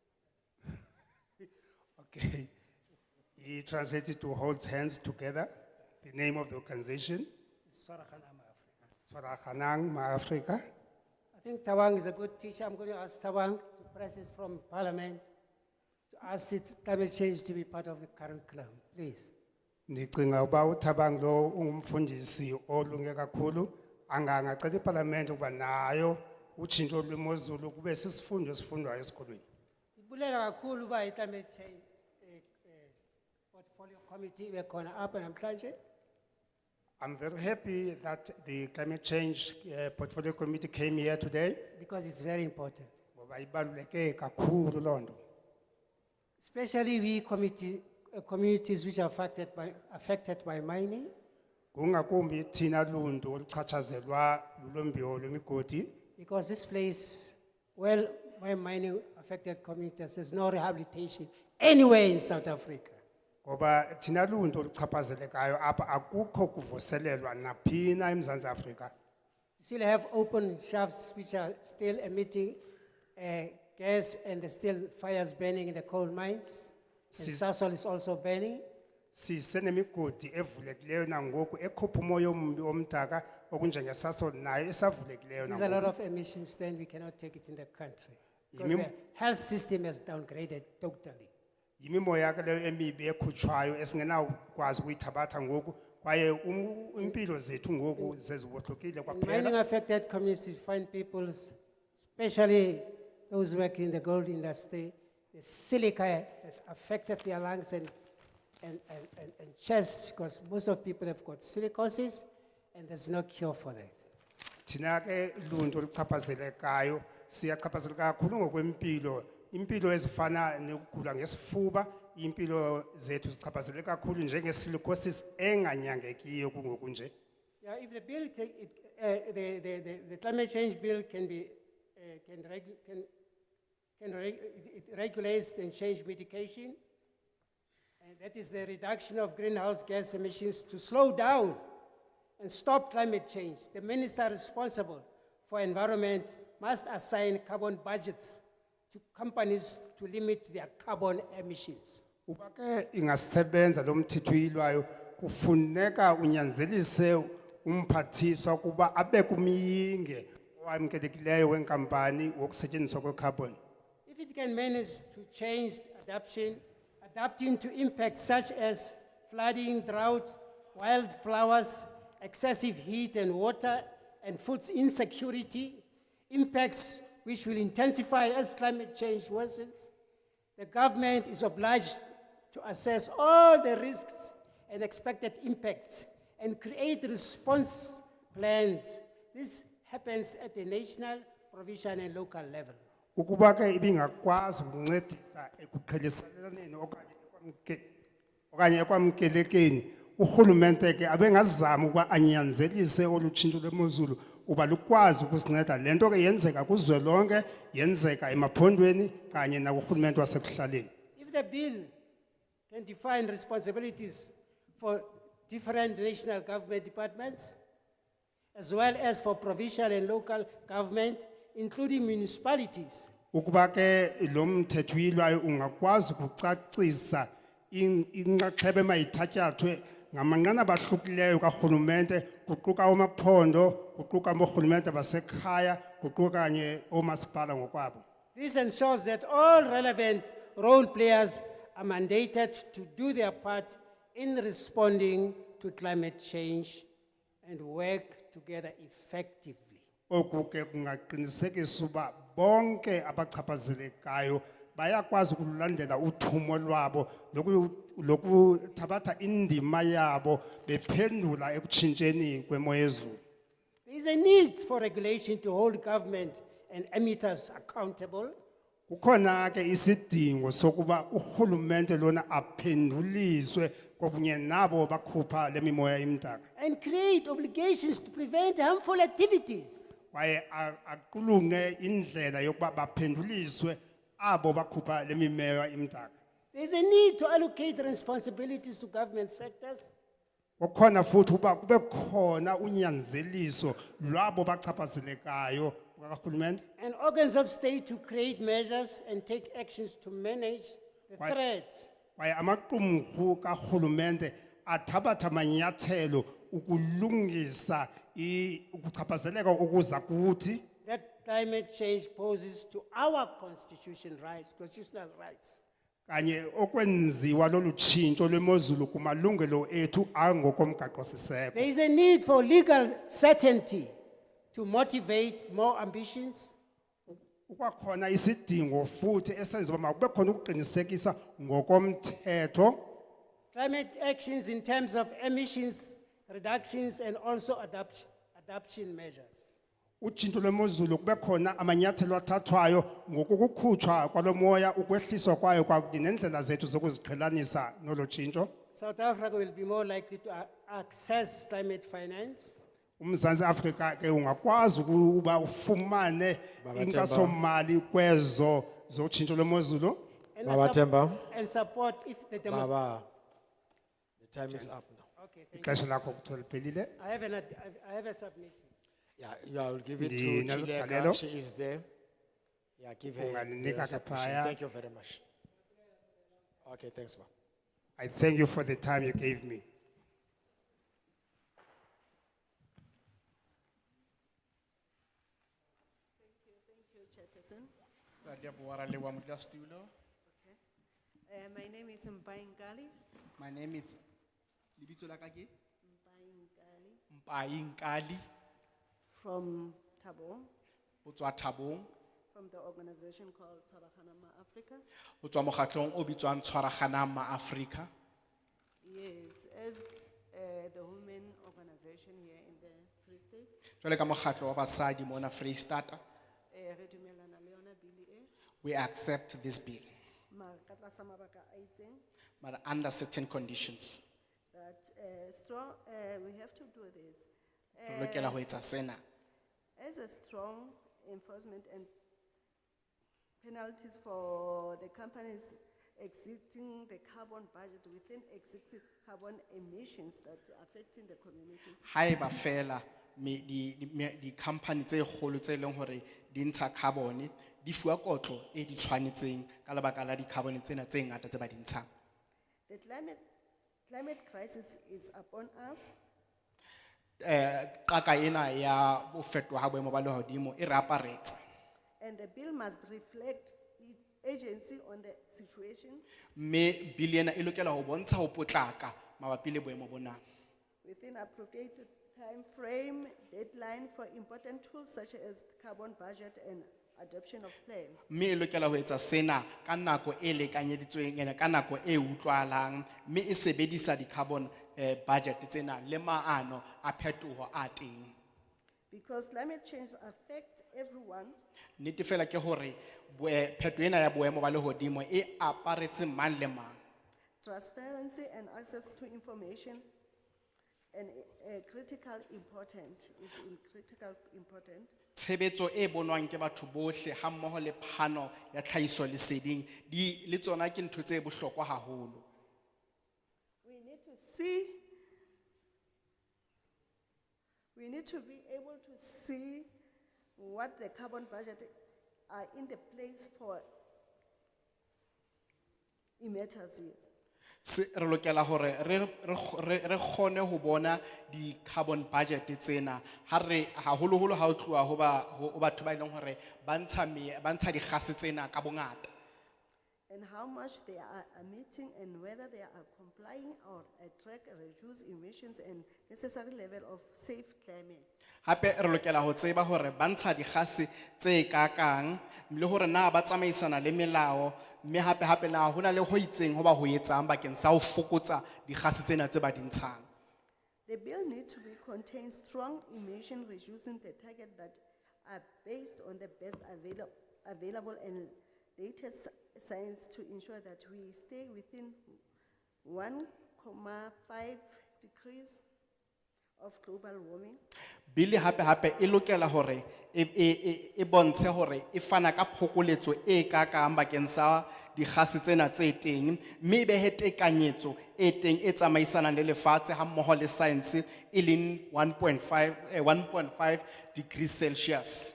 S20: Okay. He translated to hold hands together. The name of the organization,
S18: Swarahana Africa.
S20: Swarahanang Ma-Afrika.
S18: I think Tawang is a good teacher. I'm going to ask Tawang to press it from Parliament to ask climate change to be part of the curriculum, please.
S20: Ndicinga uba uThabang lo ungumfundisi olunge kakhulu angacela iParliament ukuba nayo utshintsho lwemozulu kube sisifundo esifundwayo esikolweni.
S18: Sibulela kakhulu ba climate change portfolio committee bekhona apha namhlanje.
S20: I'm very happy that the climate change portfolio committee came here today.
S18: Because it's very important.
S20: Ngoba ibaluleke kakhulu loo nto.
S18: Especially we communities which are affected by mining.
S20: Kungakumbi thina luntu oluchatshazelwa lulombiwo lwemigodi.
S18: Because this place, well, where mining affected communities, there's no rehabilitation anywhere in South Africa.
S20: Ngoba thina luntu oluchaphazelekayo apha akukho kuvuselelwa naphina eMzantsi Afrika.
S18: You still have open shafts which are still emitting gas, and there's still fires burning in the coal mines. And Sasol is also burning.
S20: Sisenemigodi evulekileyo nangoku ekhupha umoya ombi omdaka okunjengeSasol nayo esavulekileyo
S18: There's a lot
S20: nangoku.
S18: of emissions, then we cannot take it in the country. Because the health system has downgraded totally.
S20: Yimimoya ke leyo emibi ekhutshwayo esingenawukwazi ukuyithabatha ngoku kwaye impilo zethu ngoku zeziwohlokile
S18: In mining
S20: kwaphela.
S18: affected communities, find people, especially those working in the gold industry, the silica has affected their lungs and chest, because most of people have got silicosis and there's no cure for that.
S20: Thina ke luntu oluchaphazelekayo siyachaphazeleka kakhulu ngokwempilo. Impilo ezifana nokugula ngesifuba, impilo zethu zichaphazeleka kakhulu njengesilicosis enganyangekiyo kungoku nje.
S18: Yeah, if the bill the climate change bill can be it regulates and change mitigation, and that is the reduction of greenhouse gas emissions to slow down and stop climate change. The minister responsible for environment must assign carbon budgets to companies to limit their carbon emissions.
S20: Uba ke ingasebenza lo mthetho uyilwayo kufuneka unyanzelise umphathiswa kuba abe kumyinge owamkelekileyo wenkampani wokusetyenziswa kwecarbon.
S18: If it can manage to change adapting to impacts such as flooding, drought, wildflowers, excessive heat and water, and food insecurity, impacts which will intensify as climate change worsens, the government is obliged to assess all the risks and expected impacts and create response plans. This happens at the national, provincial, and local level.
S20: Ukuba ke ibingakwazi ukuncedisa ekuqhelisaneni okanye ekwamkelekeni, urhulumente ke abengazama ukuba anyanzelise olu tshintsho lwemozulu uba lukwazi ukusinceda. Le nto ke yenzeka kuzwelonke, yenzeka emaphondweni kanye nakurhulumente wasekuhlaleni.
S18: If the bill can define responsibilities for different national government departments, as well as for provincial and local government, including municipalities,
S20: Ukuba ke lo mthetho uyilwayo ungakwazi ukucacisa inxaxheba emayithatyathwe ngamanqanaba ahlukileyo karhulumente, kuquka amaphondo, kuquka aborhulumente basekhaya, kuquka kanye oomasipala ngokwabo.
S18: this ensures that all relevant role players are mandated to do their part in responding to climate change and work together effectively.
S20: Oku ke kungaqinisekisa uba bonke abachaphazelekayo bayakwazi ukulandela uthumo lwabo lokuthabatha indima yabo bephendula ekutshintsheni kwemo yezulu.
S18: There is a need for regulation to hold government and emitters accountable.
S20: Kukhona ke isidingo sokuba urhulumente lona aphenduliswe kwakunye nabo bakhupha le mimoya imdaka.
S18: And create obligations to prevent harmful activities.
S20: Kwaye aqulunge indlela yokuba baphenduliswe abo bakhupha le mimoya imdaka.
S18: There is a need to allocate responsibilities to government sectors.
S20: Kukhona futhi uba kube khona unyanzeliso lwabo bachaphazelekayo karhulumente.
S18: And organs of state to create measures and take actions to manage the threat.
S20: Kwaye amaqumrhu karhulumente athabatha amanyathelo ukulungisa ukuchaphazeleka okuza kuthi
S18: That climate change poses to our constitutional rights.
S20: kanye okwenziwa lolu tshintsho lwemozulu kumalungelo ethu angokomgaqo siseko.
S18: There is a need for legal certainty to motivate more ambitions.
S20: Ukwakhona isidingo futhi esenza uba makube khona ukuqinisekisa ngokomthetho
S18: Climate actions in terms of emissions reductions and also adaptation measures.
S20: utshintsho lwemozulu kube khona amanyathelo athathwayo ngokukhutshwa kwalo moya, ukwehliswa kwayo kwakunye nendlela zethu zokuziqhelanisa nolo tshintsho.
S18: South Africa will be more likely to access climate finance.
S20: uMzantsi Afrika ke ungakwazi ukuba ufumane inkxaso-mali kwezo zotshintsho lwemozulu.
S18: And support if the
S8: Baba, the time is up now.
S18: Okay, thank you.
S20: Ixesha lakho kuthiwa liphelile.
S18: I have a submission.
S8: Yeah, you will give it to
S20: Ndinesigalelo.
S8: Chileka, she is there. Yeah, give her
S20: Unganinika
S8: the submission.
S20: phaya.
S8: Thank you very much. Okay, thanks, ma.
S20: I thank you for the time you gave me.
S19: Thank you, Chairperson. My name is Mpainkali.
S9: My name is Libito Lakaki.
S19: Mpainkali.
S9: Mpainkali.
S19: From Tabong,
S9: Utswa Tabong.
S19: from the organization called Tarakanama Africa.
S9: Utswa mokgatlong o bitswang Tshwaraganama Africa.
S19: Yes, as the women organization here in the Free State,
S9: Jwale ka mokgatlo wa basadi mona Freistata,
S19: re dumelana le yona bili e,
S9: we accept this bill,
S19: mara ka tlasa mabaka a itseng,
S9: but under certain conditions.
S19: that strong, we have to do this.
S9: Re lokela ho etsa sena.
S19: As a strong enforcement and penalties for the companies exceeding the carbon budget within existing carbon emissions that are affecting the communities.
S9: Haeba fela di company tse kgolo tse leng hore di ntsha carbon di fuwa kotlo e di tshwanetseng ka lebaka la di carbon tsena tse ngata tse ba di ntshang.
S19: The climate crisis is upon us.
S9: qaka ena ya ho fetoha ha boemo ba lehodimo e re aparetse.
S19: And the bill must reflect agency on the situation
S9: Mme bill ena e lokela ho bontsha ho potlaka mabapi le boemo bona.
S19: within appropriate time frame, deadline for important tools such as carbon budget and adoption of plans.
S9: Mme e lokela ho etsa sena ka nako e lekanyeditsweng ene ka nako e utlwahalang, mme e sebedisa di-carbon budget tsena le maano a phetoho a teng.
S19: Because climate change affect everyone,
S9: Nnete fela ke hore phetoho ena ya boemo ba lehodimo e aparetse mang le mang.
S19: transparency and access to information and critical important is in critical important.
S9: Tshebetso e bonwang ke batho bohle ha mmoho le phano ya tlhahiso leseding di le tsona ke ntho tse bohlokwa haholo.
S19: We need to be able to see what the carbon budget are in the place for emitters. Yes.
S9: Re lokela hore re kgone ho bona di carbon budget tsena ha re haholoholo ha o tluwa ho batho ba ileng hore ba ntsha di-gas tsena ka bongata.
S19: And how much they are emitting and whether they are complying or track reduce emissions and necessary level of safe climate.
S9: Hape re lokela ho tseba hore ba ntsha di-gas tse kakang le hore na ba tsamaisana le melao, mme hape na hona le ho itseng ho ba ho etsang bakeng sa ho fokotsa di-gas tsena tse ba di ntshang.
S19: The bill needs to contain strong emission reducing the target that are based on the best available and latest science to ensure that we stay within 1.5 degrees of global warming.
S9: Bili hape e lokela hore e bontshe hore e fana ka phokoletso e kakang bakeng sa di-gas tsena tse teng, mme e behe tekanyetso e teng e tsamaisanang le lefatshe ha mmoho le science e leng 1.5 degrees Celsius.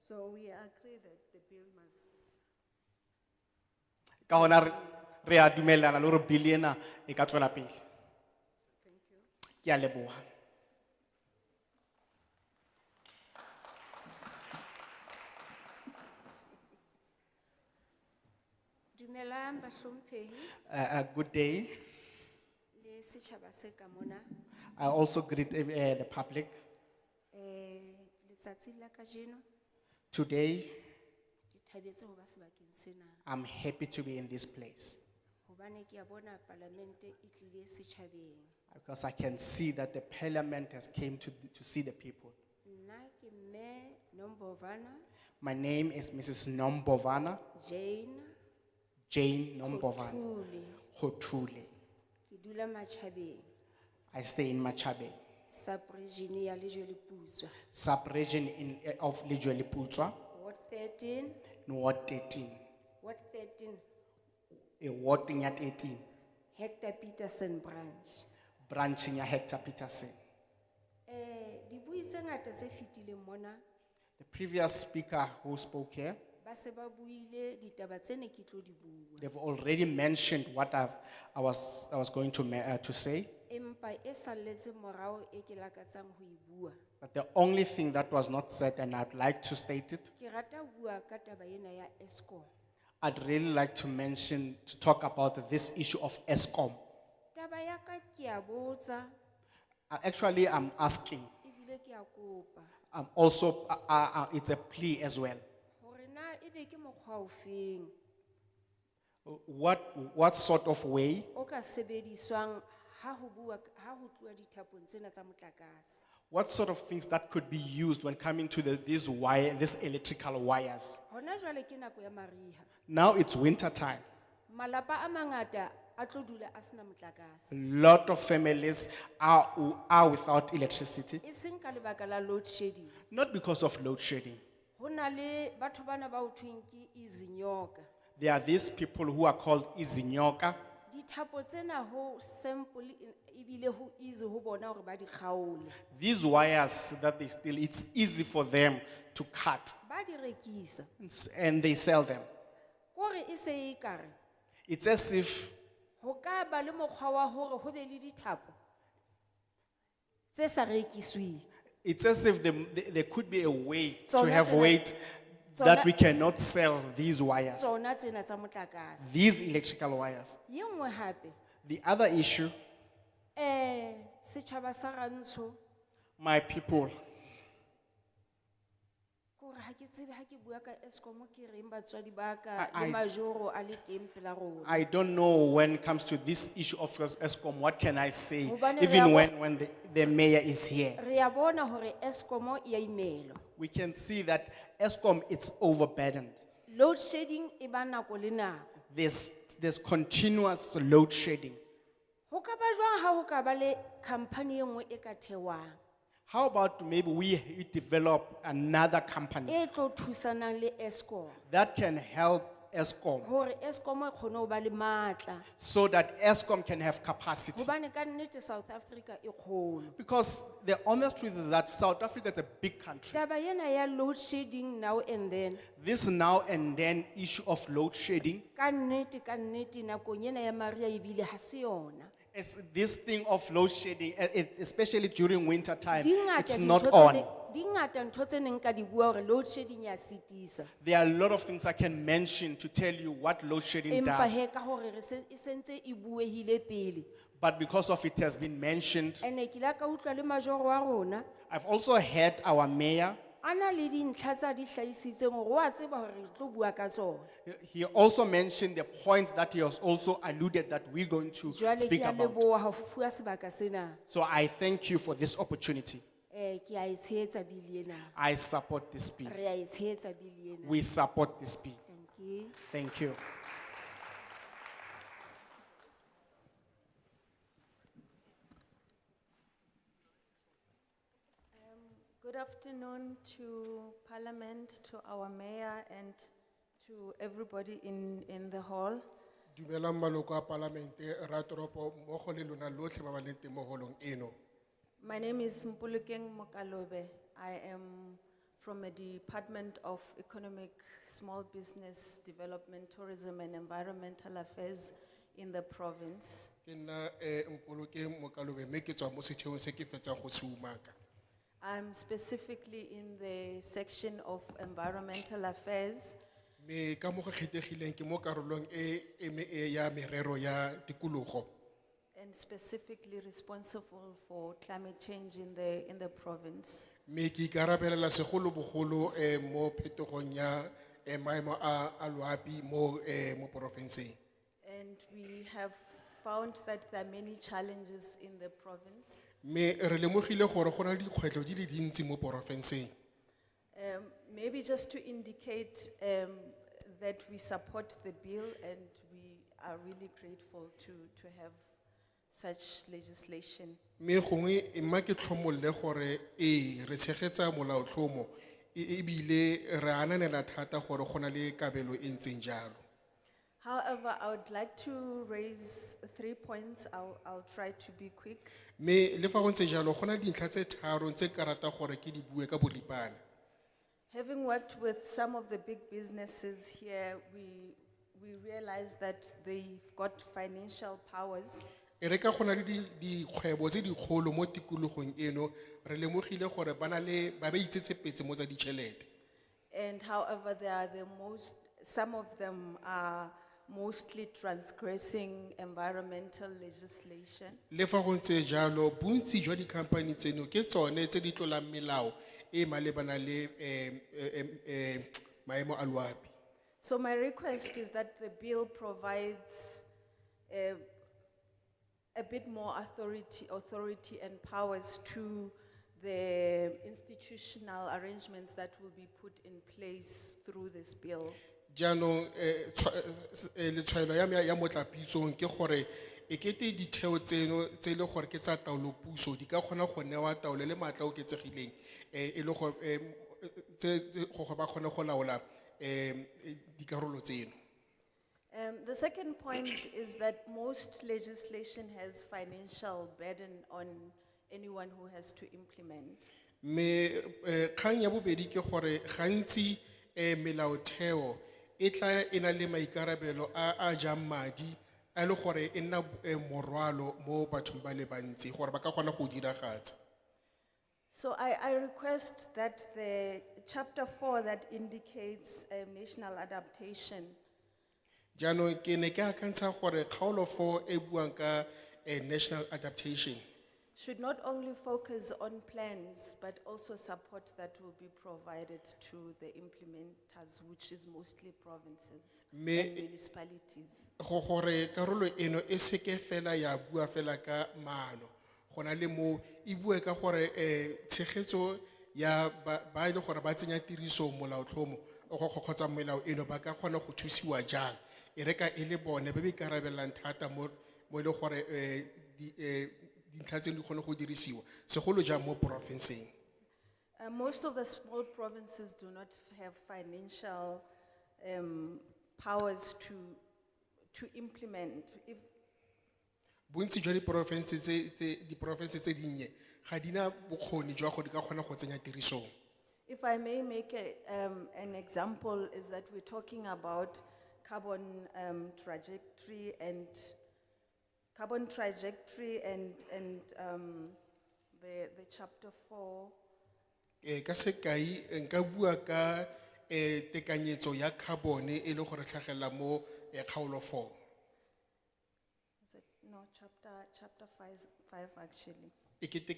S19: So we agree that the bill must.
S9: Ka hona re a dumellana le hore bill ena e ka tswela pele. Ke a leboha.
S21: Dumelang bahlomphehi
S9: A good day.
S21: le setjhaba se ka mona.
S9: I also greet the public.
S21: Letsatsi la kajeno
S9: Today,
S21: ke thabetse ho ba sebakeng sena
S9: I'm happy to be in this place
S21: hobane ke a bona parlamente e tlile setjhabeng.
S9: because I can see that the parliament has came to see the people.
S21: Nna ke mme Nombovana
S9: My name is Mrs. Nombovana, Jane Nombovana Khotule.
S21: ke dula Matjhabeng,
S9: I stay in Machabe,
S21: sub-region ya Lejweleputswa,
S9: sub-region of Lejweleputswa,
S21: Ward 13,
S9: in Ward 13,
S21: Ward 13,
S9: a ward ya 13,
S21: Hector Peterson branch.
S9: branching ya Hector Peterson.
S21: Dibui tse ngata tse fetileng mona
S9: The previous speaker who spoke here,
S21: ba se ba buile ditaba tse ne ke tlo di bua.
S9: they've already mentioned what I was going to say.
S21: Empa e salletse morao e ke lakatsang ho e bua.
S9: But the only thing that was not said, and I'd like to state it,
S21: Ke rata bua ka taba ena ya Eskom.
S9: I'd really like to talk about this issue of ESCOM.
S21: Taba ya ka ke a botsa
S9: Actually, I'm asking,
S21: ebile ke a kopa
S9: I'm also, it's a plea as well.
S21: hore na ebe ke mokgwa ofeng
S9: What sort of way
S21: o ka sebediswang ha ho tluwa dithapong tsena tsa motlakase?
S9: what sort of things that could be used when coming to these electrical wires?
S21: Hona jwale ke nako ya mariha.
S9: Now it's winter time.
S21: Malapa a mangata a tlo dula a sena motlakase.
S9: A lot of families are without electricity,
S21: E seng ka lebaka la load shedding.
S9: not because of load shedding.
S21: Ho na le batho bana ba hothweng ke izinyoka.
S9: There are these people who are called izinyoka.
S21: Dithapo tsena ho simple ebile ho easy ho bona hore ba di kgaole.
S9: These wires it's easy for them to cut,
S21: Ba di rekisa.
S9: and they sell them.
S21: Kore e se e kare
S9: It's as if
S21: ho ka ba le mokgwa wa hore ho be le dithapo tse sa rekisweng.
S9: It's as if there could be a way to
S21: Tsona
S9: have
S21: tsena-
S9: weight that we cannot sell these wires,
S21: Tsona tsena tsa motlakase.
S9: these electrical wires.
S21: Ye nngwe hape,
S9: The other issue,
S21: setjhaba sa rantsho,
S9: my people,
S21: ke hore ha ke tsebe ha ke bua ka Eskom ke reng batswadi ba ka
S9: I-
S21: le majoro a le teng pela rona.
S9: I don't know when it comes to this issue of ESCOM, what can I say,
S21: Hobane re
S9: even
S21: a bo-
S9: when the mayor is here.
S21: Re a bona hore Eskom e a imelwa.
S9: We can see that ESCOM, it's overburdened.
S21: Load shedding e ba nako le nako.
S9: There's continuous load shedding.
S21: Ho ka ba jwang ha ho ka ba le company e nngwe e ka thewang
S9: How about maybe we develop another company
S21: e tlo thusanang le Eskom
S9: that can help ESCOM
S21: hore Eskom e kgone ho ba le matla.
S9: so that ESCOM can have capacity?
S21: Hobane ka nnete South Africa e kgolo.
S9: Because the honest truth is that South Africa is a big country.
S21: Taba ena ya load shedding now and then,
S9: This now and then issue of load shedding,
S21: ka nnete nakong ena ya Maria ebile ha se yona.
S9: is this thing of load shedding, especially during winter time,
S21: Di ngata
S9: it's
S21: dintho
S9: not
S21: tse
S9: on.
S21: ne- di ngata ntho tse neng ka di bua hore load shedding ya sitisa.
S9: There are a lot of things I can mention to tell you what load shedding
S21: Empa
S9: does.
S21: he ka hore e sentse e buehile pele.
S9: But because of it has been mentioned,
S21: Ene ke la ka utlwa le majoro wa rona
S9: I've also heard our mayor,
S21: ana le dintlha tsa di hlahisitseng hore wa tseba hore re tlo bua ka tsona.
S9: he also mentioned the points that he has also alluded that we're going to
S21: Jwale ke
S9: speak
S21: a
S9: about.
S21: leboha ho fuwa sebaka sena.
S9: So I thank you for this opportunity.
S21: Ke a e tshehetsa bili ena.
S9: I support this bill.
S21: Re a e tshehetsa bili ena.
S9: We support this bill.
S21: Thank you.
S9: Thank you.
S3: Good afternoon to Parliament, to our mayor and to everybody in the hall.
S7: Dumelang maloko a parlamente, ra toropo mmogo le lona lotlhe ba ba leng teng mo holong eno.
S3: My name is Mpulukeng Mokalobe. I am from a Department of Economic, Small Business Development, Tourism and Environmental Affairs in the province.
S7: Ke nna Mpolokeng Mokalobe mme ke tswa mo setheong se ke fetsang go se umaka.
S3: I'm specifically in the section of environmental affairs.
S7: Me ka mo go kgethegileng ke mo karolong ya merero ya tikologo.
S3: And specifically responsible for climate change in the province.
S7: Me ke ikarabelela segolobogolo mo phetogong ya maemo a loapi mo porofenseng.
S3: And we have found that there are many challenges in the province.
S7: Me re lemogile gore go na le dikgwetlho di le dintsi mo porofenseng.
S3: Maybe just to indicate that we support the bill and we are really grateful to have such legislation.
S7: Me gongwe emma ke tlhomolle gore re tshegetsa molaotlhomo ebile re ananela thata gore go na le kabelo e ntseng jalo.
S3: However, I would like to raise 3 points. I'll try to be quick.
S7: Me le fa go ntse jalo go na le dintlha tse tharo tse ka rata gore ke di bue ka boripana.
S3: Having worked with some of the big businesses here, we realize that they've got financial powers.
S7: E re ka go na le dikgwebo tse dikgolo mo tikologong eno re lemogile gore ba itsetsepetse mo tsa ditšhelete.
S3: And however, some of them are mostly transgressing environmental legislation.
S7: Le fa go ntse jalo bontsi jwa di-company tseno ke tsone tse di tlolang melao e malebana le maemo a loapi.
S3: So my request is that the bill provides a bit more authority and powers to the institutional arrangements that will be put in place through this bill.
S7: Jaanong letshwaelo ya me ya motlapitsong ke gore ekete ditheo tseno tse e le gore ke tsa taolopuso di ka kgona go newa taolo le maatla oketsegileng e le gore ba kgone go laola dikarolo tseno.
S3: The second point is that most legislation has financial burden on anyone who has to implement.
S7: Me kgang ya bobedi ke gore gantsi melaotheo e tla e na le maikarabelo a jang madi a le gore e nna morwalo mo bathong ba le bantsi gore ba ka kgona go diragatsa.
S3: So I request that the chapter 4 that indicates national adaptation
S7: Jaanong ke ne ke akantsha gore kgaolo 4 e buang ka national adaptation
S3: should not only focus on plans, but also support that will be provided to the implementers, which is mostly provinces and municipalities.
S7: go gore karolo eno e seke fela ya bua fela ka maano gona le mo e bua ka gore tshegetso ya ba ile gore ba tsenya tiriso molaotlhomo go kgotsa melao eno ba ka kgona go thusiwa jang e reka e le bone ba be karabellang thata mo ile gore dintlha tse di kgone go dirisiwa segolo jang mo porofenseng.
S3: Most of the small provinces do not have financial powers to implement. If
S7: Bontsi jwa diporofense tse dinnye ga di na bokgoni jwa go di ka kgona go tsenya tirisong.
S3: If I may make an example, is that we're talking about carbon trajectory and the chapter 4.
S7: Ka sekai nka bua ka tekanyetso ya carbon e le gore tlhagelela mo kgaolo 4.
S3: Is it, no, chapter 5 actually.
S7: Ekete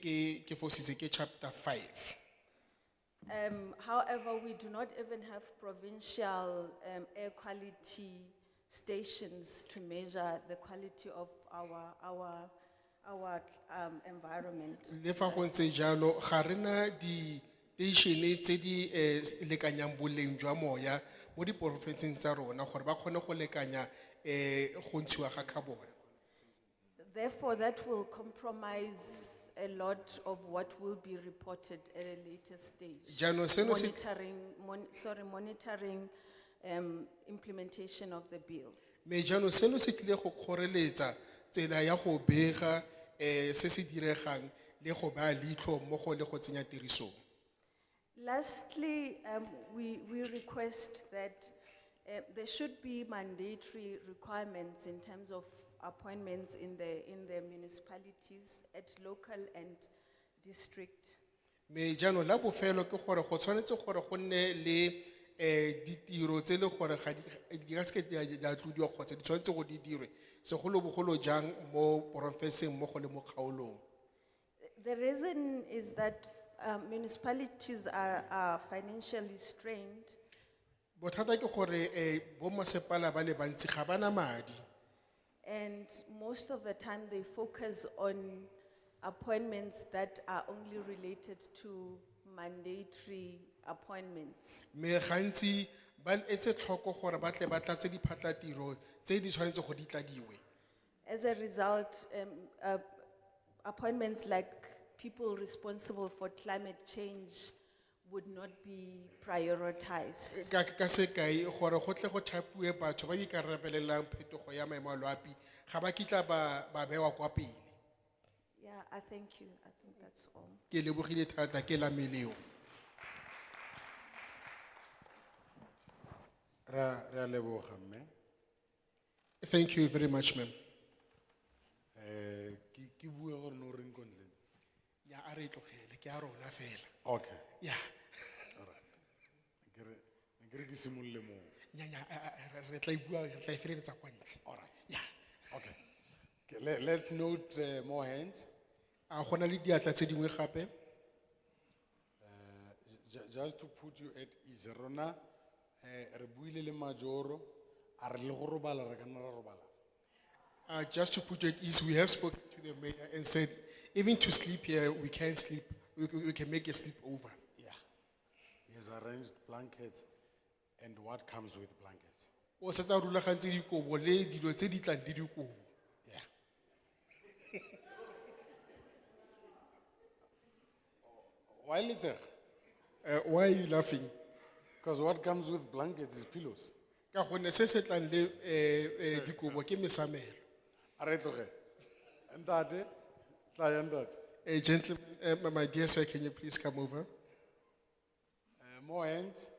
S7: ke fositse ke chapter 5.
S3: However, we do not even have provincial air quality stations to measure the quality of our environment.
S7: Le fa go ntse jalo ga rena di station tse di lekanyang boleng jwa moya mo diporofenseng tsa rona gore ba kgone go lekanya go ntshiwa ga carbon.
S3: Therefore, that will compromise a lot of what will be reported at a later stage.
S7: Jaanong seno se-
S3: Monitoring implementation of the bill.
S7: Me jaanong seno se tlile go kgoreletsa tsela ya go bega se se diregang le go ba leitlho mmogo le go tsenya tirisong.
S3: Lastly, we request that there should be mandatory requirements in terms of appointments in the municipalities at local and district.
S7: Me jaanong la bofelo ke gore go tshwanetse gore go nne le ditiro tse le gore ga di ka seke di a tlodiwa kgotsa di tshwanetse go di dirwe segolobogolo jang mo porofenseng mmogo le mo kgaolong.
S3: The reason is that municipalities are financially strained.
S7: Bothata ke gore bo masepala ba le bantsi ga bana madi.
S3: And most of the time they focus on appointments that are only related to mandatory appointments.
S7: Me gantsi ba etse tlhoko gore ba tle ba tlatse diphatlatiro tse di tshwanetse go di tladiwe.
S3: As a result, appointments like people responsible for climate change would not be prioritized.
S7: Ka sekai gore go tle go thapiwe batho ba ikarabelelang phetogo ya maemo a loapi ga ba kitla ba bewa kwa pele.
S3: Yeah, I thank you. I think that's all.
S7: Ke lebogile thata ke la meleo.
S5: Ra leboga mme.
S7: Thank you very much, ma'am.
S5: Ki bue gore no reng kontle.
S7: Ya a re tlogele ke a rona fela.
S5: Okay.
S7: Yeah.
S5: All right. Ke ke simolle mo.
S7: Nya re tla bua re tla feleletsa kwa ntle.
S5: All right.
S7: Yeah.
S5: Okay, let's note more hands.
S7: A gona le diatla tse dingwe gape.
S5: Just to put you at ease, rona re buile le majoro a re le go robala re ka nna ra robala.
S7: Just to put you at ease, we have spoken to the mayor and said, even to sleep here, we can sleep. We can make a sleep over.
S5: Yeah. He has arranged blankets and what comes with blankets.
S7: O setsa rulagantse dikobo le dilo tse di tlang di dikobo.
S5: Yeah. Why is it?
S7: Why are you laughing?
S5: Because what comes with blankets is pillows.
S7: Ka gonne se se tlang le dikobo ke mesamelo.
S5: A re tloge. Ntate, tla ya ntate.
S7: Gentlemen, my dear sir, can you please come over?
S5: More hands.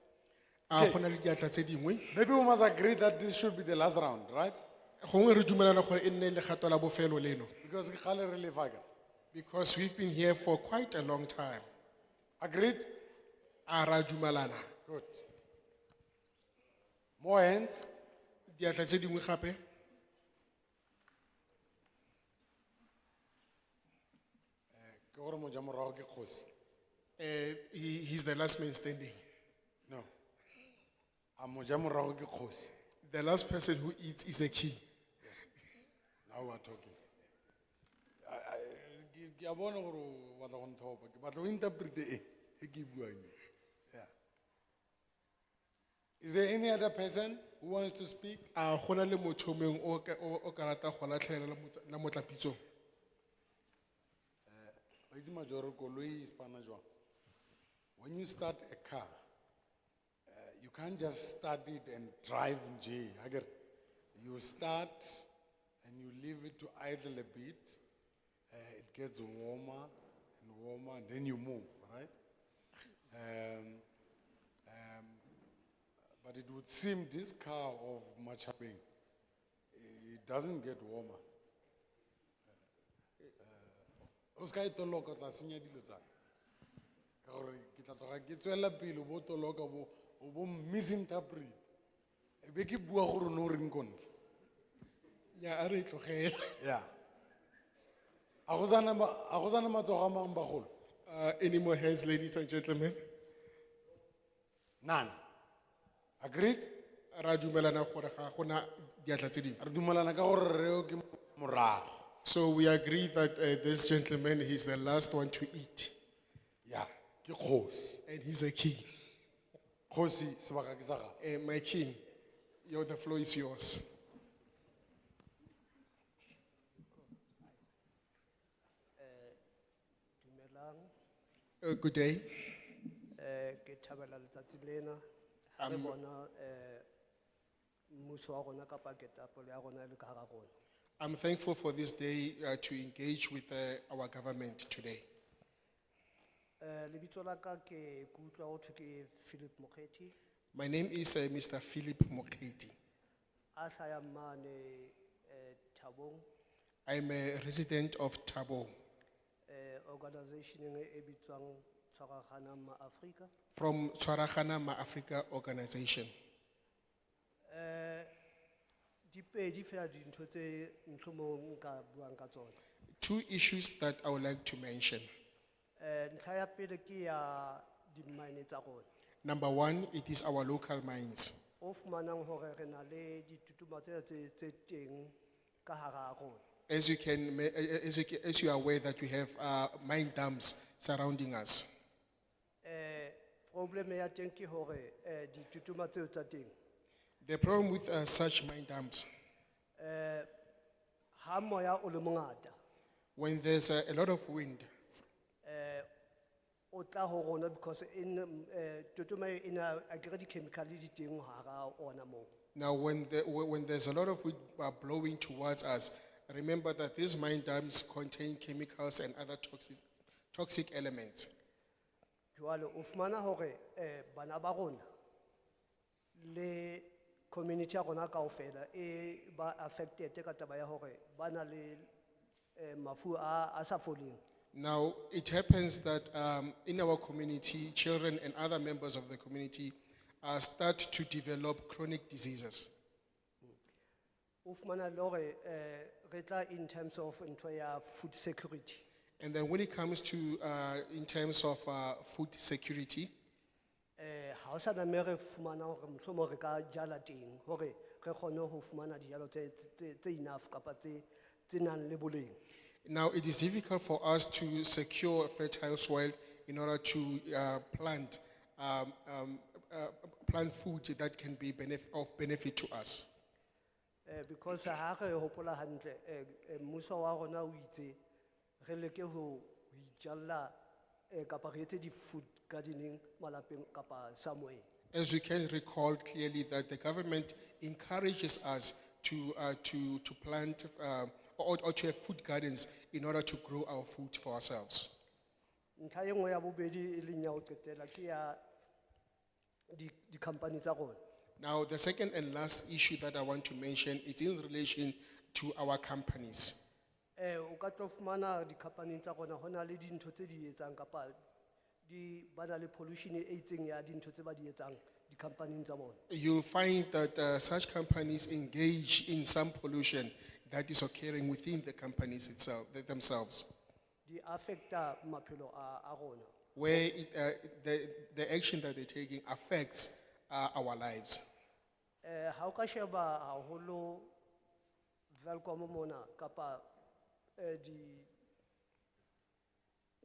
S7: A gona le diatla tse dingwe.
S5: Maybe we must agree that this should be the last round, right?
S7: Gongwe re dumelana gore e nne legato la bofelo leno.
S5: Because ke kgale re lefa ka.
S7: Because we've been here for quite a long time.
S1: Agreed?
S7: Ara dumalana.
S1: Good. More hands?
S7: Diatla tse dingwe gape?
S1: Ke gore mojamorago ke kgosi.
S7: He's the last man standing.
S1: No. A mojamorago ke kgosi.
S7: The last person who eats is a king.
S1: Yes. Now we are talking. Ke a bona gore o batla go nthopa. Ke batla go interprete e ke e buang e. Yeah. Is there any other person who wants to speak?
S7: A gona le motho o mongwe o ka rata go latlhelela la motlapitsong.
S1: Wa itse majoro koloi e spana jwang? When you start a car, you can't just start it and drive nje. You start and you leave it to idle a bit. It gets warmer and warmer, and then you move, right? But it would seem this car of Machapeng, it doesn't get warmer. O ska itoloka tla senya dilo tsa ka gore ke tla tloga ke tswela pele bo toloka o bo misinterpret e be ke bua gore no reng kontle
S7: Ya a re tlogela.
S1: yeah a go sana matsogo a mang bagolo
S7: Any more hands, ladies and gentlemen?
S1: none agreed
S7: Ra dumelana gore ga gona diatla tse dingwe.
S1: re dumelana ka gore reo ke morago
S7: So we agree that this gentleman, he's the last one to eat.
S1: yeah ke kgosi
S7: And he's a king.
S1: kgosi sebaka ke sa gago
S7: My king, the floor is yours. Good day.
S6: Ke thabela letsatsi lena ha re bona mmuso wa rona kapa ketapole ya rona le ka hara rona.
S7: I'm thankful for this day to engage with our government today.
S6: Lebitso la ka ke utlwa ho thwe ke Philip Mokgethi
S7: My name is Mr. Philip Moketi.
S6: a hlaya mane Thabong
S7: I'm a resident of Tabo
S6: organization e bitswang Tshwaragana ma Africa.
S7: from Tshwaragana Ma Africa organization.
S6: Di pedi fela dintho tse mohlomong nka buang ka tsona.
S7: Two issues that I would like to mention.
S6: Ntlha ya pele ke ya di-mine tsa rona.
S7: Number one, it is our local mines.
S6: O fumanang hore re na le ditutumatse tse teng ka hara rona.
S7: As you are aware that we have mine dams surrounding us.
S6: Problem ya teng ke hore ditutumatse tsa teng
S7: The problem with such mine dams,
S6: ha moya o le mongata
S7: when there's a lot of wind,
S6: o tla ho rona because in tutuma ina akere di-chemical di teng hara ona moo.
S7: now when there's a lot of wind blowing towards us, remember that these mine dams contain chemicals and other toxic elements.
S6: Jwale o fumana hore bana ba rona le community ya rona kaofela e ba affected ka taba ya hore ba na le mafu a sa foleng.
S7: Now, it happens that in our community, children and other members of the community start to develop chronic diseases.
S6: O fumana le hore re tla in terms of ntho ya food security.
S7: And then when it comes to, in terms of food security,
S6: Ha o sa name re fumana hore mohlomong re ka jala teng hore re kgone ho fumana dijalo tse enough kapa tse nang le boleng.
S7: now it is difficult for us to secure fertile soil in order to plant food that can be of benefit to us.
S6: Because ha re hopola hantle mmuso wa rona o itse re leke ho ijalla kapa re etse di-food gardening malapeng kapa somewhere.
S7: As we can recall clearly that the government encourages us to plant or to have food gardens in order to grow our food for ourselves.
S6: Ntlha e nngwe ya bobedi e leng ya ho qetela ke ya di-company tsa rona.
S7: Now, the second and last issue that I want to mention is in relation to our companies.
S6: O ka tlo fumana di-company tsa rona ho na le dintho tse di etsang kapa di bana le pollution e itseng ya dintho tse ba di etsang di company tsa bona.
S7: You'll find that such companies engage in some pollution that is occurring within the companies themselves,
S6: Di affecta maphelo a rona.
S7: where the action that they're taking affects our lives.
S6: Ha o ka sheba haholo Welkom mona kapa di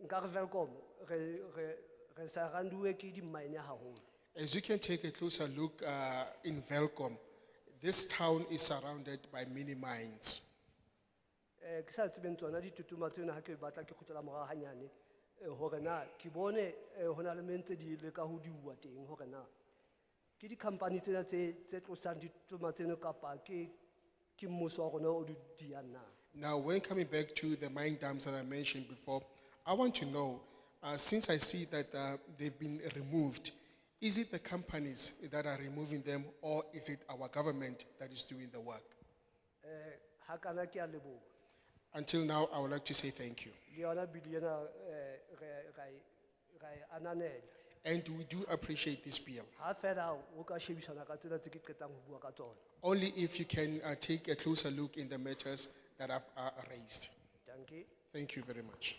S6: nka re Welkom re sa randuwe ke di mine haholo.
S7: As you can take a closer look in Welkom, this town is surrounded by many mines.
S6: Ke sa tsebeng tsona ditutuma tsena ha ke batla ke khutela morao hanyane hore na ke bone hona le mentse di le ka ho di bua teng hore na ke di company tsena tse tlosang ditutuma tsena kapa ke mmuso wa rona o di diang na.
S7: Now, when coming back to the mine dams that I mentioned before, I want to know, since I see that they've been removed, is it the companies that are removing them, or is it our government that is doing the work?
S6: Ha kana ke a leboha.
S7: Until now, I would like to say thank you.
S6: Le yona bili ena re ananela.
S7: And we do appreciate this bill.
S6: Ha fela o ka shebisana ka tsela tse ke qetang ho bua ka tsona.
S7: Only if you can take a closer look in the matters that I've raised.
S6: Thank you.
S7: Thank you very much.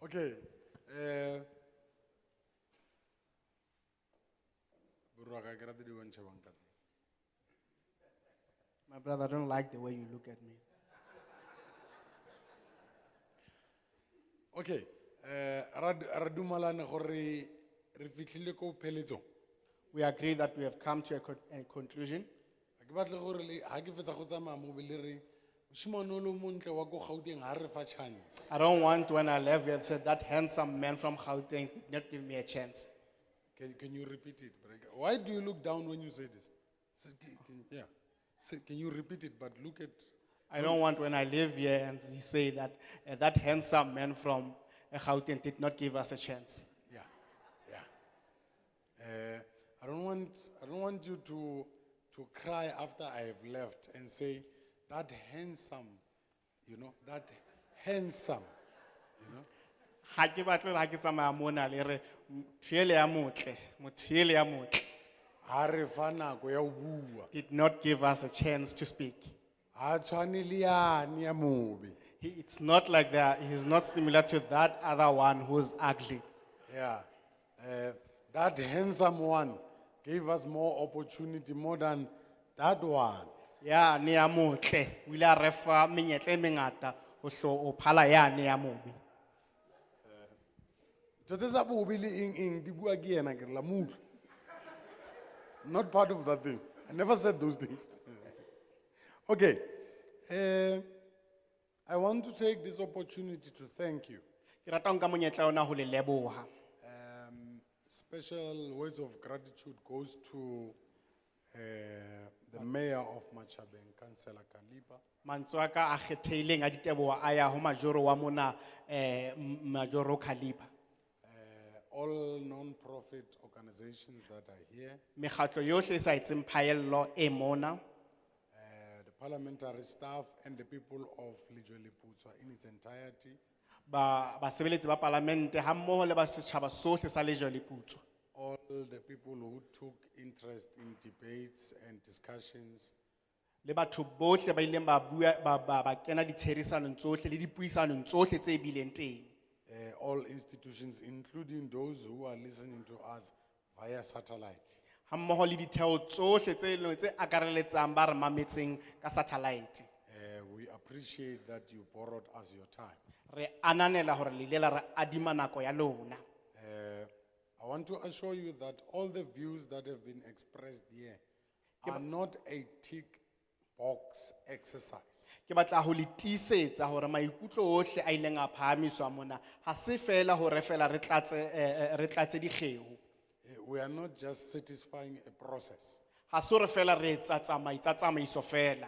S5: Okay. Burwa ka ke rata di bontsha bang ka teng.
S9: My brother, I don't like the way you look at me.
S5: Okay. Ra dumalane gore re fitlhile ko pheletsong.
S9: We agree that we have come to a conclusion.
S5: Ke batla gore ha ke fetsa go tsamaya mo be le re moshimane o le montle wa ko Gauteng ha re fa chance.
S9: I don't want when I left here said that handsome man from Gauteng did not give me a chance.
S5: Can you repeat it? Why do you look down when you say this? Yeah. Can you repeat it, but look at...
S9: I don't want when I live here and you say that that handsome man from Gauteng did not give us a chance.
S5: Yeah, yeah. I don't want you to cry after I have left and say, that handsome, that handsome,
S9: Ha ke batle ha ke tsamaya mona le re motho ele ya motle, motho ele ya motle.
S5: Ha re fa nako ya ho bua.
S9: Did not give us a chance to speak.
S5: Ha tshwane le yane ya mobe.
S9: It's not like that. He's not similar to that other one who's ugly.
S5: Yeah. That handsome one gave us more opportunity, more than that one.
S9: Ya ne ya motle, o ile a re fa menyetla e mengata ho o phala ya ne ya mobe.
S5: Tse tsa bobe le eng di bua ke yena ke la mutlo. Not part of that thing. I never said those things. Okay. I want to take this opportunity to thank you.
S9: Ke rata nka monyetla ona ho le leboha.
S5: Special words of gratitude goes to the mayor of Machabeng, Councillor Kalipa.
S9: Mantswe a ka a kgethehileng a diteboho a ya ho majoro wa mona majoro Kalipa.
S5: All non-profit organizations that are here.
S9: Mekgatlo yohle e sa etseng phaello e mona.
S5: The parliamentary staff and the people of Lejwe-Leputswa in its entirety.
S9: Basebeletsi ba parlamente ha mmoho le ba setjhaba sohle sa Lejwe-Leputswa.
S5: All the people who took interest in debates and discussions.
S9: Le batho bohle ba ileng ba bua ba kena ditherisanong tsohle le dipuisanong tsohle tse bileng teng.
S5: All institutions, including those who are listening to us via satellite.
S9: Ha mmoho le ditheo tsohle tse akareletsang ba re mametseng ka satellite.
S5: We appreciate that you borrowed us your time.
S9: Re ananela hore le ile la re adima nako ya lona.
S5: I want to assure you that all the views that have been expressed here are not a tick box exercise.
S9: Ke batla ho le tiisetsa hore maikutlo ohle a ileng a phahamiswa mona ha se fela hore fela re tlatse dikgeo.
S5: We are not just satisfying a process.
S9: Ha se hore fela re etsa tsamaiso fela.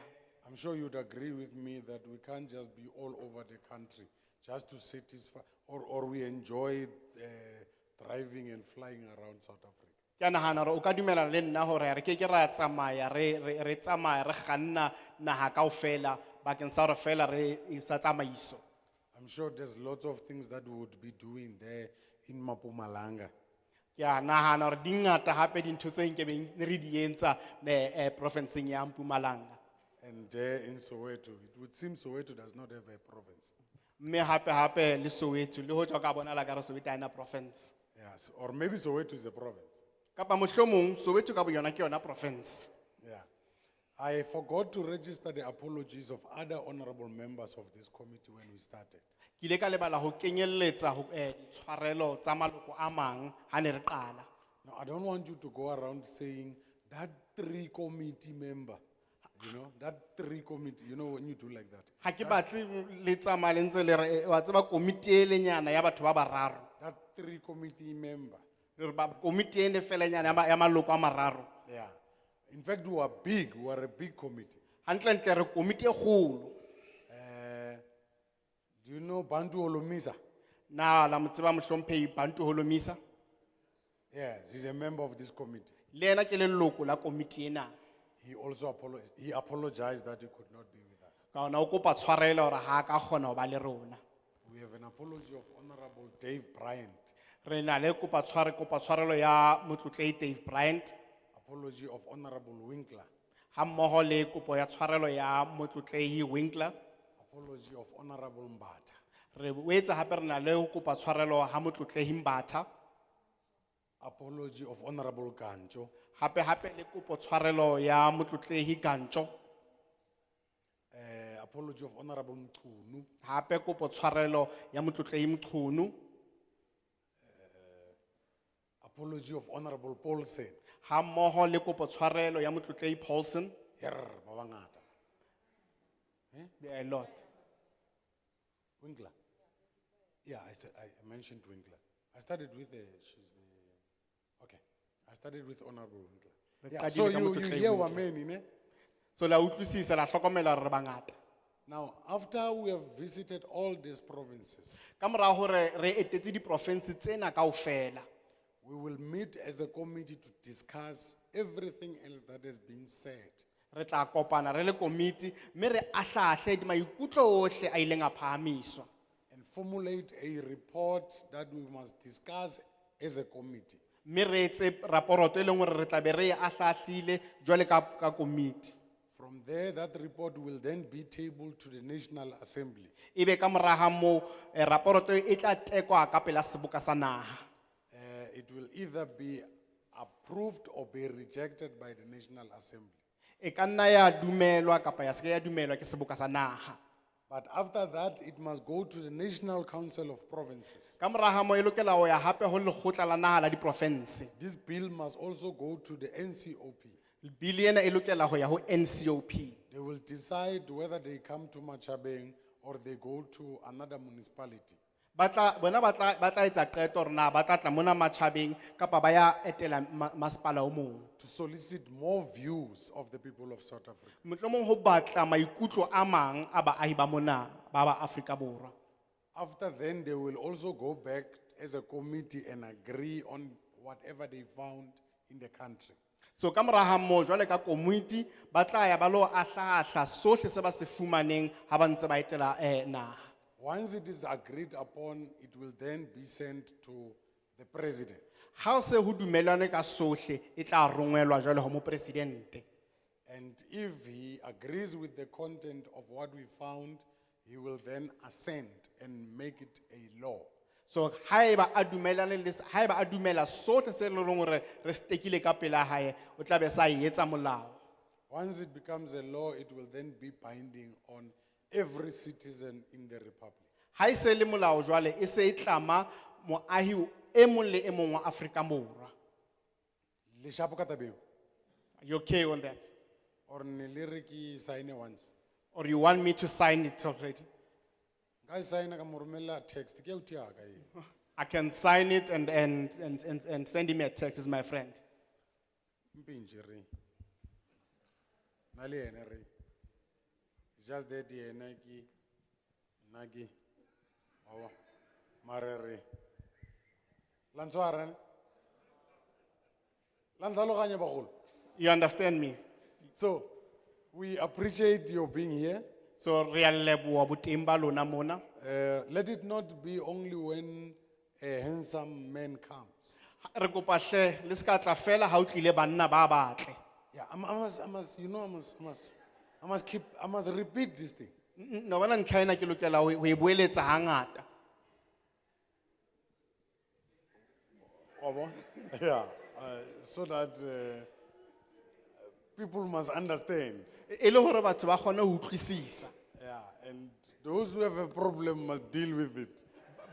S1: I'm sure you'd agree with me that we can't just be all over the country just to satisfy, or we enjoy driving and flying around South Africa.
S9: Ke a nahana hore o ka dumela le nna hore re ke ke ra tsamaya re tsamaya re kganna naha kaofela bakeng sa hore fela re isa tsamaiso.
S1: I'm sure there's lots of things that we would be doing there in Mpumalanga.
S9: Ke a nahana hore di ngata hape dintho tse nkebeng re di etsa provinceng ya Mpumalanga.
S1: And there in Soweto, it would seem Soweto does not have a province.
S9: Mme hape le Soweto le hoja ka bona la ka re Soweto ha ena province.
S1: Yes, or maybe Soweto is a province.
S9: Kapa mohlomong Soweto ka boyona ke yona province.
S1: Yeah. I forgot to register the apologies of other honorable members of this committee when we started.
S9: Ke ile ka lebala ho kenyelletsa ditshwarelo tsa maloko a mang ha ne re qala.
S1: Now, I don't want you to go around saying that 3 committee member, you know, that 3 committee, you know, when you do like that.
S9: Ha ke batle le tsamaya le ntse le re wa tseba komiti e lenyana ya batho ba bararo.
S1: That 3 committee member.
S9: Re ba komiti ene fela nyana ya maloko a mararo.
S1: Yeah. In fact, we are big. We are a big committee.
S9: Hantle ntle re komiti e kgolo.
S1: Do you know Bantu Olomisa?
S9: Na la motseba mohlomphehi Bantu Holomisa?
S1: Yes, he's a member of this committee.
S9: Le yena ke leloko la komiti ena.
S1: He also apologized that he could not be with us.
S9: Ka ona o kopa tshwarelo hore ha ka kgona ho ba le rona.
S1: We have an apology of Honorable Dave Bryant.
S9: Re na le kopa tshwarelo ya motlotlehi Dave Bryant.
S1: Apology of Honorable Winkler.
S9: Ha mmoho le kopo ya tshwarelo ya motlotlehi Winkler.
S1: Apology of Honorable Mbata.
S9: Re boetse hape re na le kopa tshwarelo ha motlotlehi Mbata.
S1: Apology of Honorable Gancho.
S9: Hape le kopo tshwarelo ya motlotlehi Gancho.
S1: Apology of Honorable Mchunu.
S9: Hape kopo tshwarelo ya motlotlehi Mchunu.
S1: Apology of Honorable Paulsen.
S9: Ha mmoho le kopo tshwarelo ya motlotlehi Paulsen.
S1: Ba bangata.
S9: There are a lot.
S1: Winkler. Yeah, I mentioned Winkler. I started with okay. I started with Honorable Winkler. Yeah, so you hear what I mean, ne?
S9: So la utlwisisa la hlokomela re bangata.
S1: Now, after we have visited all these provinces,
S9: ka mora hore re etetse di province tsena kaofela,
S1: we will meet as a committee to discuss everything else that has been said.
S9: Re tla kopana re le committee mme re ahlahle di maikutlo ohle a ileng a phahamiswa.
S1: And formulate a report that we must discuss as a committee.
S9: Mme re etse raporoto e leng hore re tla be re ahlahlile jwale ka committee.
S1: From there, that report will then be tabled to the National Assembly.
S9: Ebe ka mora ha mo raporoto e tla tekwa ka pela seboka sa naha.
S1: It will either be approved or be rejected by the National Assembly.
S9: E ka nna ya dumelwa kapa ya se ke ya dumelwa ke seboka sa naha.
S1: But after that, it must go to the National Council of Provinces.
S9: Ka mora ha mo e lokela ho ya hape ho lekgotla la naha la di province.
S1: This bill must also go to the NCOP.
S9: Bill ena e lokela ho ya ho NCOP.
S1: They will decide whether they come to Machabeng or they go to another municipality.
S9: Bona batla etsa qeto hore na ba tla tla mona Machabeng kapa ba ya etela masepala o mong.
S1: To solicit more views of the people of South Africa.
S9: Mohlomong ho batla maikutlo a mang a baahi ba mona ba Afrika Borwa.
S1: After then, they will also go back as a committee and agree on whatever they found in the country.
S9: So ka mora ha mo jwale ka committee ba tla ya ba lo ahlahla sohle se ba se fumaneng ha ba ntse ba etela naha.
S1: Once it is agreed upon, it will then be sent to the president.
S9: Ha se ho dumelane ka sohle e tla rongwelwa jwale ho mo presidente.
S1: And if he agrees with the content of what we found, he will then assent and make it a law.
S9: So haeba a dumela sohle se le reng hore re stekile ka pela hae o tla be sa etsa molao.
S1: Once it becomes a law, it will then be binding on every citizen in the republic.
S9: Ha e se le molao jwale e se e tlama moahi e mong le e mong wa Afrika Borwa.
S1: Le shapo ka tabeng.
S9: Are you okay on that?
S1: Or ne le re ki sign once.
S9: Or you want me to sign it already?
S1: Nka sign ka mo romela text ke uti ya ka e.
S9: I can sign it and send him a text as my friend.
S1: Mpinje re. Na le ene re.
S5: It's just that naki, oh, marere. Lanzwaren. Lanzaloganya bagolo.
S9: You understand me?
S5: So, we appreciate your being here.
S9: So re a leboha boteng ba lona mona.
S5: Let it not be only when a handsome man comes.
S9: Re kopa hle le ska tla fela ha o tlile banna ba batle.
S5: Yeah, I must, you know, I must repeat this thing.
S9: No bona ntlha ena ke lokela ho e boeletsa hangata.
S5: Yeah, so that people must understand.
S9: E le hore batho ba kgone ho utlwisisa.
S5: Yeah, and those who have a problem must deal with it.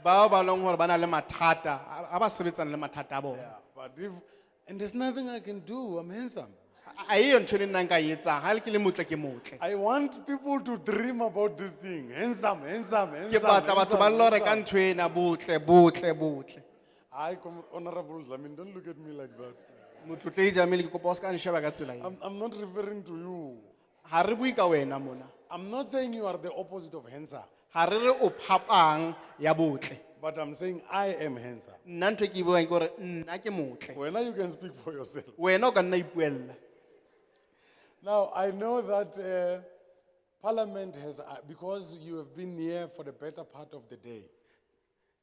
S9: Bao ba leng hore ba na le mathata, ha ba sebetsana le mathata a bona.
S5: But and there's nothing I can do, I'm handsome.
S9: I
S5: want people to dream about this thing. Handsome, handsome, handsome.
S9: Ke batla batho ba lo reka ntho ena botle botle botle.
S5: Honorable Zlamin, don't look at me like that.
S9: Motlotlehi Jamile ke kopa o ska nsheba ka tsela ena.
S5: I'm not referring to you.
S9: Ha re bue ka wena mona.
S5: I'm not saying you are the opposite of handsome.
S9: Ha re re o phapang ya botle.
S5: But I'm saying I am handsome.
S9: Nna ntho ke buang ke hore nna ke motle.
S5: Wena you can speak for yourself.
S9: Wena o ka nna ipuella.
S5: Now, I know that Parliament has, because you have been here for the better part of the day.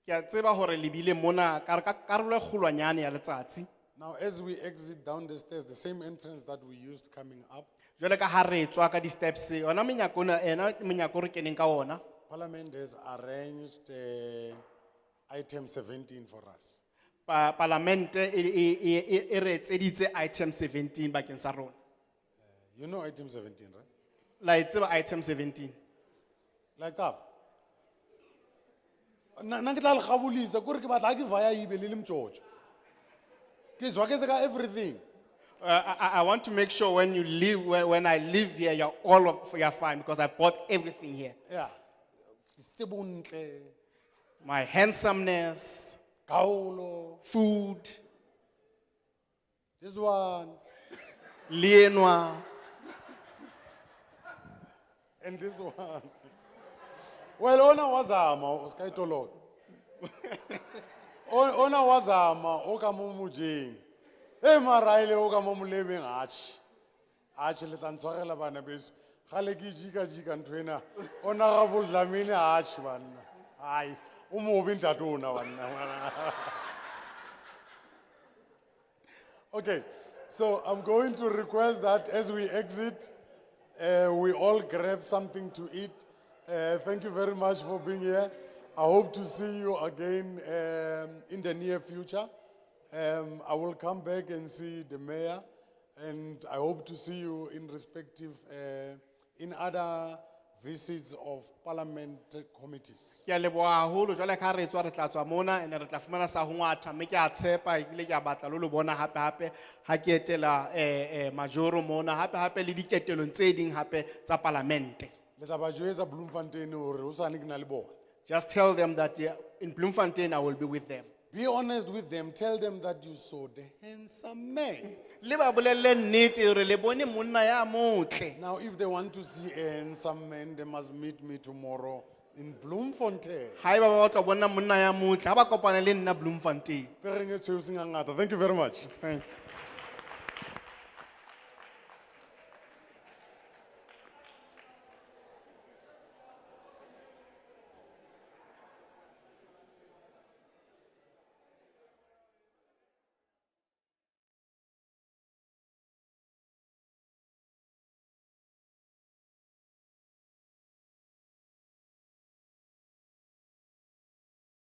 S9: Ke a tseba hore le bile mona ka re ka karolo e kgolwanyane ya letsatsi.
S5: Now, as we exit down the stairs, the same entrance that we used coming up,
S9: Jwale ka ha re tswa ka di steps, ona menyako na ena menyako re keneng ka ona.
S5: Parliament has arranged item 17 for us.
S9: Parlamente e re etseditse item 17 bakeng sa rona.
S5: You know item 17, right?
S9: La e tseba item 17.
S5: Like that. Na ke tla le gabulisa gore ke batla ke vaya ibe le mtjotjo. Ke zwa ke seka everything.
S9: I want to make sure when you leave, when I leave here, you're fine because I bought everything here.
S5: Yeah.
S9: My handsomeness, food,
S5: this one,
S9: lienwa,
S5: and this one. Well, ona wazama uskaitolog. Ona wazama okamumujing. Hey maraile okamumulebeng ach. Ach le tantshwarela bana beso. Gale ke jika ntwena. Ona ga boldlamene ach bana. Ai, o mobe ntatona bana. Okay, so I'm going to request that as we exit, we all grab something to eat. Thank you very much for being here. I hope to see you again in the near future. I will come back and see the mayor, and I hope to see you in respective, in other visits of parliament committees.
S9: Ke a leboha haholo jwale ka re tswa re tla tswa mona ene re tla fumana sa ho ngwatha mme ke a tshepa ebile ke a batla lo bona hape ha ke etela majoro mona hape le diketelong tse ding hape tsa parlamente.
S5: Le tla ba jwetsa Bloemfontein hore hosane ke na le bona.
S9: Just tell them that in Bloemfontein I will be with them.
S5: Be honest with them. Tell them that you saw the handsome man.
S9: Le ba bolelle nnete hore le bone monna ya motle.
S5: Now, if they want to see a handsome man, they must meet me tomorrow in Bloemfontein.
S9: Ha eba ba batla bona monna ya motle ha ba kopana le nna Bloemfontein.
S5: Thank you very much.
S9: Thank you.